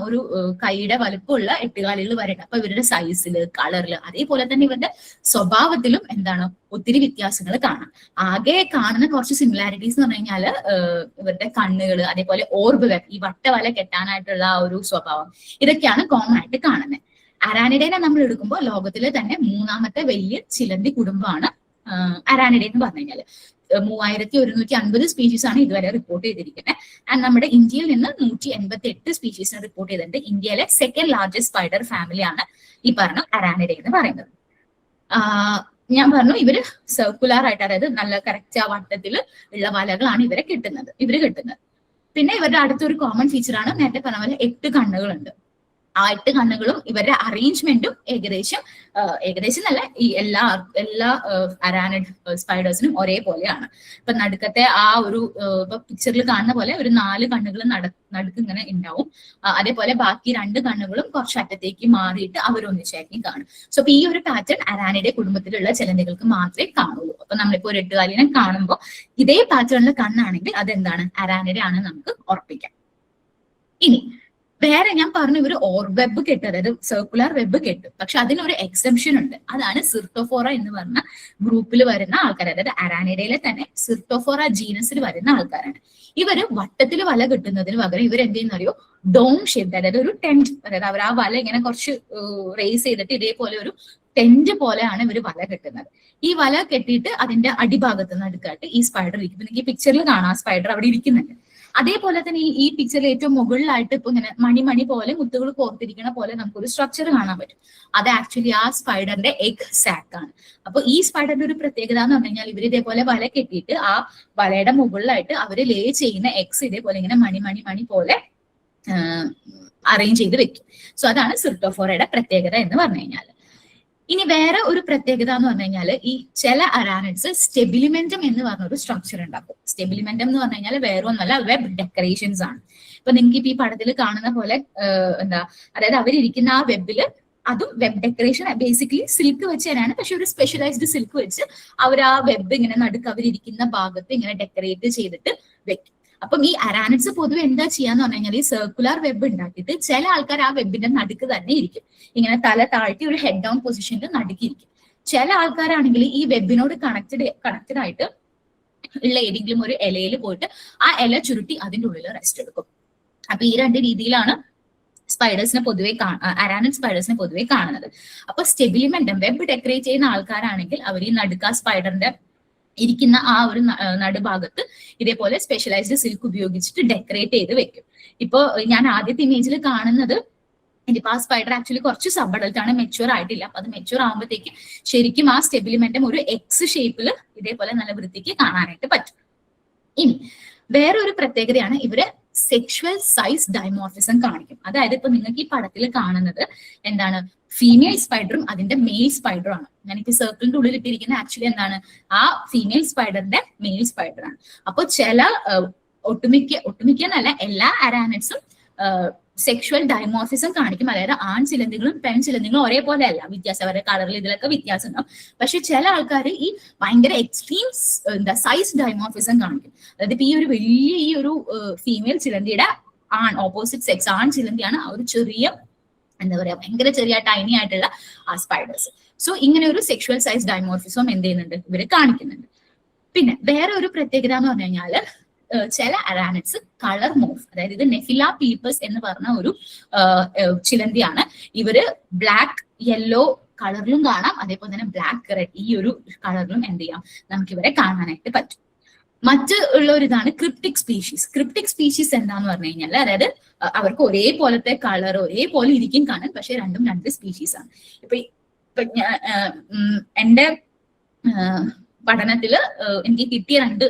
കൈയുടെ വലുപ്പമുള്ള എട്ടുകാലികൾ വരെ. അപ്പൊ ഇവരുടെ സൈസില്, കളറില്, അതേപോലെ തന്നെ ഇവരുടെ സ്വഭാവത്തിലും എന്താണ് ഒത്തിരി വ്യത്യാസങ്ങൾ കാണാം. ആകെ കാണുന്ന കുറച്ച് സിമിലാരിറ്റീസ് എന്ന് പറഞ്ഞു കഴിഞ്ഞാല് ഇവരുടെ കണ്ണുകള്, അതേപോലെ ഓർബ് വെബ്, ഈ വട്ടവല കെട്ടാനായിട്ടുള്ള ആ ഒരു സ്വഭാവം, ഇതൊക്കെയാണ് കോമൺ ആയിട്ട് കാണുന്നത്. അരാനിഡേനെ നമ്മൾ എടുക്കുമ്പോൾ ലോകത്തിലെ തന്നെ 3ാമത്തെ വലിയ ചിലന്തി കുടുംബമാണ് അരാനിഡേ എന്ന് പറഞ്ഞു കഴിഞ്ഞാല്. 3150 സ്പീഷീസ് ആണ് ഇതുവരെ റിപ്പോർട്ട് ചെയ്തിരിക്കുന്നത്. ആൻഡ് നമ്മുടെ ഇന്ത്യയിൽ നിന്ന് 188 സ്പീഷീസിനെ റിപ്പോർട്ട് ചെയ്തിട്ടുണ്ട്. ഇന്ത്യയിലെ സെക്കൻഡ് ലാർജസ്റ്റ് സ്പൈഡർ ഫാമിലിയാണ് ഈ പറഞ്ഞ അരാനിഡേ എന്ന് പറയുന്നത്. ഞാൻ പറഞ്ഞു ഇവര് സർക്കുലർ ആയിട്ട്, അതായത് നല്ല കറക്റ്റ് ആ വട്ടത്തിൽ ഉള്ള വലകളാണ് ഇവര് കിട്ടുന്നത്. പിന്നെ ഇവരുടെ അടുത്തൊരു കോമൺ ഫീച്ചറാണ് നേരത്തെ പറഞ്ഞ പോലെ 8 കണ്ണുകളുണ്ട്. ആ 8 കണ്ണുകളും ഇവരുടെ അറേഞ്ച്മെന്റും ഏകദേശം അല്ല, ഈ എല്ലാ അരാനിഡ് സ്പൈഡേഴ്സിനും ഒരേപോലെയാണ്. ഇപ്പൊ നടുക്കത്തെ ആ ഒരു ഇപ്പൊ പിക്ചറിൽ കാണുന്ന പോലെ ഒരു 4 കണ്ണുകൾ നടുക്ക് ഇങ്ങനെ ഉണ്ടാവും. അതേപോലെ ബാക്കി 2 കണ്ണുകളും കുറച്ച് അറ്റത്തേക്ക് മാറിയിട്ട് അവരൊന്നിച്ചായിരിക്കും കാണും. സോ അപ്പൊ ഈ ഒരു പാറ്റേൺ അരാനിഡേ കുടുംബത്തിലുള്ള ചിലന്തികൾക്ക് മാത്രമേ കാണുള്ളൂ. അപ്പൊ നമ്മളിപ്പോ ഒരു എട്ടുകാലിനെ കാണുമ്പോൾ ഇതേ പാറ്റേണിൽ കണ്ണാണെങ്കിൽ അതെന്താണ്, അരാനിഡേ ആണ് നമുക്ക് ഉറപ്പിക്കാം. ഇനി വേറെ ഞാൻ പറഞ്ഞു ഇവര് ഓർബ് വെബ് കെട്ടും, അതായത് സർക്കുലർ വെബ് കെട്ടും. പക്ഷെ അതിനൊരു എക്സെപ്ഷൻ ഉണ്ട്. അതാണ് സിർട്ടോഫോറ എന്ന് പറഞ്ഞ ഗ്രൂപ്പിൽ വരുന്ന ആൾക്കാർ, അതായത് അരാനിഡയിലെ തന്നെ സിർട്ടോഫോറ ജീനസിൽ വരുന്ന ആൾക്കാരാണ്. ഇവര് വട്ടത്തിൽ വല കെട്ടുന്നതിന് പകരം ഇവർ എന്ത് ചെയ്യുന്ന അറിയോ, ഡോം ഷേപ്പ്, അതായത് ഒരു ടെന്റ്, അതായത് അവർ ആ വല ഇങ്ങനെ കുറച്ച് റേസ് ചെയ്തിട്ട് ഇതേപോലെ ഒരു ടെന്റ് പോലെയാണ് ഇവർ വല കെട്ടുന്നത്. ഈ വല കെട്ടിയിട്ട് അതിന്റെ അടിഭാഗത്ത് നടുക്കായിട്ട് ഈ സ്പൈഡർ ഇരിക്കും. നിങ്ങൾക്ക് ഈ പിക്ചറിൽ കാണാം സ്പൈഡർ അവിടെ ഇരിക്കുന്നുണ്ട്. അതേപോലെ തന്നെ ഈ പിക്ചറിൽ ഏറ്റവും മുകളിലായിട്ട് ഇപ്പൊ ഇങ്ങനെ മണി പോലെ മുത്തുകൾ കോർത്തിരിക്കുന്ന പോലെ നമുക്കൊരു സ്ട്രക്ചർ കാണാൻ പറ്റും. അത് ആക്ച്വലി ആ സ്പൈഡറിന്റെ എഗ് സാക്ക് ആണ്. അപ്പൊ ഈ സ്പൈഡറിന്റെ ഒരു പ്രത്യേകത എന്ന് പറഞ്ഞു കഴിഞ്ഞാൽ ഇവർ ഇതേപോലെ വല കെട്ടിയിട്ട് ആ വലയുടെ മുകളിലായിട്ട് അവര് ലേ ചെയ്യുന്ന എഗ്സ് ഇതേപോലെ ഇങ്ങനെ മണി പോലെ അറേഞ്ച് ചെയ്ത് വെക്കും. സോ അതാണ് സിർട്ടോഫോറയുടെ പ്രത്യേകത എന്ന് പറഞ്ഞു കഴിഞ്ഞാൽ. ഇനി വേറെ ഒരു പ്രത്യേകത എന്ന് പറഞ്ഞു കഴിഞ്ഞാൽ ഈ ചില അരാനിഡ്സ് സ്റ്റെബിലിമെന്റം എന്ന് പറഞ്ഞൊരു സ്ട്രക്ചർ ഉണ്ടാക്കും. സ്റ്റെബിലിമെന്റം എന്ന് പറഞ്ഞു കഴിഞ്ഞാൽ വേറെ ഒന്നല്ല, വെബ് ഡെക്കറേഷൻസ് ആണ്. ഇപ്പൊ നിങ്ങൾക്ക് ഇപ്പൊ ഈ പടത്തിൽ കാണുന്ന പോലെ അതായത് അവരിയ്ക്കുന്ന ആ വെബില്, അതും വെബ് ഡെക്കറേഷൻ ബേസിക്കലി സിൽക്ക് വെച്ച് തന്നെയാണ്, പക്ഷെ ഒരു സ്പെഷ്യലൈസ്ഡ് സിൽക്ക് വെച്ച് അവർ ആ വെബ് ഇങ്ങനെ നടുക്ക് അവരിയ്ക്കുന്ന ഭാഗത്ത് ഇങ്ങനെ ഡെക്കറേറ്റ് ചെയ്തിട്ട് വെക്കും. അപ്പം ഈ അരാനിഡ്സ് പൊതുവെ എന്താ ചെയ്യാന്ന് പറഞ്ഞു കഴിഞ്ഞാൽ ഈ സർക്കുലർ വെബ് ഉണ്ടാക്കിയിട്ട് ചില ആൾക്കാർ ആ വെബിന്റെ നടുക്ക് തന്നെ ഇരിക്കും, ഇങ്ങനെ തല താഴ്ത്തി ഒരു ഹെഡ് ഡൗൺ പൊസിഷനിൽ നടുക്കിയിരിക്കും. ചില ആൾക്കാരാണെങ്കിൽ ഈ വെബിനോട് കണക്റ്റഡ് ആയിട്ട് ഉള്ള ഏതെങ്കിലും ഒരു ഇലയിൽ പോയിട്ട് ആ ഇല ചുരുട്ടി അതിൻ്റെ ഉള്ളിൽ റെസ്റ്റ് എടുക്കും. അപ്പൊ ഈ 2 രീതിയിലാണ് സ്പൈഡേഴ്സിനെ പൊതുവെ അരാനിഡ് സ്പൈഡേഴ്സിനെ പൊതുവെ കാണുന്നത്. അപ്പൊ സ്റ്റെബിലിമെന്റം വെബ് ഡെക്കറേറ്റ് ചെയ്യുന്ന ആൾക്കാരാണെങ്കിൽ അവർ ഈ നടുക്ക സ്പൈഡറിന്റെ ഇരിക്കുന്ന ആ ഒരു നടുഭാഗത്ത് ഇതേപോലെ സ്പെഷ്യലൈസ്ഡ് സിൽക്ക് ഉപയോഗിച്ചിട്ട് ഡെക്കറേറ്റ് ചെയ്ത് വെക്കും. ഇപ്പൊ ഞാൻ ആദ്യത്തെ ഇമേജിൽ കാണുന്നത് ഇതിപ്പോ ആ സ്പൈഡർ ആക്ച്വലി കുറച്ച് സബ് അഡൽട്ട് ആണ്, മെച്യൂർ ആയിട്ടില്ല. അപ്പൊ അത് മെച്യൂർ ആകുമ്പോഴത്തേക്ക് ശരിക്കും ആ സ്റ്റെബിലിമെന്റം ഒരു എക്സ് ഷേപ്പിൽ ഇതേപോലെ നല്ല വൃത്തിക്ക് കാണാനായിട്ട് പറ്റും. ഇനി വേറൊരു പ്രത്യേകതയാണ് ഇവര് സെക്ഷുവൽ സൈസ് ഡൈമോർഫിസം കാണിക്കും. അതായത് ഇപ്പൊ നിങ്ങൾക്ക് ഈ പടത്തിൽ കാണുന്നത് എന്താണ്, ഫീമെയിൽ സ്പൈഡറും അതിന്റെ മെയിൽ സ്പൈഡറും ആണ്. ഞാനിപ്പോ സർക്കിളിന്റെ ഉള്ളിൽ ഇട്ടിരിക്കുന്ന ആക്ച്വലി എന്താണ്, ആ ഫീമെയിൽ സ്പൈഡറിന്റെ മെയിൽ സ്പൈഡറാണ്. അപ്പൊ ചില ഒട്ടുമിക്ക എന്നല്ല എല്ലാ അരാനിഡ്സും സെക്ഷുവൽ ഡൈമോർഫിസം കാണിക്കും. അതായത് ആൺ ചിലന്തികളും പെൺ ചിലന്തികളും ഒരേപോലെ അല്ല, വ്യത്യാസം, അവരുടെ കളറിൽ ഇതിലൊക്കെ വ്യത്യാസം ഉണ്ടാവും. പക്ഷെ ചില ആൾക്കാർ ഈ ഭയങ്കര എക്സ്ട്രീം സൈസ് ഡൈമോർഫിസം കാണിക്കും. അതായത് ഇപ്പൊ ഈ ഒരു വലിയ ഈ ഒരു ഫീമെയിൽ ചിലന്തിയുടെ ഓപ്പോസിറ്റ് സെക്സ് ആൺ ചിലന്തിയാണ് ആ ഒരു ചെറിയ, എന്താ പറയാ, ഭയങ്കര ചെറിയ ടൈനി ആയിട്ടുള്ള ആ സ്പൈഡേഴ്സ്. സോ ഇങ്ങനെ ഒരു സെക്ഷുവൽ സൈസ് ഡൈമോർഫിസം എന്ത് ചെയ്യുന്നുണ്ട്, ഇവര് കാണിക്കുന്നുണ്ട്. പിന്നെ വേറെ ഒരു പ്രത്യേകത എന്ന് പറഞ്ഞു കഴിഞ്ഞാല് ചില അറാനിഡ്സ് കളർ മോർഫ്, അതായത് ഇത് നെഫില പീപ്പസ് എന്ന് പറഞ്ഞ ഒരു ചിലന്തിയാണ്. ഇവര് ബ്ലാക്ക് യെല്ലോ കളറിലും കാണാം, അതേപോലെ തന്നെ ബ്ലാക്ക് റെഡ് ഈ ഒരു കളറിലും എന്ത് ചെയ്യാം, നമുക്ക് ഇവരെ കാണാനായിട്ട് പറ്റും. മറ്റ് ഉള്ള ഒരു ഇതാണ് ക്രിപ്റ്റിക് സ്പീഷീസ്. ക്രിപ്റ്റിക് സ്പീഷീസ് എന്താന്ന് പറഞ്ഞു കഴിഞ്ഞാൽ, അതായത് അവർക്ക് ഒരേപോലത്തെ കളർ ഒരേപോലെ ഇരിക്കും കാണാൻ, പക്ഷെ രണ്ടും രണ്ട് സ്പീഷീസ് ആണ്. ഇപ്പൊ എന്റെ പഠനത്തില് എനിക്ക് കിട്ടിയ രണ്ട്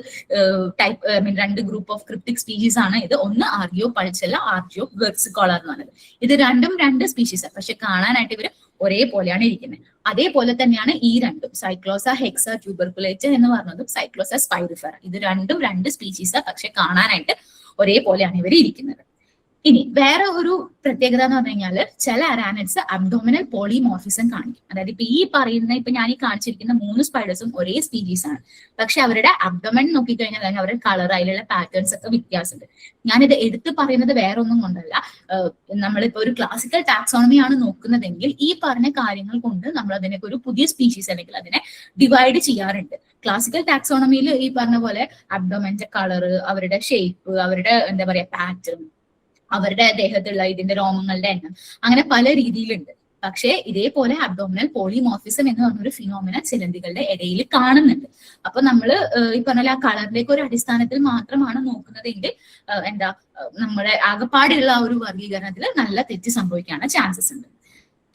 ഗ്രൂപ്പ് ഓഫ് ക്രിപ്റ്റിക് സ്പീഷീസ് ആണ് ഇത്. ഒന്ന് ആർജിയോ പൾച്ചല്ല, ആർജിയോ വെർസിക്കോള എന്ന് പറയുന്നത്. ഇത് രണ്ടും രണ്ട് സ്പീഷീസ് ആണ്, പക്ഷെ കാണാനായിട്ട് ഇവര് ഒരേപോലെയാണ് ഇരിക്കുന്നത്. അതേപോലെ തന്നെയാണ് ഈ രണ്ടും, സൈക്ലോസ ഹെക്സ ട്യൂബർകുലേറ്റ എന്ന് പറഞ്ഞതും സൈക്ലോസ സ്പൈറിഫെറ. ഇത് രണ്ടും രണ്ട് സ്പീഷീസ്, പക്ഷെ കാണാനായിട്ട് ഒരേപോലെയാണ് ഇവർ ഇരിക്കുന്നത്. ഇനി വേറെ ഒരു പ്രത്യേകത എന്ന് പറഞ്ഞു കഴിഞ്ഞാൽ ചില അറാനിഡ്സ് അബ്ഡോമിനൽ പോളിമോർഫിസം കാണിക്കും. അതായത് ഇപ്പൊ ഞാൻ ഈ കാണിച്ചിരിക്കുന്ന 3 സ്പൈഡേഴ്സും ഒരേ സ്പീഷീസ് ആണ്, പക്ഷെ അവരുടെ അബ്ഡോമൻ നോക്കിക്കഴിഞ്ഞാൽ അല്ലെങ്കിൽ അവരുടെ കളർ, അതിലുള്ള പാറ്റേൺസ് ഒക്കെ വ്യത്യാസമുണ്ട്. ഞാനിത് എടുത്ത് പറയുന്നത് വേറെ ഒന്നും കൊണ്ടല്ല, നമ്മളിപ്പോ ഒരു ക്ലാസിക്കൽ ടാക്സോണമി ആണ് നോക്കുന്നതെങ്കിൽ ഈ പറഞ്ഞ കാര്യങ്ങൾ കൊണ്ട് നമ്മൾ അതിനൊക്കെ ഒരു പുതിയ സ്പീഷീസ് അല്ലെങ്കിൽ അതിനെ ഡിവൈഡ് ചെയ്യാറുണ്ട്. ക്ലാസിക്കൽ ടാക്സോണമിയിൽ ഈ പറഞ്ഞ പോലെ അബ്ഡോമന്റെ കളർ, അവരുടെ ഷേപ്പ്, അവരുടെ എന്താ പറയാ പാറ്റേൺ, അവരുടെ ദേഹത്തുള്ള ഇതിന്റെ രോമങ്ങളുടെ എണ്ണം, അങ്ങനെ പല രീതിയിലുണ്ട്. പക്ഷേ ഇതേപോലെ അബ്ഡോമിനൽ പോളിമോർഫിസം എന്ന് പറഞ്ഞൊരു ഫിനോമിന ചിലന്തികളുടെ ഇടയിൽ കാണുന്നുണ്ട്. അപ്പൊ നമ്മള് ഈ പറഞ്ഞ ആ കളറിലേക്ക് ഒരു അടിസ്ഥാനത്തിൽ മാത്രമാണ് നോക്കുന്നതെങ്കിൽ നമ്മുടെ ആകപ്പാടുള്ള ആ ഒരു വർഗീകരണത്തിൽ നല്ല തെറ്റ് സംഭവിക്കാനുള്ള ചാൻസസ് ഉണ്ട്.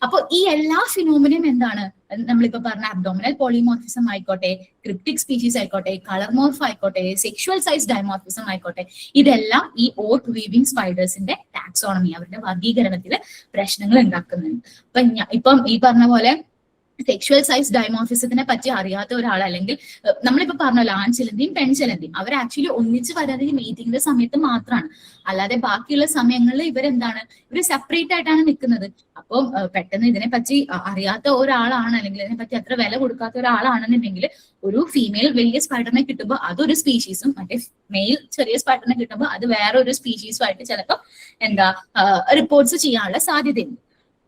അപ്പൊ ഈ എല്ലാ ഫിനോമിനും എന്താണ്, നമ്മളിപ്പോ പറഞ്ഞ അബ്ഡോമിനൽ പോളിമോർഫിസം ആയിക്കോട്ടെ, ക്രിപ്റ്റിക് സ്പീഷീസ് ആയിക്കോട്ടെ, കളർ മോർഫ് ആയിക്കോട്ടെ, സെക്ഷുവൽ സൈസ് ഡൈമോർഫിസം ആയിക്കോട്ടെ, ഇതെല്ലാം ഈ ഓട്ട് വീവിംഗ് സ്പൈഡേഴ്സിന്റെ ടാക്സോണമി, അവരുടെ വർഗീകരണത്തിൽ പ്രശ്നങ്ങൾ ഉണ്ടാക്കുന്നുണ്ട്. ഇപ്പം ഈ പറഞ്ഞ പോലെ സെക്ഷുവൽ സൈസ് ഡൈമോർഫിസത്തിനെ പറ്റി അറിയാത്ത ഒരാൾ, അല്ലെങ്കിൽ നമ്മളിപ്പോ പറഞ്ഞല്ലോ ആൺ ചിലന്തിയും പെൺ ചിലന്തിയും, അവർ ആക്ച്വലി ഒന്നിച്ച് വരാതെ മീറ്റിംഗിന്റെ സമയത്ത് മാത്രമാണ്. അല്ലാതെ ബാക്കിയുള്ള സമയങ്ങളിൽ ഇവർ സെപ്പറേറ്റ് ആയിട്ടാണ് നിൽക്കുന്നത്. അപ്പം പെട്ടെന്ന് ഇതിനെ പറ്റി അറിയാത്ത ഒരാളാണ്, അല്ലെങ്കിൽ ഇതിനെപ്പറ്റി അത്ര വില കൊടുക്കാത്ത ഒരാളാണെന്നുണ്ടെങ്കിൽ ഒരു ഫീമെയിൽ വലിയ സ്പൈഡറിനെ കിട്ടുമ്പോൾ അതൊരു സ്പീഷീസും മറ്റേ മെയിൽ ചെറിയ സ്പൈഡറിനെ കിട്ടുമ്പോൾ അത് വേറെ ഒരു സ്പീഷീസും ആയിട്ട് ചിലപ്പോൾ റിപ്പോർട്ട്സ് ചെയ്യാനുള്ള സാധ്യതയുണ്ട്.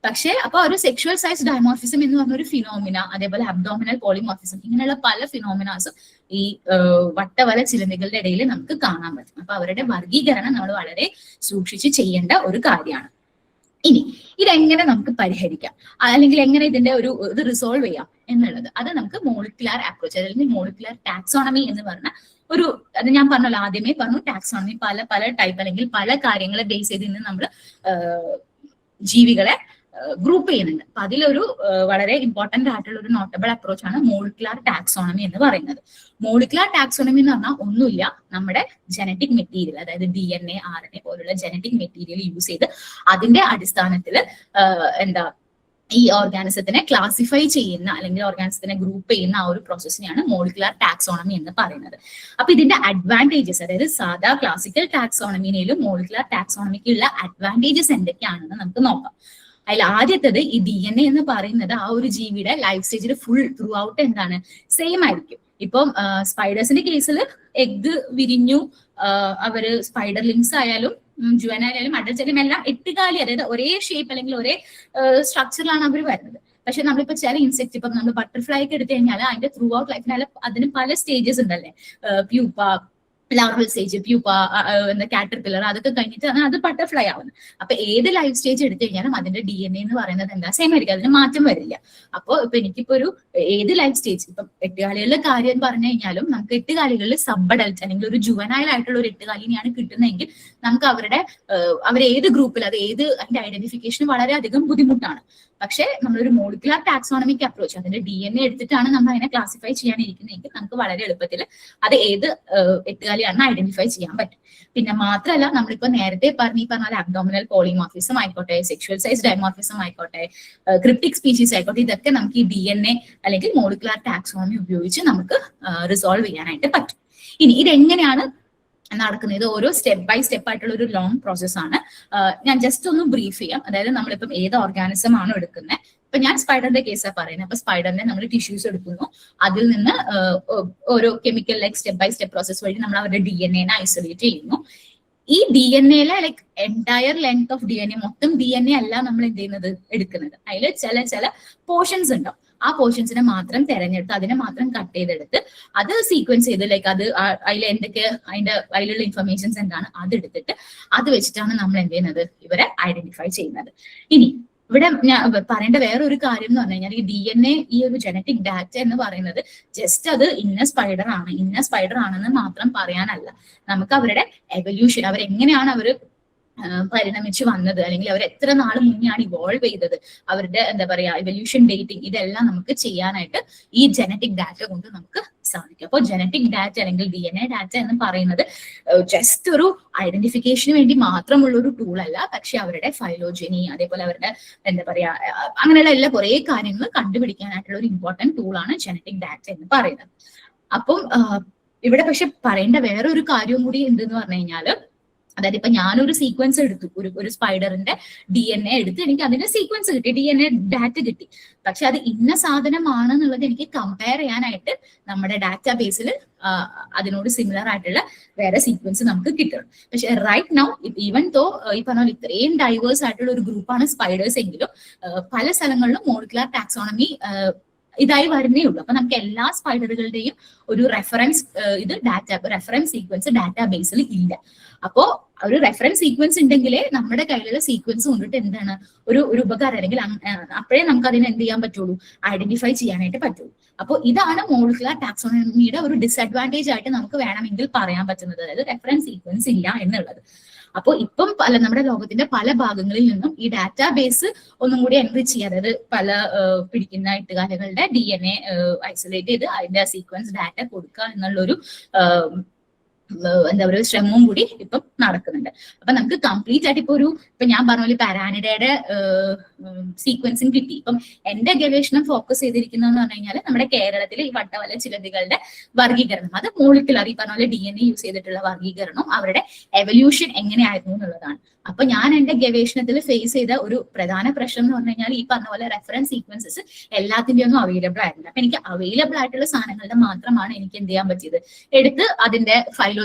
പക്ഷേ അപ്പൊ ഒരു സെക്ഷുവൽ സൈസ് ഡൈമോർഫിസം എന്ന് പറഞ്ഞ ഒരു ഫിനോമിന, അതേപോലെ അബ്ഡോമിനൽ പോളിമോർഫിസം, ഇങ്ങനെയുള്ള പല ഫിനോമിനാസും ഈ വട്ടവല ചിലന്തികളുടെ ഇടയിൽ നമുക്ക് കാണാൻ പറ്റും. അപ്പൊ അവരുടെ വർഗീകരണം നമ്മൾ വളരെ സൂക്ഷിച്ച് ചെയ്യേണ്ട ഒരു കാര്യമാണ്. ഇനി ഇതെങ്ങനെ നമുക്ക് പരിഹരിക്കാം, അല്ലെങ്കിൽ എങ്ങനെ ഇതിന്റെ ഇത് റിസോൾവ് ചെയ്യാം എന്നുള്ളത്, അത് നമുക്ക് മോളിക്കുലാർ അപ്രോച്ച് അല്ലെങ്കിൽ മോളിക്കുലാർ ടാക്സോണമി എന്ന് പറഞ്ഞ അത് ഞാൻ പറഞ്ഞല്ലോ, ആദ്യമേ പറഞ്ഞു ടാക്സോണമി പല ടൈപ്പ് അല്ലെങ്കിൽ പല കാര്യങ്ങളെ ബേസ് ചെയ്ത് ഇന്ന് നമ്മൾ ജീവികളെ ഗ്രൂപ്പ് ചെയ്യുന്നുണ്ട്. അപ്പൊ അതിലൊരു വളരെ ഇമ്പോർട്ടന്റ് ആയിട്ടുള്ള ഒരു നോട്ടബിൾ അപ്രോച്ച് ആണ് മോളിക്കുലാർ ടാക്സോണമി എന്ന് പറയുന്നത്. മോളിക്കുലാർ ടാക്സോണമി എന്ന് പറഞ്ഞാൽ ഒന്നുമില്ല, നമ്മുടെ ജനറ്റിക് മെറ്റീരിയൽ, അതായത് DNA, RNA പോലുള്ള ജനറ്റിക് മെറ്റീരിയൽ യൂസ് ചെയ്ത് അതിന്റെ അടിസ്ഥാനത്തിൽ ഈ ഓർഗാനിസത്തിനെ ക്ലാസിഫൈ ചെയ്യുന്ന അല്ലെങ്കിൽ ഓർഗാനിസത്തിനെ ഗ്രൂപ്പ് ചെയ്യുന്ന ആ ഒരു പ്രോസസ്സിനെയാണ് മോളിക്കുലാർ ടാക്സോണമി എന്ന് പറയുന്നത്. അപ്പൊ ഇതിന്റെ അഡ്വാൻറ്റേജസ്, അതായത് സാധാ ക്ലാസിക്കൽ ടാക്സോണമിയിലും മോളിക്കുലാർ ടാക്സോണമിക്കുള്ള അഡ്വാൻറ്റേജസ് എന്തൊക്കെയാണെന്ന് നമുക്ക് നോക്കാം. അതിൽ ആദ്യത്തത് ഈ DNA എന്ന് പറയുന്നത് ആ ഒരു ജീവിയുടെ ലൈഫ് സ്റ്റേജിൽ ഫുൾ ത്രൂ ഔട്ട് സെയിം ആയിരിക്കും. ഇപ്പം സ്പൈഡേഴ്സിന്റെ കേസിൽ എഗ് വിരിഞ്ഞു, അവര് സ്പൈഡർ ലിങ്സ് ആയാലും ജുവനായാലും അഡൽറ്റായാലും എല്ലാം 8 കാലി, അതായത് ഒരേ ഷേപ്പ് അല്ലെങ്കിൽ ഒരേ സ്ട്രക്ചറിലാണ് അവർ വരുന്നത്. പക്ഷെ നമ്മളിപ്പോ ചില ഇൻസെക്ട്, ഇപ്പൊ നമ്മൾ ബട്ടർഫ്ലൈ ഒക്കെ എടുത്തു കഴിഞ്ഞാൽ അതിന്റെ ത്രൂ ഔട്ട് ലൈഫിന് അതിന് പല സ്റ്റേജസ് ഉണ്ടല്ലേ, pupa, larval stage, pupa, caterpillar, അതൊക്കെ കഴിഞ്ഞിട്ട് അത് ബട്ടർഫ്ലൈ ആവുന്നത്. അപ്പൊ ഏത് ലൈഫ് സ്റ്റേജ് എടുത്തു കഴിഞ്ഞാലും അതിന്റെ DNA എന്ന് പറയുന്നത് സെയിം ആയിരിക്കും, അതിന് മാറ്റം വരില്ല. അപ്പൊ എനിക്കിപ്പോ ഏത് ലൈഫ് സ്റ്റേജ്, ഇപ്പം 8 കാലികളുടെ കാര്യം പറഞ്ഞു കഴിഞ്ഞാലും നമുക്ക് 8 കാലികളിൽ സബ് അഡൽറ്റ് അല്ലെങ്കിൽ ഒരു ജുവനൈൽ ആയിട്ടുള്ള ഒരു 8 കാലിനെയാണ് കിട്ടുന്നതെങ്കിൽ നമുക്ക് അവരേത് ഗ്രൂപ്പിൽ, അതിന്റെ ഐഡന്റിഫിക്കേഷൻ വളരെയധികം ബുദ്ധിമുട്ടാണ്. പക്ഷെ നമ്മളൊരു മോളിക്കുലാർ ടാക്സോണമിക് അപ്രോച്ച്, അതിന്റെ DNA എടുത്തിട്ടാണ് നമ്മൾ അതിനെ ക്ലാസിഫൈ ചെയ്യാനിരിക്കുന്നതെങ്കിൽ നമുക്ക് വളരെ എളുപ്പത്തിൽ അത് ഏത് 8 കാലിയാണെന്ന് ഐഡന്റിഫൈ ചെയ്യാൻ പറ്റും. പിന്നെ മാത്രമല്ല, നമ്മളിപ്പോ നേരത്തെ പറഞ്ഞ അബ്ഡോമിനൽ പോളിമോർഫിസം ആയിക്കോട്ടെ, സെക്ഷുവൽ സൈസ് ഡൈമോർഫിസം ആയിക്കോട്ടെ, ക്രിപ്റ്റിക് സ്പീഷീസ് ആയിക്കോട്ടെ, ഇതൊക്കെ നമുക്ക് ഈ DNA അല്ലെങ്കിൽ മോളിക്കുലാർ ടാക്സോണമി ഉപയോഗിച്ച് നമുക്ക് റിസോൾവ് ചെയ്യാനായിട്ട് പറ്റും. ഇനി ഇതെങ്ങനെയാണ് നടക്കുന്നത്. ഇത് ഓരോ സ്റ്റെപ്പ് ബൈ സ്റ്റെപ്പ് ആയിട്ടുള്ള ഒരു ലോങ് പ്രോസസ്സാണ്. ഞാൻ ജസ്റ്റ് ഒന്ന് ബ്രീഫ് ചെയ്യാം. അതായത് നമ്മളിപ്പം ഏത് ഓർഗാനിസം ആണോ എടുക്കുന്നത്, ഇപ്പൊ ഞാൻ സ്പൈഡറിന്റെ കേസാണ് പറയുന്നത്. അപ്പൊ സ്പൈഡറിനെ നമ്മൾ ടിഷ്യൂസ് എടുക്കുന്നു, അതിൽ നിന്ന് ഓരോ chemical like step by step process വഴി നമ്മൾ അവരുടെ DNA ഐസൊലേറ്റ് ചെയ്യുന്നു. ഈ DNA like entire length of DNA, മൊത്തം DNA അല്ല നമ്മൾ എന്ത് ചെയ്യുന്നത്, എടുക്കുന്നത്. അതിൽ ചില പോർഷൻസ് ഉണ്ടാവും. ആ പോർഷൻസിനെ മാത്രം തെരഞ്ഞെടുത്ത് അതിനെ മാത്രം കട്ട് ചെയ്തെടുത്ത് അത് സീക്വൻസ് ചെയ്ത് ലൈക്ക് അത് അതിൽ എന്തൊക്കെ അതിലുള്ള ഇൻഫർമേഷൻസ് എന്താണ് അതെടുത്തിട്ട് അത് വെച്ചിട്ടാണ് നമ്മൾ എന്ത് ചെയ്യുന്നത്, ഇവരെ ഐഡന്റിഫൈ ചെയ്യുന്നത്. ഇനി ഇവിടെ ഞാൻ പറയേണ്ട വേറൊരു കാര്യം എന്ന് പറഞ്ഞു കഴിഞ്ഞാൽ ഈ DNA, ഈ ഒരു ജനറ്റിക് ഡാറ്റ എന്ന് പറയുന്നത് ജസ്റ്റ് അത് ഇന്ന സ്പൈഡർ ആണെന്ന് മാത്രം പറയാനല്ല. നമുക്ക് അവരുടെ എവല്യൂഷൻ, അവരെങ്ങനെയാണ് അവർ പരിണമിച്ച് വന്നത്, അല്ലെങ്കിൽ അവർ എത്ര നാൾ മുന്നെയാണ് ഇവോൾവ് ചെയ്തത്, അവരുടെ എന്താ പറയാ എവല്യൂഷൻ ഡേറ്റിംഗ്, ഇതെല്ലാം നമുക്ക് ചെയ്യാനായിട്ട് ഈ ജനറ്റിക് ഡാറ്റ കൊണ്ട് നമുക്ക് സാധിക്കും. അപ്പോൾ ജനറ്റിക് ഡാറ്റ അല്ലെങ്കിൽ DNA ഡാറ്റ എന്ന് പറയുന്നത് ജസ്റ്റ് ഒരു ഐഡന്റിഫിക്കേഷന് വേണ്ടി മാത്രമുള്ള ഒരു ടൂൾ അല്ല, പക്ഷെ അവരുടെ ഫൈലോജനി, അതേപോലെ അവരുടെ എന്താ പറയാ അങ്ങനെയുള്ള എല്ലാ കുറെ കാര്യങ്ങൾ കണ്ടുപിടിക്കാനായിട്ടുള്ള ഒരു ഇമ്പോർട്ടന്റ് ടൂളാണ് ജനറ്റിക് ഡാറ്റ എന്ന് പറയുന്നത്. അപ്പം ഇവിടെ പക്ഷെ പറയേണ്ട വേറൊരു കാര്യവും കൂടി എന്തെന്ന് പറഞ്ഞു കഴിഞ്ഞാല്, അതായത് ഇപ്പൊ ഞാനൊരു സീക്വൻസ് എടുത്തു, ഒരു സ്പൈഡറിന്റെ DNA എടുത്ത് എനിക്ക് അതിന്റെ സീക്വൻസ് കിട്ടി, DNA ഡാറ്റ കിട്ടി. പക്ഷെ അത് ഇന്ന സാധനമാണെന്നുള്ളത് എനിക്ക് കമ്പയർ ചെയ്യാനായിട്ട് നമ്മുടെ ഡാറ്റാ ബേസിൽ അതിനോട് സിമിലർ ആയിട്ടുള്ള വേറെ സീക്വൻസ് നമുക്ക് കിട്ടണം. പക്ഷെ റൈറ്റ് നൗ ഈവൻ തോ ഈ പറഞ്ഞ പോലെ ഇത്രയും ഡൈവേഴ്സ് ആയിട്ടുള്ള ഒരു ഗ്രൂപ്പാണ് സ്പൈഡേഴ്സ് എങ്കിലും പല സ്ഥലങ്ങളിലും മോളിക്കുലർ ടാക്സോണമി ഇതായി വരുന്നേ ഉള്ളൂ. അപ്പൊ നമുക്ക് എല്ലാ സ്പൈഡറുകളുടെയും ഒരു റെഫറൻസ് റെഫറൻസ് സീക്വൻസ് ഡാറ്റാ ബേസിൽ ഇല്ല. അപ്പോ ഒരു റെഫറൻസ് സീക്വൻസ് ഉണ്ടെങ്കിലേ നമ്മുടെ കയ്യിലുള്ള സീക്വൻസ് കൊണ്ടിട്ട് എന്താണ് ഒരു ഉപകാരം, അല്ലെങ്കിൽ അപ്പോഴേ നമുക്ക് അതിനെ എന്ത് ചെയ്യാൻ പറ്റുള്ളൂ, ഐഡന്റിഫൈ ചെയ്യാനായിട്ട് പറ്റുള്ളൂ. അപ്പോൾ ഇതാണ് മോളിക്കുലർ ടാക്സോണമിയുടെ ഒരു ഡിസഡ്വാൻറ്റേജ് ആയിട്ട് നമുക്ക് വേണമെങ്കിൽ പറയാൻ പറ്റുന്നത്, അതായത് റെഫറൻസ് സീക്വൻസ് ഇല്ല എന്നുള്ളത്. അപ്പോൾ ഇപ്പം നമ്മുടെ ലോകത്തിന്റെ പല ഭാഗങ്ങളിൽ നിന്നും ഈ ഡാറ്റാ ബേസ് ഒന്നും കൂടി എൻറിച്ച് ചെയ്യുക, അതായത് പല പിടിക്കുന്ന എട്ടുകാലുകളുടെ DNA ഐസൊലേറ്റ് ചെയ്ത് അതിന്റെ സീക്വൻസ് ഡാറ്റ കൊടുക്കുക എന്നുള്ളൊരു എന്താ പറയുക ശ്രമവും കൂടി ഇപ്പം നടക്കുന്നുണ്ട്. അപ്പൊ നമുക്ക് കംപ്ലീറ്റ് ആയിട്ട് ഇപ്പൊ ഞാൻ പറഞ്ഞ പോലെ പാരാനിഡയുടെ സീക്വൻസിങ് കിട്ടി. ഇപ്പം എന്റെ ഗവേഷണം ഫോക്കസ് ചെയ്തിരിക്കുന്നതെന്ന് പറഞ്ഞു കഴിഞ്ഞാൽ നമ്മുടെ കേരളത്തിലെ ഈ വട്ടവല ചിലന്തികളുടെ വർഗീകരണം, അത് മോളിക്കുലർ ഈ പറഞ്ഞ പോലെ DNA യൂസ് ചെയ്തിട്ടുള്ള വർഗീകരണം, അവരുടെ എവല്യൂഷൻ എങ്ങനെയായിരുന്നു എന്നുള്ളതാണ്. അപ്പൊ ഞാൻ എന്റെ ഗവേഷണത്തിൽ ഫേസ് ചെയ്ത ഒരു പ്രധാന പ്രശ്നം എന്ന് പറഞ്ഞു കഴിഞ്ഞാൽ ഈ പറഞ്ഞ പോലെ റെഫറൻസ് സീക്വൻസസ് എല്ലാത്തിന്റെയും ഒന്നും അവൈലബിൾ ആയിരുന്നില്ല. അപ്പൊ എനിക്ക് അവൈലബിൾ ആയിട്ടുള്ള സാധനങ്ങളുടെ മാത്രമാണ് എനിക്ക് എന്ത് ചെയ്യാൻ പറ്റിയത്, എടുത്ത് അതിന്റെ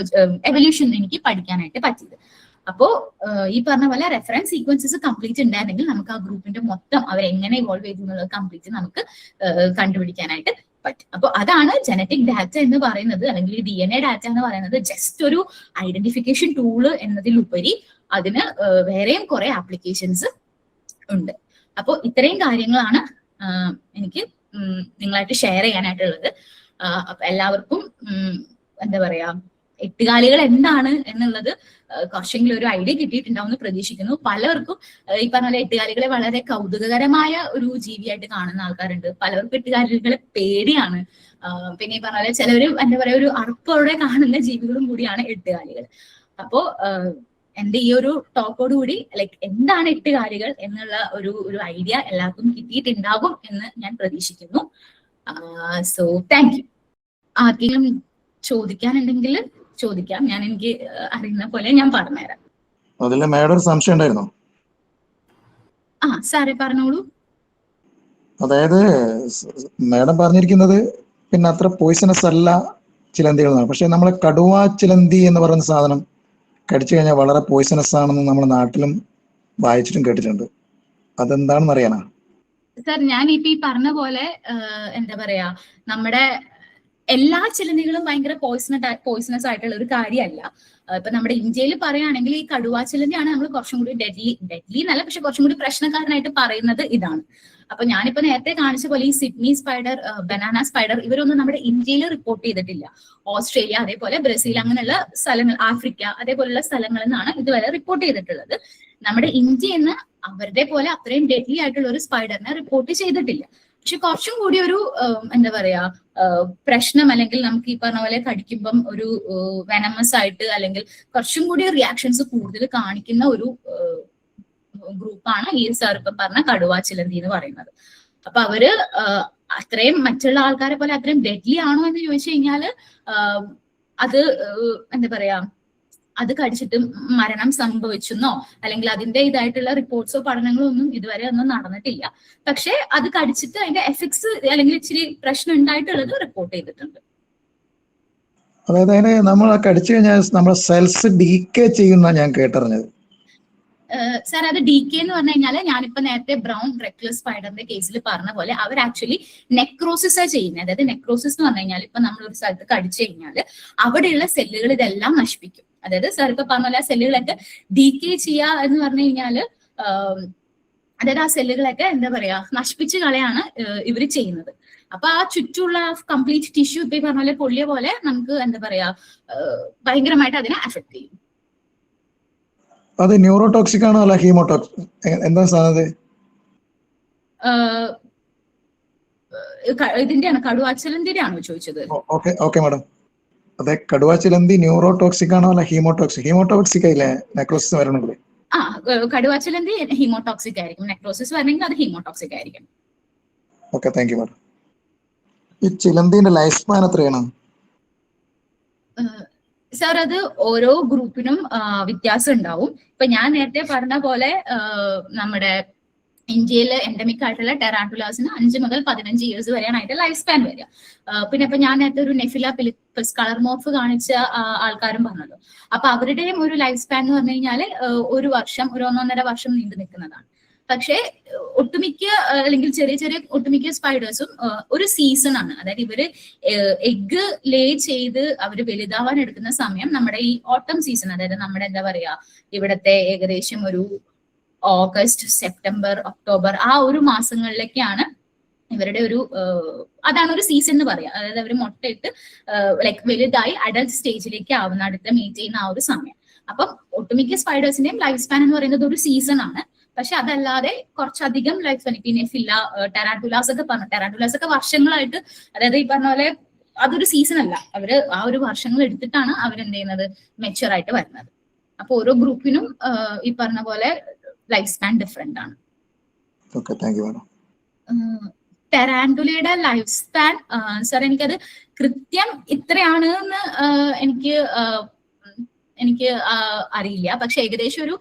എവല്യൂഷൻ എനിക്ക് പഠിക്കാനായിട്ട് പറ്റിയത്. അപ്പോ ഈ പറഞ്ഞ പോലെ റെഫറൻസ് സീക്വൻസസ് കംപ്ലീറ്റ് ഉണ്ടായിരുന്നെങ്കിൽ നമുക്ക് ആ ഗ്രൂപ്പിന്റെ മൊത്തം അവരെങ്ങനെ ഇവോൾവ് ചെയ്തു എന്നുള്ളത് കംപ്ലീറ്റ് നമുക്ക് കണ്ടുപിടിക്കാനായിട്ട് പറ്റും. അപ്പൊ അതാണ് ജനറ്റിക് ഡാറ്റ എന്ന് പറയുന്നത്, അല്ലെങ്കിൽ DNA ഡാറ്റ എന്ന് പറയുന്നത് ജസ്റ്റ് ഒരു ഐഡന്റിഫിക്കേഷൻ ടൂള് എന്നതിലുപരി അതിന് വേറെയും കുറെ ആപ്ലിക്കേഷൻസ് ഉണ്ട്. അപ്പോൾ ഇത്രയും കാര്യങ്ങളാണ് എനിക്ക് നിങ്ങളായിട്ട് ഷെയർ ചെയ്യാനായിട്ടുള്ളത്. അപ്പൊ എല്ലാവർക്കും എന്താ പറയാ എട്ടുകാലികൾ എന്താണ് എന്നുള്ളത് കുറച്ചെങ്കിലും ഒരു ഐഡിയ കിട്ടിയിട്ടുണ്ടാവും എന്ന് പ്രതീക്ഷിക്കുന്നു. പലർക്കും ഈ പറഞ്ഞ പോലെ എട്ടുകാലികളെ വളരെ കൗതുകകരമായ ഒരു ജീവിയായിട്ട് കാണുന്ന ആൾക്കാരുണ്ട്, പലർക്കും എട്ടുകാലികളെ പേടിയാണ്. പിന്നെ ഈ പറഞ്ഞ പോലെ ചിലവര് എന്താ പറയാ ഒരു അർപ്പോടെ കാണുന്ന ജീവികളും കൂടിയാണ് എട്ടുകാലികൾ. അപ്പോ എന്റെ ഈ ഒരു ടോക്കോട് കൂടി ലൈക്ക് എന്താണ് എട്ടുകാലികൾ എന്നുള്ള ഒരു ഐഡിയ എല്ലാവർക്കും കിട്ടിയിട്ടുണ്ടാകും എന്ന് ഞാൻ പ്രതീക്ഷിക്കുന്നു. So thank you. ആർക്കെങ്കിലും ചോദിക്കാനുണ്ടെങ്കിൽ ചോദിക്കാം, ഞാൻ എനിക്ക് അറിയുന്ന പോലെ ഞാൻ പറഞ്ഞുതരാം. അതിൽ മാഡം ഒരു സംശയം ഉണ്ടായിരുന്നോ? സാറേ പറഞ്ഞോളൂ. അതായത് മാഡം പറഞ്ഞിരിക്കുന്നത് പിന്നെ അത്ര പോയിസണസ് അല്ല ചിലന്തികളാണ്, പക്ഷെ നമ്മളെ കടുവ ചിലന്തി എന്ന് പറയുന്ന സാധനം കടിച്ചു കഴിഞ്ഞാൽ വളരെ പോയിസണസ് ആണെന്ന് നമ്മുടെ നാട്ടിലും വായിച്ചിട്ടും കേട്ടിട്ടുണ്ട്. അതെന്താണെന്ന് അറിയാനാ? സാർ ഞാൻ ഇപ്പൊ ഈ പറഞ്ഞ പോലെ എന്താ പറയാ നമ്മുടെ എല്ലാ ചിലന്തികളും ഭയങ്കര പോയിസണസ് ആയിട്ടുള്ള ഒരു കാര്യമല്ല. ഇപ്പൊ നമ്മുടെ ഇന്ത്യയിൽ പറയുകയാണെങ്കിൽ ഈ കടുവ ചിലന്തിയാണ് നമ്മൾ കുറച്ചും കൂടി ഡെഡ്ലി എന്നല്ല, പക്ഷെ കുറച്ചും കൂടി പ്രശ്നക്കാരനായിട്ട് പറയുന്നത് ഇതാണ്. അപ്പൊ ഞാനിപ്പോ നേരത്തെ കാണിച്ച പോലെ ഈ സിഡ്നി സ്പൈഡർ, ബനാന സ്പൈഡർ, ഇവരൊന്നും നമ്മുടെ ഇന്ത്യയിൽ റിപ്പോർട്ട് ചെയ്തിട്ടില്ല. ഓസ്ട്രേലിയ, അതേപോലെ ബ്രസീൽ, അങ്ങനെയുള്ള സ്ഥലങ്ങൾ, ആഫ്രിക്ക, അതേപോലെയുള്ള സ്ഥലങ്ങളിൽ നിന്നാണ് ഇതുവരെ റിപ്പോർട്ട് ചെയ്തിട്ടുള്ളത്. നമ്മുടെ ഇന്ത്യയിൽ നിന്ന് അവരുടെ പോലെ അത്രയും ഡെഡ്ലി ആയിട്ടുള്ള ഒരു സ്പൈഡറിനെ റിപ്പോർട്ട് ചെയ്തിട്ടില്ല. പക്ഷെ കുറച്ചും കൂടി ഒരു എന്താ പറയാ പ്രശ്നം, അല്ലെങ്കിൽ നമുക്ക് ഈ പറഞ്ഞ പോലെ കടിക്കുമ്പം ഒരു വെനമസ് ആയിട്ട് അല്ലെങ്കിൽ കുറച്ചും കൂടി റിയാക്ഷൻസ് കൂടുതൽ കാണിക്കുന്ന ഒരു ഗ്രൂപ്പാണ് ഈ സാർ ഇപ്പം പറഞ്ഞ കടുവ ചിലന്തി എന്ന് പറയുന്നത്. അപ്പൊ അവര് അത്രയും മറ്റുള്ള ആൾക്കാരെ പോലെ അത്രയും ഡെഡ്ലി ആണോ എന്ന് ചോദിച്ചു കഴിഞ്ഞാല് അത് എന്താ പറയാ അത് കടിച്ചിട്ട് മരണം സംഭവിച്ചെന്നോ അല്ലെങ്കിൽ അതിന്റെ ഇതായിട്ടുള്ള റിപ്പോർട്ട്സോ പഠനങ്ങളോ ഒന്നും ഇതുവരെ ഒന്നും നടന്നിട്ടില്ല. പക്ഷെ അത് കടിച്ചിട്ട് അതിന്റെ എഫക്ട്സ് അല്ലെങ്കിൽ ഇച്ചിരി പ്രശ്നം ഉണ്ടായിട്ടുള്ളത് റിപ്പോർട്ട് ചെയ്തിട്ടുണ്ട്. അതായത് അതിന് നമ്മൾ കടിച്ചു കഴിഞ്ഞാൽ നമ്മുടെ സെൽസ് ഡീക്കേ ചെയ്യുന്ന ഞാൻ കേട്ടറിഞ്ഞത്. സാർ അത് DK എന്ന് പറഞ്ഞു കഴിഞ്ഞാൽ ഞാനിപ്പോ നേരത്തെ ബ്രൗൺ റെക്ലസ് സ്പൈഡറിന്റെ കേസിൽ പറഞ്ഞ പോലെ അവർ ആക്ച്വലി നെക്രോസിസ് ചെയ്യുന്നത്. അതായത് നെക്രോസിസ് എന്ന് പറഞ്ഞു കഴിഞ്ഞാൽ ഇപ്പൊ നമ്മൾ ഒരു സ്ഥലത്ത് കടിച്ചു കഴിഞ്ഞാൽ അവിടെയുള്ള സെല്ലുകൾ ഇതെല്ലാം നശിപ്പിക്കും. അതായത് സാർ ഇപ്പൊ പറഞ്ഞ പോലെ ആ സെല്ലുകളൊക്കെ DK ചെയ്യുക എന്ന് പറഞ്ഞു കഴിഞ്ഞാല് അതായത് ആ സെല്ലുകളൊക്കെ എന്താ പറയാ നശിപ്പിച്ച് കളയാണ് ഇവർ ചെയ്യുന്നത്. അപ്പൊ ആ ചുറ്റുമുള്ള കംപ്ലീറ്റ് ടിഷ്യൂ ഇപ്പൊ ഈ പറഞ്ഞ പോലെ പൊള്ളിയ പോലെ നമുക്ക് എന്താ പറയാ ഭയങ്കരമായിട്ട് അതിനെ അഫക്ട് ചെയ്യും. അത് ന്യൂറോടോക്സിക് ആണോ അല്ല ഹീമോടോക്സിക്, എന്താ സാധനം? ഇതിന്റെയാണ് കടുവാച്ചിലന്തിന്റെ ആണോ ചോദിച്ചത്? Okay madam. അതെ, കടുവാച്ചിലന്തി ന്യൂറോടോക്സിക് ആണോ അല്ല ഹീമോടോക്സിക്? ഹീമോടോക്സിക് ആയില്ലേ നെക്രോസിസ് വരണമെങ്കിൽ? കടുവാച്ചിലന്തി ഹീമോടോക്സിക് ആയിരിക്കും, നെക്രോസിസ് വരണമെങ്കിൽ അത് ഹീമോടോക്സിക് ആയിരിക്കും. Okay, thank you madam. ഈ ചിലന്തിന്റെ ലൈഫ് സ്പാൻ എത്രയാണ്? സാർ അത് ഓരോ ഗ്രൂപ്പിനും വ്യത്യാസം ഉണ്ടാവും. ഇപ്പൊ ഞാൻ നേരത്തെ പറഞ്ഞ പോലെ നമ്മുടെ ഇന്ത്യയിൽ എൻഡമിക് ആയിട്ടുള്ള ടെറാന്റുലാസിന് 5 മുതൽ 15 ഇയേഴ്സ് വരെയാണ് അതിന്റെ ലൈഫ് സ്പാൻ വരിക. പിന്നെ ഇപ്പൊ ഞാൻ നേരത്തെ ഒരു നെഫില പിലിപ്പസ് കളർ മോർഫ് കാണിച്ച ആൾക്കാരും പറഞ്ഞല്ലോ. അപ്പൊ അവരുടെയും ഒരു ലൈഫ് സ്പാൻ എന്ന് പറഞ്ഞു കഴിഞ്ഞാൽ 1 വർഷം, 1.5 വർഷം നീണ്ടു നിൽക്കുന്നതാണ്. പക്ഷേ ഒട്ടുമിക്ക അല്ലെങ്കിൽ ചെറിയ ചെറിയ ഒട്ടുമിക്ക സ്പൈഡേഴ്സും ഒരു സീസൺ ആണ്. അതായത് ഇവര് എഗ് ലേ ചെയ്ത് അവര് വലുതാവാൻ എടുക്കുന്ന സമയം നമ്മുടെ ഈ ഓട്ടം സീസൺ, അതായത് നമ്മുടെ എന്താ പറയാ ഇവിടത്തെ ഏകദേശം ഒരു ഓഗസ്റ്റ്, സെപ്റ്റംബർ, ഒക്ടോബർ ആ ഒരു മാസങ്ങളിലേക്കാണ് ഇവരുടെ ഒരു അതാണ് ഒരു സീസൺ എന്ന് പറയാം. അതായത് അവർ മുട്ടയിട്ട് ലൈക്ക് വലുതായി അഡൽട്ട് സ്റ്റേജിലേക്ക് ആവുന്ന, അടുത്ത മീറ്റ് ചെയ്യുന്ന ആ ഒരു സമയം. അപ്പം ഒട്ടുമിക്ക സ്പൈഡേഴ്സിന്റെയും ലൈഫ് സ്പാൻ എന്ന് പറയുന്നത് ഒരു സീസൺ ആണ്. പക്ഷെ അതല്ലാതെ കുറച്ചധികം ലൈഫ് സ്പാൻ പിന്നെ ഫില്ല, ടെറാന്റുലാസ് ഒക്കെ പറഞ്ഞു. ടെറാന്റുലാസ് ഒക്കെ വർഷങ്ങളായിട്ട്, അതായത് ഈ പറഞ്ഞ പോലെ അതൊരു സീസൺ അല്ല, അവര് ആ ഒരു വർഷങ്ങൾ എടുത്തിട്ടാണ് അവരെന്ത് ചെയ്യുന്നത് മെച്യൂർ ആയിട്ട് വരുന്നത്. അപ്പൊ ഓരോ ഗ്രൂപ്പിനും ഈ പറഞ്ഞ പോലെ ലൈഫ് സ്പാൻ ഡിഫറെന്റ് ആണ്. ടെറാന്റുലയുടെ ലൈഫ് സ്പാൻ സാർ എനിക്കത് കൃത്യം ഇത്രയാണ് എന്ന് എനിക്ക് അറിയില്ല. പക്ഷെ ഏകദേശം ഒരു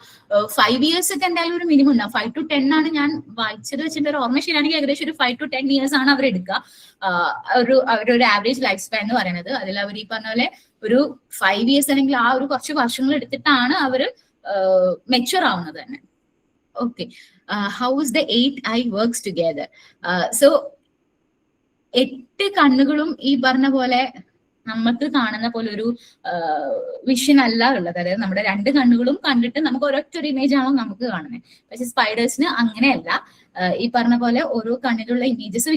5 ഇയേഴ്സ് ഒക്കെ എന്തായാലും ഒരു മിനിമം ഉണ്ടാവും. 5 to 10 ആണ് ഞാൻ വായിച്ചത് വെച്ചിട്ട് ഒരു ഓർമ്മ ശരിയാണെങ്കിൽ ഏകദേശം ഒരു 5 to 10 ഇയേഴ്സ് ആണ് അവർ എടുക്കുക അവരൊരു ആവറേജ് ലൈഫ് സ്പാൻ എന്ന് പറയുന്നത്. അതിൽ അവർ ഈ പറഞ്ഞ പോലെ ഒരു 5 ഇയേഴ്സ് അല്ലെങ്കിൽ ആ ഒരു കുറച്ച് വർഷങ്ങൾ എടുത്തിട്ടാണ് അവര് മെച്യൂർ ആവുന്നത് തന്നെ. Okay, how is the 8 eye works together? So 8 കണ്ണുകളും ഈ പറഞ്ഞ പോലെ നമുക്ക് കാണുന്ന പോലെ ഒരു വിഷൻ അല്ല ഉള്ളത്. അതായത് നമ്മുടെ 2 കണ്ണുകളും കണ്ടിട്ട് നമുക്ക് ഒരൊറ്റ ഒരു ഇമേജ് ആണോ നമുക്ക് കാണുന്നത്. പക്ഷെ സ്പൈഡേഴ്സിന് അങ്ങനെയല്ല. ഈ പറഞ്ഞ പോലെ ഓരോ കണ്ണിലുള്ള ഇമേജസ്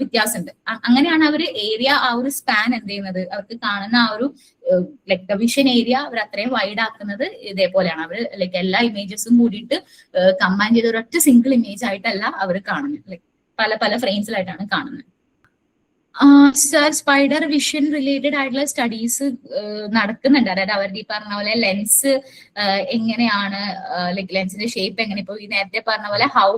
വ്യത്യാസമുണ്ട്. അങ്ങനെയാണ് അവർ ഏരിയ ആ ഒരു സ്പാൻ എന്ത് ചെയ്യുന്നത്, അവർക്ക് കാണുന്ന ആ ഒരു ലൈക്ക് വിഷൻ ഏരിയ അവർ അത്രയും വൈഡ് ആക്കുന്നത് ഇതേപോലെയാണ്. അവർ ലൈക്ക് എല്ലാ ഇമേജസും കൂടിയിട്ട് കമ്പൈൻ ചെയ്ത് ഒരൊറ്റ സിംഗിൾ ഇമേജ് ആയിട്ടല്ല അവർ കാണുന്നത്, ലൈക്ക് പല പല ഫ്രെയിംസിലായിട്ടാണ് കാണുന്നത്. സർ, സ്പൈഡർ വിഷൻ റിലേറ്റഡ് ആയിട്ടുള്ള സ്റ്റഡീസ് നടക്കുന്നുണ്ട്. അതായത് അവരുടെ ഈ പറഞ്ഞ പോലെ ലെൻസ് എങ്ങനെയാണ്, ലൈക്ക് ലെൻസിന്റെ ഷേപ്പ് എങ്ങനെ, ഇപ്പൊ ഈ നേരത്തെ പറഞ്ഞ പോലെ ഹൗ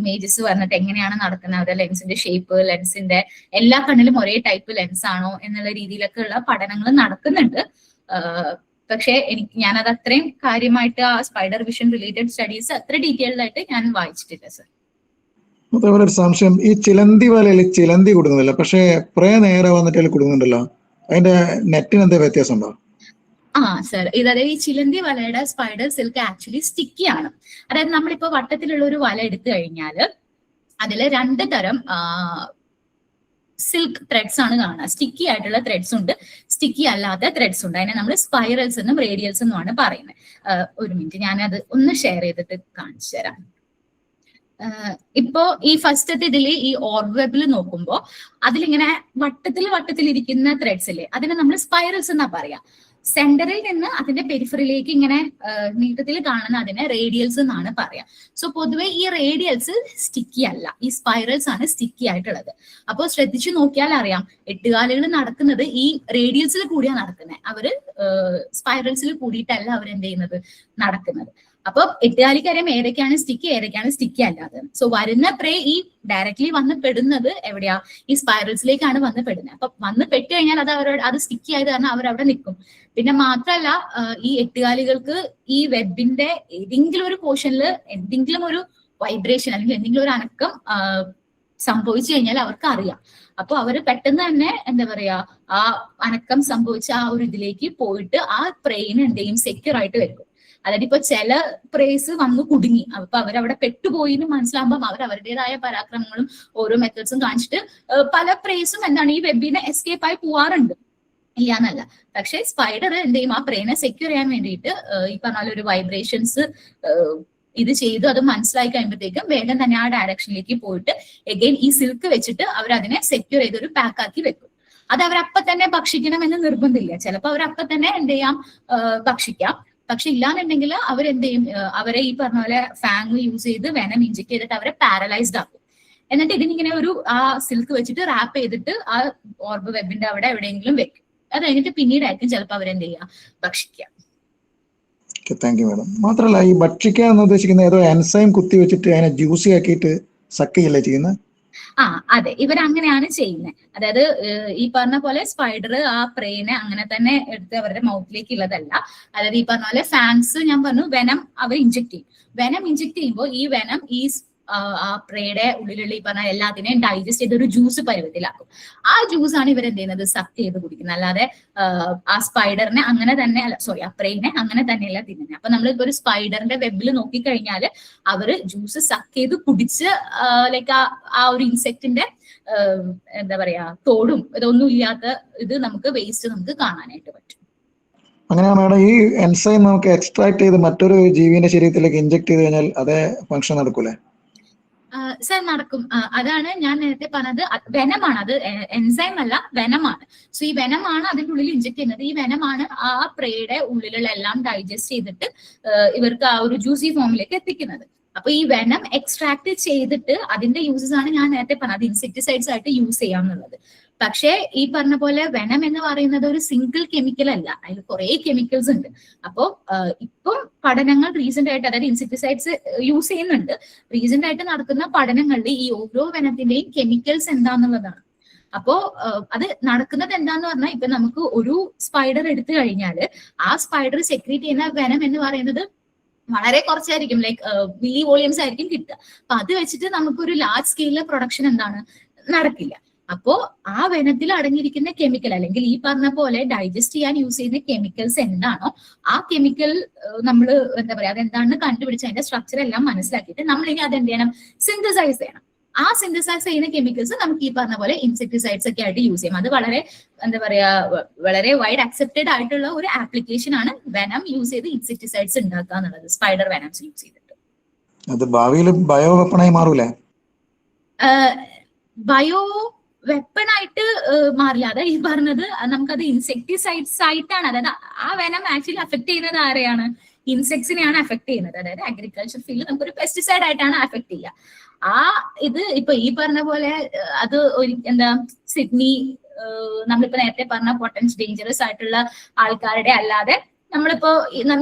ഇമേജസ് വന്നിട്ട് എങ്ങനെയാണ് നടക്കുന്നത്, അവരുടെ ലെൻസിന്റെ ഷേപ്പ്, ലെൻസിന്റെ എല്ലാ കണ്ണിലും ഒരേ ടൈപ്പ് ലെൻസ് ആണോ എന്നുള്ള രീതിയിലൊക്കെ ഉള്ള പഠനങ്ങൾ നടക്കുന്നുണ്ട്. പക്ഷെ ഞാനത് അത്രയും കാര്യമായിട്ട് ആ സ്പൈഡർ വിഷൻ റിലേറ്റഡ് സ്റ്റഡീസ് അത്ര ഡീറ്റെയിൽഡ് ആയിട്ട് ഞാൻ വായിച്ചിട്ടില്ല സർ. അതേപോലെ ഒരു സംശയം, ഈ ചിലന്തി വലയിൽ ചിലന്തി കൊടുക്കുന്നില്ല, പക്ഷെ കുറെ നേരം വന്നിട്ട് കൊടുക്കുന്നുണ്ടല്ലോ, അതിന്റെ നെറ്റിന് എന്താ വ്യത്യാസം ഉണ്ടോ? സർ, അതായത് ഈ ചിലന്തി വലയുടെ സ്പൈഡർ സിൽക്ക് ആക്ച്വലി സ്റ്റിക്കി ആണ്. അതായത് നമ്മളിപ്പോ വട്ടത്തിലുള്ള ഒരു വല എടുത്തു കഴിഞ്ഞാൽ അതില് 2 തരം സിൽക്ക് ത്രെഡ്സ് ആണ് കാണുക. സ്റ്റിക്കി ആയിട്ടുള്ള ത്രെഡ്സ് ഉണ്ട്, സ്റ്റിക്കി അല്ലാത്ത ത്രെഡ്സ് ഉണ്ട്. അതിനെ നമ്മൾ സ്പൈറൽസ് എന്നും റേഡിയൽസ് എന്നുമാണ് പറയുന്നത്. ഒരു മിനിറ്റ്, ഞാനത് ഒന്ന് ഷെയർ ചെയ്തിട്ട് കാണിച്ചു തരാം. ഇപ്പോ ഈ ഫസ്റ്റത്തെ ഇതില് ഈ ഓർബ് വെബിൽ നോക്കുമ്പോ അതിലിങ്ങനെ വട്ടത്തിൽ ഇരിക്കുന്ന ത്രെഡ്സ് ഇല്ലേ, അതിനെ നമ്മൾ സ്പൈറൽസ് എന്നാ പറയാ. സെന്ററിൽ നിന്ന് അതിന്റെ പെരിഫറിലേക്ക് ഇങ്ങനെ നീട്ടത്തിൽ കാണുന്ന അതിനെ റേഡിയൽസ് എന്നാണ് പറയാ. സോ പൊതുവെ ഈ റേഡിയൽസ് സ്റ്റിക്കി അല്ല, ഈ സ്പൈറൽസ് ആണ് സ്റ്റിക്കി ആയിട്ടുള്ളത്. അപ്പോൾ ശ്രദ്ധിച്ചു നോക്കിയാൽ അറിയാം, 8 കാലുകൾ നടക്കുന്നത് ഈ റേഡിയൽസിൽ കൂടിയാണ് നടക്കുന്നത്. അവര് സ്പൈറൽസിൽ കൂടിയിട്ടല്ല അവരെന്ത് ചെയ്യുന്നത് നടക്കുന്നത്. അപ്പൊ എട്ടുകാലിക്കറിയാം ഏതൊക്കെയാണ് സ്റ്റിക്കി ഏതൊക്കെയാണ് സ്റ്റിക്കി അല്ലാതെ. സോ വരുന്ന പ്രേ ഈ ഡയറക്ട്ലി വന്ന് പെടുന്നത് എവിടെയാ, ഈ സ്പൈറൽസിലേക്കാണ് വന്ന് പെടുന്നത്. അപ്പൊ വന്ന് പെട്ട് കഴിഞ്ഞാൽ അത് സ്റ്റിക്കി ആയത് കാരണം അവരവിടെ നിൽക്കും. പിന്നെ മാത്രമല്ല ഈ എട്ടുകാലികൾക്ക് ഈ വെബിന്റെ ഏതെങ്കിലും ഒരു പോർഷനിൽ എന്തെങ്കിലും ഒരു വൈബ്രേഷൻ അല്ലെങ്കിൽ എന്തെങ്കിലും ഒരു അനക്കം സംഭവിച്ചു കഴിഞ്ഞാൽ അവർക്ക് അറിയാം. അപ്പൊ അവര് പെട്ടെന്ന് തന്നെ എന്താ പറയാ ആ അനക്കം സംഭവിച്ച ആ ഒരു ഇതിലേക്ക് പോയിട്ട് ആ പ്രേയിന് എന്തെയും സെക്യൂർ ആയിട്ട് വെക്കും. അതായത് ഇപ്പൊ ചില പ്രേസ് വന്ന് കുടുങ്ങി, അപ്പൊ അവരവിടെ പെട്ടുപോയി എന്ന് മനസ്സിലാകുമ്പോൾ അവർ അവരുടേതായ പരാക്രമങ്ങളും ഓരോ മെത്തേഡ്സും കാണിച്ചിട്ട് പല പ്രേസും എന്താണ് ഈ വെബിനെ എസ്കേപ്പ് ആയി പോവാറുണ്ട്, ഇല്ലാന്നല്ല. പക്ഷെ സ്പൈഡർ എന്ത് ചെയ്യും, ആ പ്രേനെ സെക്യൂർ ചെയ്യാൻ വേണ്ടിയിട്ട് ഈ പറഞ്ഞ ഒരു വൈബ്രേഷൻസ് ഇത് ചെയ്തു അത് മനസ്സിലാക്കി കഴിയുമ്പോഴത്തേക്കും വേഗം തന്നെ ആ ഡയറക്ഷനിലേക്ക് പോയിട്ട് എഗെയിൻ ഈ സിൽക്ക് വെച്ചിട്ട് അവർ അതിനെ സെക്യൂർ ചെയ്ത് ഒരു പാക്ക് ആക്കി വെക്കും. അത് അവരപ്പൊ തന്നെ ഭക്ഷിക്കണമെന്ന് നിർബന്ധമില്ല. ചിലപ്പോൾ അവരപ്പൊ തന്നെ എന്ത് ചെയ്യാം, ഭക്ഷിക്കാം. പക്ഷെ ഇല്ലാന്നുണ്ടെങ്കിൽ അവരെന്ത് ചെയ്യും, അവരെ ഈ പറഞ്ഞ പോലെ ഫാങ് യൂസ് ചെയ്ത് വെനം ഇഞ്ചെക്ട് ചെയ്തിട്ട് അവരെ പാരലൈസ്ഡ് ആക്കും. എന്നിട്ട് ഇതിനിങ്ങനെ ഒരു ആ സിൽക്ക് വെച്ചിട്ട് റാപ്പ് ചെയ്തിട്ട് ആ ഓർബ് വെബിന്റെ അവിടെ എവിടെയെങ്കിലും വെക്കും. അത് കഴിഞ്ഞിട്ട് പിന്നീടായിരിക്കും ചിലപ്പോൾ അവരെന്ത് ചെയ്യുക, ഭക്ഷിക്കുക. Thank you madam. മാത്രമല്ല ഈ ഭക്ഷിക്കുക എന്ന് ഉദ്ദേശിക്കുന്ന ഏതോ എൻസൈം കുത്തി വെച്ചിട്ട് അതിനെ ജ്യൂസി ആക്കിയിട്ട് സക്ക് ചെയ്യല്ലേ ചെയ്യുന്നത്? അതെ, ഇവരങ്ങനെയാണ് ചെയ്യുന്നത്. അതായത് ഈ പറഞ്ഞ പോലെ സ്പൈഡർ ആ പ്രേനെ അങ്ങനെ തന്നെ എടുത്ത് അവരുടെ മൗത്തിലേക്ക് ഉള്ളതല്ല. അതായത് ഈ പറഞ്ഞ പോലെ ഫാങ്സ് ഞാൻ പറഞ്ഞു വെനം അവർ ഇഞ്ചെക്ട് ചെയ്യും. വെനം ഇഞ്ചെക്ട് ചെയ്യുമ്പോൾ ഈ വെനം ഈ ആ പ്രേയുടെ ഉള്ളിലുള്ള ഈ പറഞ്ഞ എല്ലാത്തിനെയും ഡൈജസ്റ്റ് ചെയ്ത് ഒരു ജ്യൂസ് പരുവത്തിലാക്കും. ആ ജ്യൂസാണ് ഇവരെന്ത് ചെയ്യുന്നത്, സക്ക് ചെയ്ത് കുടിക്കുന്നത്. അല്ലാതെ ആ സ്പൈഡറിനെ അങ്ങനെ തന്നെ ആ പ്രേനെ അങ്ങനെ തന്നെയല്ല തിന്നുന്നത്. അപ്പൊ നമ്മളിപ്പോ ഒരു സ്പൈഡറിന്റെ വെബിൽ നോക്കിക്കഴിഞ്ഞാല് അവര് ജ്യൂസ് സക്ക് ചെയ്ത് കുടിച്ച് ലൈക്ക് ആ ഒരു ഇൻസെക്റ്റിന്റെ എന്താ പറയാ തോടും ഇതൊന്നും ഇല്ലാത്ത ഇത് നമുക്ക് വേസ്റ്റ് നമുക്ക് കാണാനായിട്ട് പറ്റും. അങ്ങനെയാ മാഡം, ഈ എൻസൈം നമുക്ക് എക്സ്ട്രാക്ട് ചെയ്ത് മറ്റൊരു ജീവിന്റെ ശരീരത്തിലേക്ക് ഇഞ്ചെക്ട് ചെയ്ത് കഴിഞ്ഞാൽ അതേ ഫംഗ്ഷൻ നടക്കൂലേ? സർ നടക്കും. അതാണ് ഞാൻ നേരത്തെ പറഞ്ഞത്, വെനമാണ് അത്, എൻസൈം അല്ല, വെനമാണ്. സോ ഈ വെനമാണ് അതിന്റെ ഉള്ളിൽ ഇഞ്ചെക്ട് ചെയ്യുന്നത്. ഈ വെനമാണ് ആ പ്രേയുടെ ഉള്ളിലുള്ള എല്ലാം ഡൈജസ്റ്റ് ചെയ്തിട്ട് ഇവർക്ക് ആ ഒരു ജ്യൂസി ഫോമിലേക്ക് എത്തിക്കുന്നത്. അപ്പൊ ഈ വെനം എക്സ്ട്രാക്ട് ചെയ്തിട്ട് അതിന്റെ യൂസസ് ആണ് ഞാൻ നേരത്തെ പറഞ്ഞത്, ഇൻസെക്ടിസൈഡ്സ് ആയിട്ട് യൂസ് ചെയ്യാന്നുള്ളത്. പക്ഷേ ഈ പറഞ്ഞ പോലെ വെനം എന്ന് പറയുന്നത് ഒരു സിംഗിൾ കെമിക്കൽ അല്ല, അതിൽ കുറെ കെമിക്കൽസ് ഉണ്ട്. അപ്പോൾ ഇപ്പം പഠനങ്ങൾ റീസെന്റ് ആയിട്ട്, അതായത് ഇൻസെക്ടിസൈഡ്സ് യൂസ് ചെയ്യുന്നുണ്ട്, റീസെന്റ് ആയിട്ട് നടക്കുന്ന പഠനങ്ങളിൽ ഈ ഓരോ വെനത്തിന്റെയും കെമിക്കൽസ് എന്താന്നുള്ളതാണ്. അപ്പോ അത് നടക്കുന്നത് എന്താന്ന് പറഞ്ഞാൽ, ഇപ്പൊ നമുക്ക് ഒരു സ്പൈഡർ എടുത്തു കഴിഞ്ഞാൽ ആ സ്പൈഡർ സെക്രീറ്റ് ചെയ്യുന്ന വെനം എന്ന് പറയുന്നത് വളരെ കുറച്ചായിരിക്കും, ലൈക്ക് മില്ലി വോളിയംസ് ആയിരിക്കും കിട്ടുക. അപ്പൊ അത് വെച്ചിട്ട് നമുക്കൊരു ലാർജ് സ്കെയിലിലെ പ്രൊഡക്ഷൻ എന്താണ് നടക്കില്ല. അപ്പോ ആ വെനത്തിൽ അടങ്ങിയിരിക്കുന്ന കെമിക്കൽ അല്ലെങ്കിൽ ഈ പറഞ്ഞ പോലെ ഡൈജസ്റ്റ് ചെയ്യാൻ യൂസ് ചെയ്യുന്ന കെമിക്കൽസ് എന്താണോ ആ കെമിക്കൽ നമ്മൾ എന്താ പറയാ അതെന്താണെന്ന് കണ്ടുപിടിച്ച് അതിന്റെ സ്ട്രക്ചർ എല്ലാം മനസ്സിലാക്കിയിട്ട് നമ്മൾ ഇനി അതെന്ത് ചെയ്യണം, സിന്തസൈസ് ചെയ്യണം. ആ സിന്തസൈസ് ചെയ്യുന്ന കെമിക്കൽസ് നമുക്ക് ഈ പറഞ്ഞ പോലെ ഇൻസെക്ടിസൈഡ്സ് ഒക്കെ ആയിട്ട് യൂസ് ചെയ്യാം. അത് വളരെ എന്താ പറയാ വളരെ വൈഡ് അക്സെപ്റ്റഡ് ആയിട്ടുള്ള ഒരു ആപ്ലിക്കേഷൻ ആണ് വെനം യൂസ് ചെയ്ത് ഇൻസെക്ടിസൈഡ്സ് ഉണ്ടാക്കുക എന്നുള്ളത്, സ്പൈഡർ വെനംസ് യൂസ് ചെയ്തിട്ട്. അത് ഭാവിയിൽ ബയോ വെപ്പണായി മാറൂലേ? ബയോ വെപ്പണായിട്ട് മാറില്ല. അതാ ഈ പറഞ്ഞത്, നമുക്കത് ഇൻസെക്ടിസൈഡ്സ് ആയിട്ടാണ്. അതായത് ആ വെനം ആക്ച്വലി അഫക്ട് ചെയ്യുന്നത് ആരെയാണ്, ഇൻസെക്ട്സിനെയാണ് അഫക്ട് ചെയ്യുന്നത്. അതായത് അഗ്രികൾച്ചർ ഫീൽഡിൽ നമുക്കൊരു പെസ്റ്റിസൈഡ് ആയിട്ടാണ് അഫക്ട് ചെയ്യുക. ആ ഇത് ഇപ്പൊ ഈ പറഞ്ഞ പോലെ അത് എന്താ സിഡ്നി നമ്മളിപ്പോ നേരത്തെ പറഞ്ഞ പൊട്ടൻസ് ഡേഞ്ചറസ് ആയിട്ടുള്ള ആൾക്കാരുടെ അല്ലാതെ നമ്മളിപ്പോ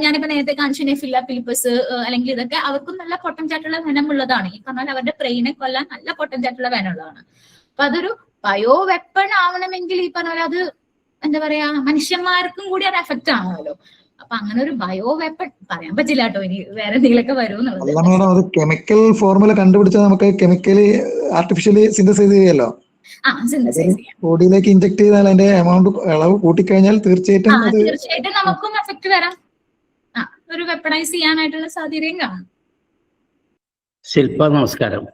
ഞാനിപ്പോ നേരത്തെ കാണിച്ച നെഫില്ല ഫിലിപ്പസ് അല്ലെങ്കിൽ ഇതൊക്കെ അവർക്കും നല്ല പൊട്ടൻസ് ആയിട്ടുള്ള വെനമുള്ളതാണ്. ഈ പറഞ്ഞാൽ അവരുടെ ബ്രെയിനെ കൊല്ലാൻ നല്ല പൊട്ടൻസ് ആയിട്ടുള്ള വെനമുള്ളതാണ്. അപ്പൊ അതൊരു ബയോ വെപ്പൺ ആവണമെങ്കിൽ ഈ പറഞ്ഞ പോലെ അത് എന്താ പറയാ മനുഷ്യന്മാർക്കും കൂടി അത് എഫക്റ്റ് ആണല്ലോ. അപ്പൊ അങ്ങനെ ഒരു ബയോ വെപ്പൺ പറയാൻ പറ്റില്ല കേട്ടോ, ഇനി വേറെ എന്തെങ്കിലുമൊക്കെ വരുമെന്നുള്ളത്. കെമിക്കൽ ഫോർമുല കണ്ടുപിടിച്ചാൽ നമുക്ക് കെമിക്കലി ആർട്ടിഫിഷ്യലി സിന്തസൈസ് ചെയ്യല്ലോ. ബോഡിയിലേക്ക് ഇൻജെക്ട് ചെയ്താൽ അതിന്റെ എമൗണ്ട് അളവ് കൂട്ടിക്കഴിഞ്ഞാൽ തീർച്ചയായിട്ടും നമുക്കും എഫക്ട് വരാം, ഒരു വെപ്പണൈസ് ചെയ്യാനായിട്ടുള്ള സാധ്യതയും കാണും. ശില്പ നമസ്കാരം.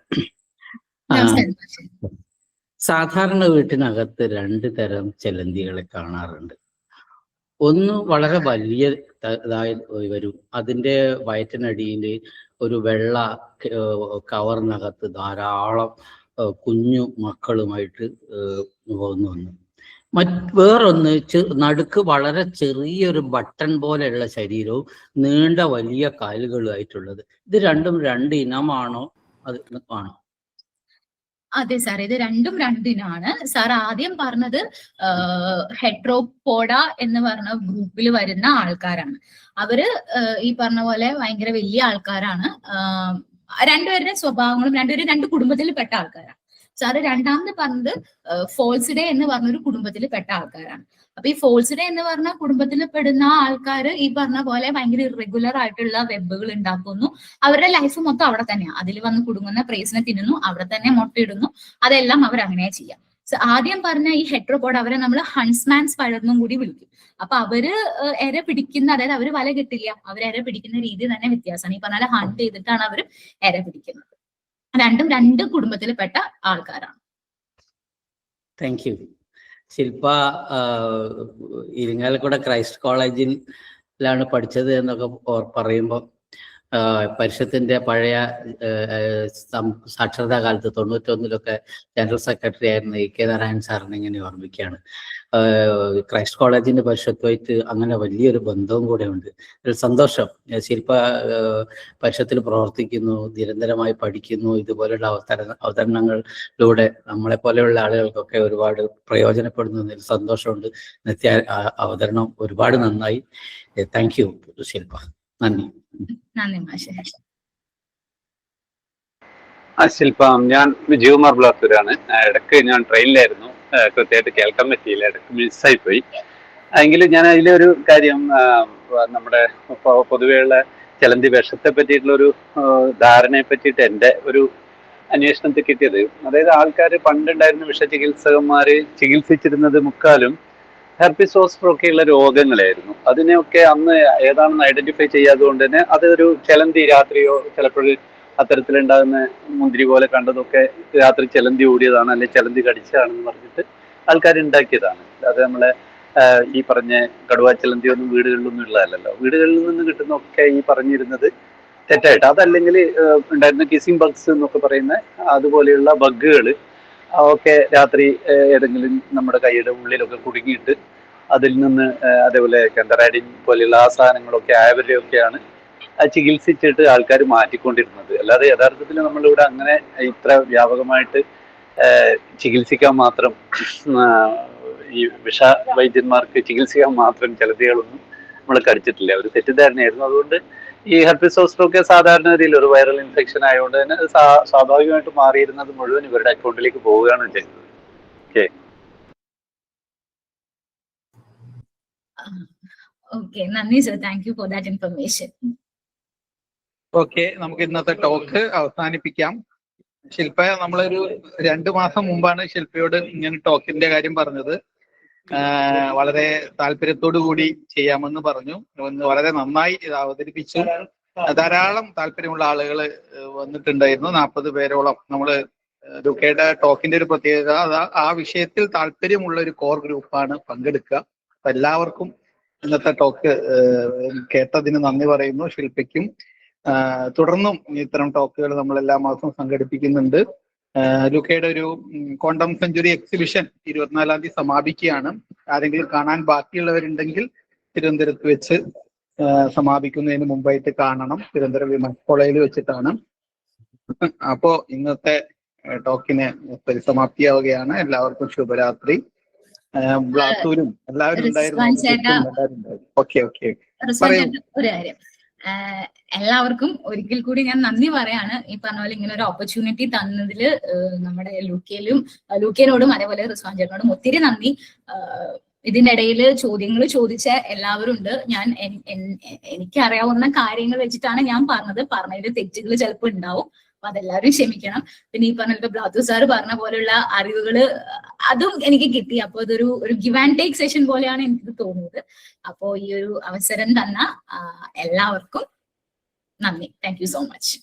സാധാരണ വീട്ടിനകത്ത് രണ്ട് തരം ചിലന്തികളെ കാണാറുണ്ട്. ഒന്ന് വളരെ വലിയതായി വരും, അതിൻ്റെ വയറ്റിനടിയിൽ ഒരു വെള്ള കവറിനകത്ത് ധാരാളം കുഞ്ഞു മക്കളുമായിട്ട് പോകുന്നു. വേറൊന്ന് നടുക്ക് വളരെ ചെറിയൊരു ബട്ടൺ പോലെയുള്ള ശരീരവും നീണ്ട വലിയ കാലുകളുമായിട്ടുള്ളത്. ഇത് രണ്ടും രണ്ട് ഇനമാണോ അത് ആണോ? അതെ സാർ, ഇത് രണ്ടും രണ്ടിനാണ്. സാർ ആദ്യം പറഞ്ഞത് ഹെട്രോപോഡ എന്ന് പറഞ്ഞ ഗ്രൂപ്പിൽ വരുന്ന ആൾക്കാരാണ്. അവര് ഈ പറഞ്ഞ പോലെ ഭയങ്കര വലിയ ആൾക്കാരാണ്. രണ്ടുപേരുടെ സ്വഭാവങ്ങളും രണ്ടുപേരും രണ്ട് കുടുംബത്തിൽ പെട്ട ആൾക്കാരാണ്. സാറ് രണ്ടാമത് പറഞ്ഞത് ഫോൾസ്ഡേ എന്ന് പറഞ്ഞൊരു കുടുംബത്തിൽ പെട്ട ആൾക്കാരാണ്. അപ്പൊ ഈ ഫോൾസ്ഡേ എന്ന് പറഞ്ഞ കുടുംബത്തിൽ പെടുന്ന ആൾക്കാർ ഈ പറഞ്ഞ പോലെ ഭയങ്കര ഇറഗുലർ ആയിട്ടുള്ള വെബുകൾ ഉണ്ടാക്കുന്നു. അവരുടെ ലൈഫ് മൊത്തം അവിടെ തന്നെയാണ്. അതിൽ വന്ന് കുടുങ്ങുന്ന പ്രേസിനെ തിന്നുന്നു, അവിടെ തന്നെ മുട്ടയിടുന്നു. അതെല്ലാം അവർ അങ്ങനെ ചെയ്യാം. ആദ്യം പറഞ്ഞ ഈ ഹെട്രോപോഡ് അവരെ നമ്മൾ ഹൺസ്മാൻ സ്പൈഡർ എന്നും കൂടി വിളിക്കും. അപ്പൊ അവര് എര പിടിക്കുന്ന, അതായത് അവര് വല കിട്ടില്ല, അവർ എര പിടിക്കുന്ന രീതി തന്നെ വ്യത്യാസമാണ്. ഈ പറഞ്ഞാൽ ഹണ്ട് ചെയ്തിട്ടാണ് അവർ എര പിടിക്കുന്നത്. രണ്ടും രണ്ട് കുടുംബത്തിൽ പെട്ട ആൾക്കാരാണ്. Thank you. Shilpa Irinjalakuda Christ കോളേജിലാണ് പഠിച്ചത് എന്നൊക്കെ പറയുമ്പോൾ പരിഷത്തിന്റെ പഴയ സാക്ഷരതാ കാലത്ത് 91 ജനറൽ സെക്രട്ടറി ആയിരുന്ന AK നാരായണൻ സാറിനെ ഇങ്ങനെ ഓർമ്മിക്കുകയാണ്. ക്രൈസ്റ്റ് കോളേജിന്റെ പരിഷത്തുമായിട്ട് അങ്ങനെ വലിയൊരു ബന്ധവും കൂടെ ഉണ്ട്. ഒരു സന്തോഷം. ശില്പ പരിഷത്തിൽ പ്രവർത്തിക്കുന്നു, നിരന്തരമായി പഠിക്കുന്നു. ഇതുപോലുള്ള അവതരണങ്ങളിലൂടെ നമ്മളെ പോലെയുള്ള ആളുകൾക്കൊക്കെ ഒരുപാട് പ്രയോജനപ്പെടുന്നതിൽ സന്തോഷമുണ്ട്. നിത്യ അവതരണം ഒരുപാട് നന്നായി. താങ്ക് യു ശില്പ. നന്ദി. നന്ദി മാഷെ. ശില്പ, ഞാൻ വിജയകുമാർ ബ്ലാത്തൂരാണ്. ഇടയ്ക്ക് ഞാൻ ട്രെയിനിലായിരുന്നു, കൃത്യമായിട്ട് കേൾക്കാൻ പറ്റിയില്ല, ഇടയ്ക്ക് മിസ്സായി പോയി. എങ്കിലും ഞാൻ അതിലൊരു കാര്യം, നമ്മുടെ പൊതുവെയുള്ള ചിലന്തി വിഷത്തെ പറ്റിയിട്ടുള്ള ഒരു ധാരണയെ പറ്റിയിട്ട് എൻ്റെ ഒരു അന്വേഷണത്തിൽ കിട്ടിയത്, അതായത് ആൾക്കാർ പണ്ടുണ്ടായിരുന്ന വിഷചികിത്സകന്മാര് ചികിത്സിച്ചിരുന്നത് മുക്കാലും ഹെർപ്പിസ് സോസ്റ്റർ ഒക്കെയുള്ള രോഗങ്ങളായിരുന്നു. അതിനെയൊക്കെ അന്ന് ഏതാണെന്ന് ഐഡന്റിഫൈ ചെയ്യാതെ കൊണ്ട് തന്നെ അതൊരു ചിലന്തി രാത്രിയോ ചിലപ്പോൾ അത്തരത്തിലുണ്ടാകുന്ന മുന്തിരി പോലെ കണ്ടതൊക്കെ രാത്രി ചിലന്തി ഓടിയതാണ്, അല്ലെങ്കിൽ ചിലന്തി കടിച്ചതാണെന്ന് പറഞ്ഞിട്ട് ആൾക്കാർ ഉണ്ടാക്കിയതാണ്. അത് നമ്മളെ ഈ പറഞ്ഞ കടുവാ ചിലന്തി ഒന്നും വീടുകളിലൊന്നും ഉള്ളതല്ലല്ലോ. വീടുകളിൽ നിന്ന് കിട്ടുന്നൊക്കെ ഈ പറഞ്ഞിരുന്നത് തെറ്റായിട്ട്, അതല്ലെങ്കിൽ ഉണ്ടായിരുന്ന കിസിംഗ് ബഗ്സ് എന്നൊക്കെ പറയുന്ന അതുപോലെയുള്ള ബഗ്ഗുകൾ ഒക്കെ രാത്രി ഏതെങ്കിലും നമ്മുടെ കൈയുടെ ഉള്ളിലൊക്കെ കുടുങ്ങിയിട്ട് അതിൽ നിന്ന് അതേപോലെ കെന്തറാഡിൻ പോലെയുള്ള ആ സാധനങ്ങളൊക്കെ ആയവരെയൊക്കെയാണ് ചികിത്സിച്ചിട്ട് ആൾക്കാർ മാറ്റിക്കൊണ്ടിരുന്നത്. അല്ലാതെ യഥാർത്ഥത്തിൽ നമ്മളിവിടെ അങ്ങനെ ഇത്ര വ്യാപകമായിട്ട് ചികിത്സിക്കാൻ മാത്രം ഈ വിഷ വൈദ്യന്മാർക്ക് ചികിത്സിക്കാൻ മാത്രം ചിലന്തികളൊന്നും നമ്മൾ കടിച്ചിട്ടില്ല. ഒരു തെറ്റിദ്ധാരണയായിരുന്നു. അതുകൊണ്ട് ഈ ഹെർപ്പിസ് സോസ്റ്റർ ഒക്കെ സാധാരണ രീതിയിൽ ഒരു വൈറൽ ഇൻഫെക്ഷൻ ആയതുകൊണ്ട് തന്നെ സ്വാഭാവികമായിട്ട് മാറിയിരുന്നത് മുഴുവൻ ഇവരുടെ അക്കൗണ്ടിലേക്ക് പോവുകയാണ് ചെയ്തത്. ഓക്കെ, നന്ദി sir. Thank you for that information. Okay, നമുക്ക് ഇന്നത്തെ ടോക്ക് അവസാനിപ്പിക്കാം. ശില്പ, നമ്മളൊരു 2 മാസം മുമ്പാണ് ശില്പയോട് ഇങ്ങനെ ടോക്കിന്റെ കാര്യം പറഞ്ഞത്. വളരെ താല്പര്യത്തോടു കൂടി ചെയ്യാമെന്ന് പറഞ്ഞു. വളരെ നന്നായി ഇത് അവതരിപ്പിച്ചു. ധാരാളം താല്പര്യമുള്ള ആളുകൾ വന്നിട്ടുണ്ടായിരുന്നു, 40 പേരോളം. നമ്മള് ലുക്കയുടെ ടോക്കിന്റെ ഒരു പ്രത്യേകത ആ വിഷയത്തിൽ താല്പര്യമുള്ള ഒരു കോർ ഗ്രൂപ്പാണ് പങ്കെടുക്കുക. അപ്പൊ എല്ലാവർക്കും ഇന്നത്തെ ടോക്ക് കേട്ടതിന് നന്ദി പറയുന്നു. ശില്പയ്ക്കും തുടർന്നും ഇത്തരം ടോക്കുകൾ നമ്മൾ എല്ലാ മാസവും സംഘടിപ്പിക്കുന്നുണ്ട്. ലുക്കയുടെ ഒരു ക്വാണ്ടം സെഞ്ചുറി എക്സിബിഷൻ 24-ാം തീയതി സമാപിക്കുകയാണ്. ആരെങ്കിലും കാണാൻ ബാക്കിയുള്ളവരുണ്ടെങ്കിൽ തിരുവനന്തപുരത്ത് വെച്ച് സമാപിക്കുന്നതിന് മുമ്പായിട്ട് കാണണം. തിരുവനന്തപുരം വിമൻസ് കോളേജിൽ വെച്ചിട്ടാണ്. അപ്പോ ഇന്നത്തെ ടോക്കിന് പരിസമാപ്തിയാവുകയാണ്. എല്ലാവർക്കും ശുഭരാത്രി. ബ്ലാത്തൂരും എല്ലാവരും ഉണ്ടായിരുന്നു. ഓക്കെ ഓക്കെ, ഒരു കാര്യം, എല്ലാവർക്കും ഒരിക്കൽ കൂടി ഞാൻ നന്ദി പറയാണ്. ഈ പറഞ്ഞ പോലെ ഇങ്ങനെ ഒരു ഓപ്പർച്യൂണിറ്റി തന്നതില് നമ്മുടെ ലൂക്കേനോടും അതേപോലെ റിസ്വാൻ ചേട്ടനോടും ഒത്തിരി നന്ദി. ഇതിന്റെ ഇടയിൽ ചോദ്യങ്ങൾ ചോദിച്ച എല്ലാവരും ഉണ്ട്. എനിക്കറിയാവുന്ന കാര്യങ്ങൾ വെച്ചിട്ടാണ് ഞാൻ പറഞ്ഞതിൽ തെറ്റുകൾ ചിലപ്പോൾ ഉണ്ടാവും. അപ്പൊ അതെല്ലാവരും ക്ഷമിക്കണം. പിന്നെ ഈ പറഞ്ഞ ബ്ലാത്തു സാറ് പറഞ്ഞ പോലെയുള്ള അറിവുകള് അതും എനിക്ക് കിട്ടി. അപ്പൊ അതൊരു ഗിവ് ആൻഡ് ടേക്ക് സെഷൻ പോലെയാണ് എനിക്ക് തോന്നുന്നത്. അപ്പോ ഈ ഒരു അവസരം തന്ന എല്ലാവർക്കും നന്ദി. Thank you so much.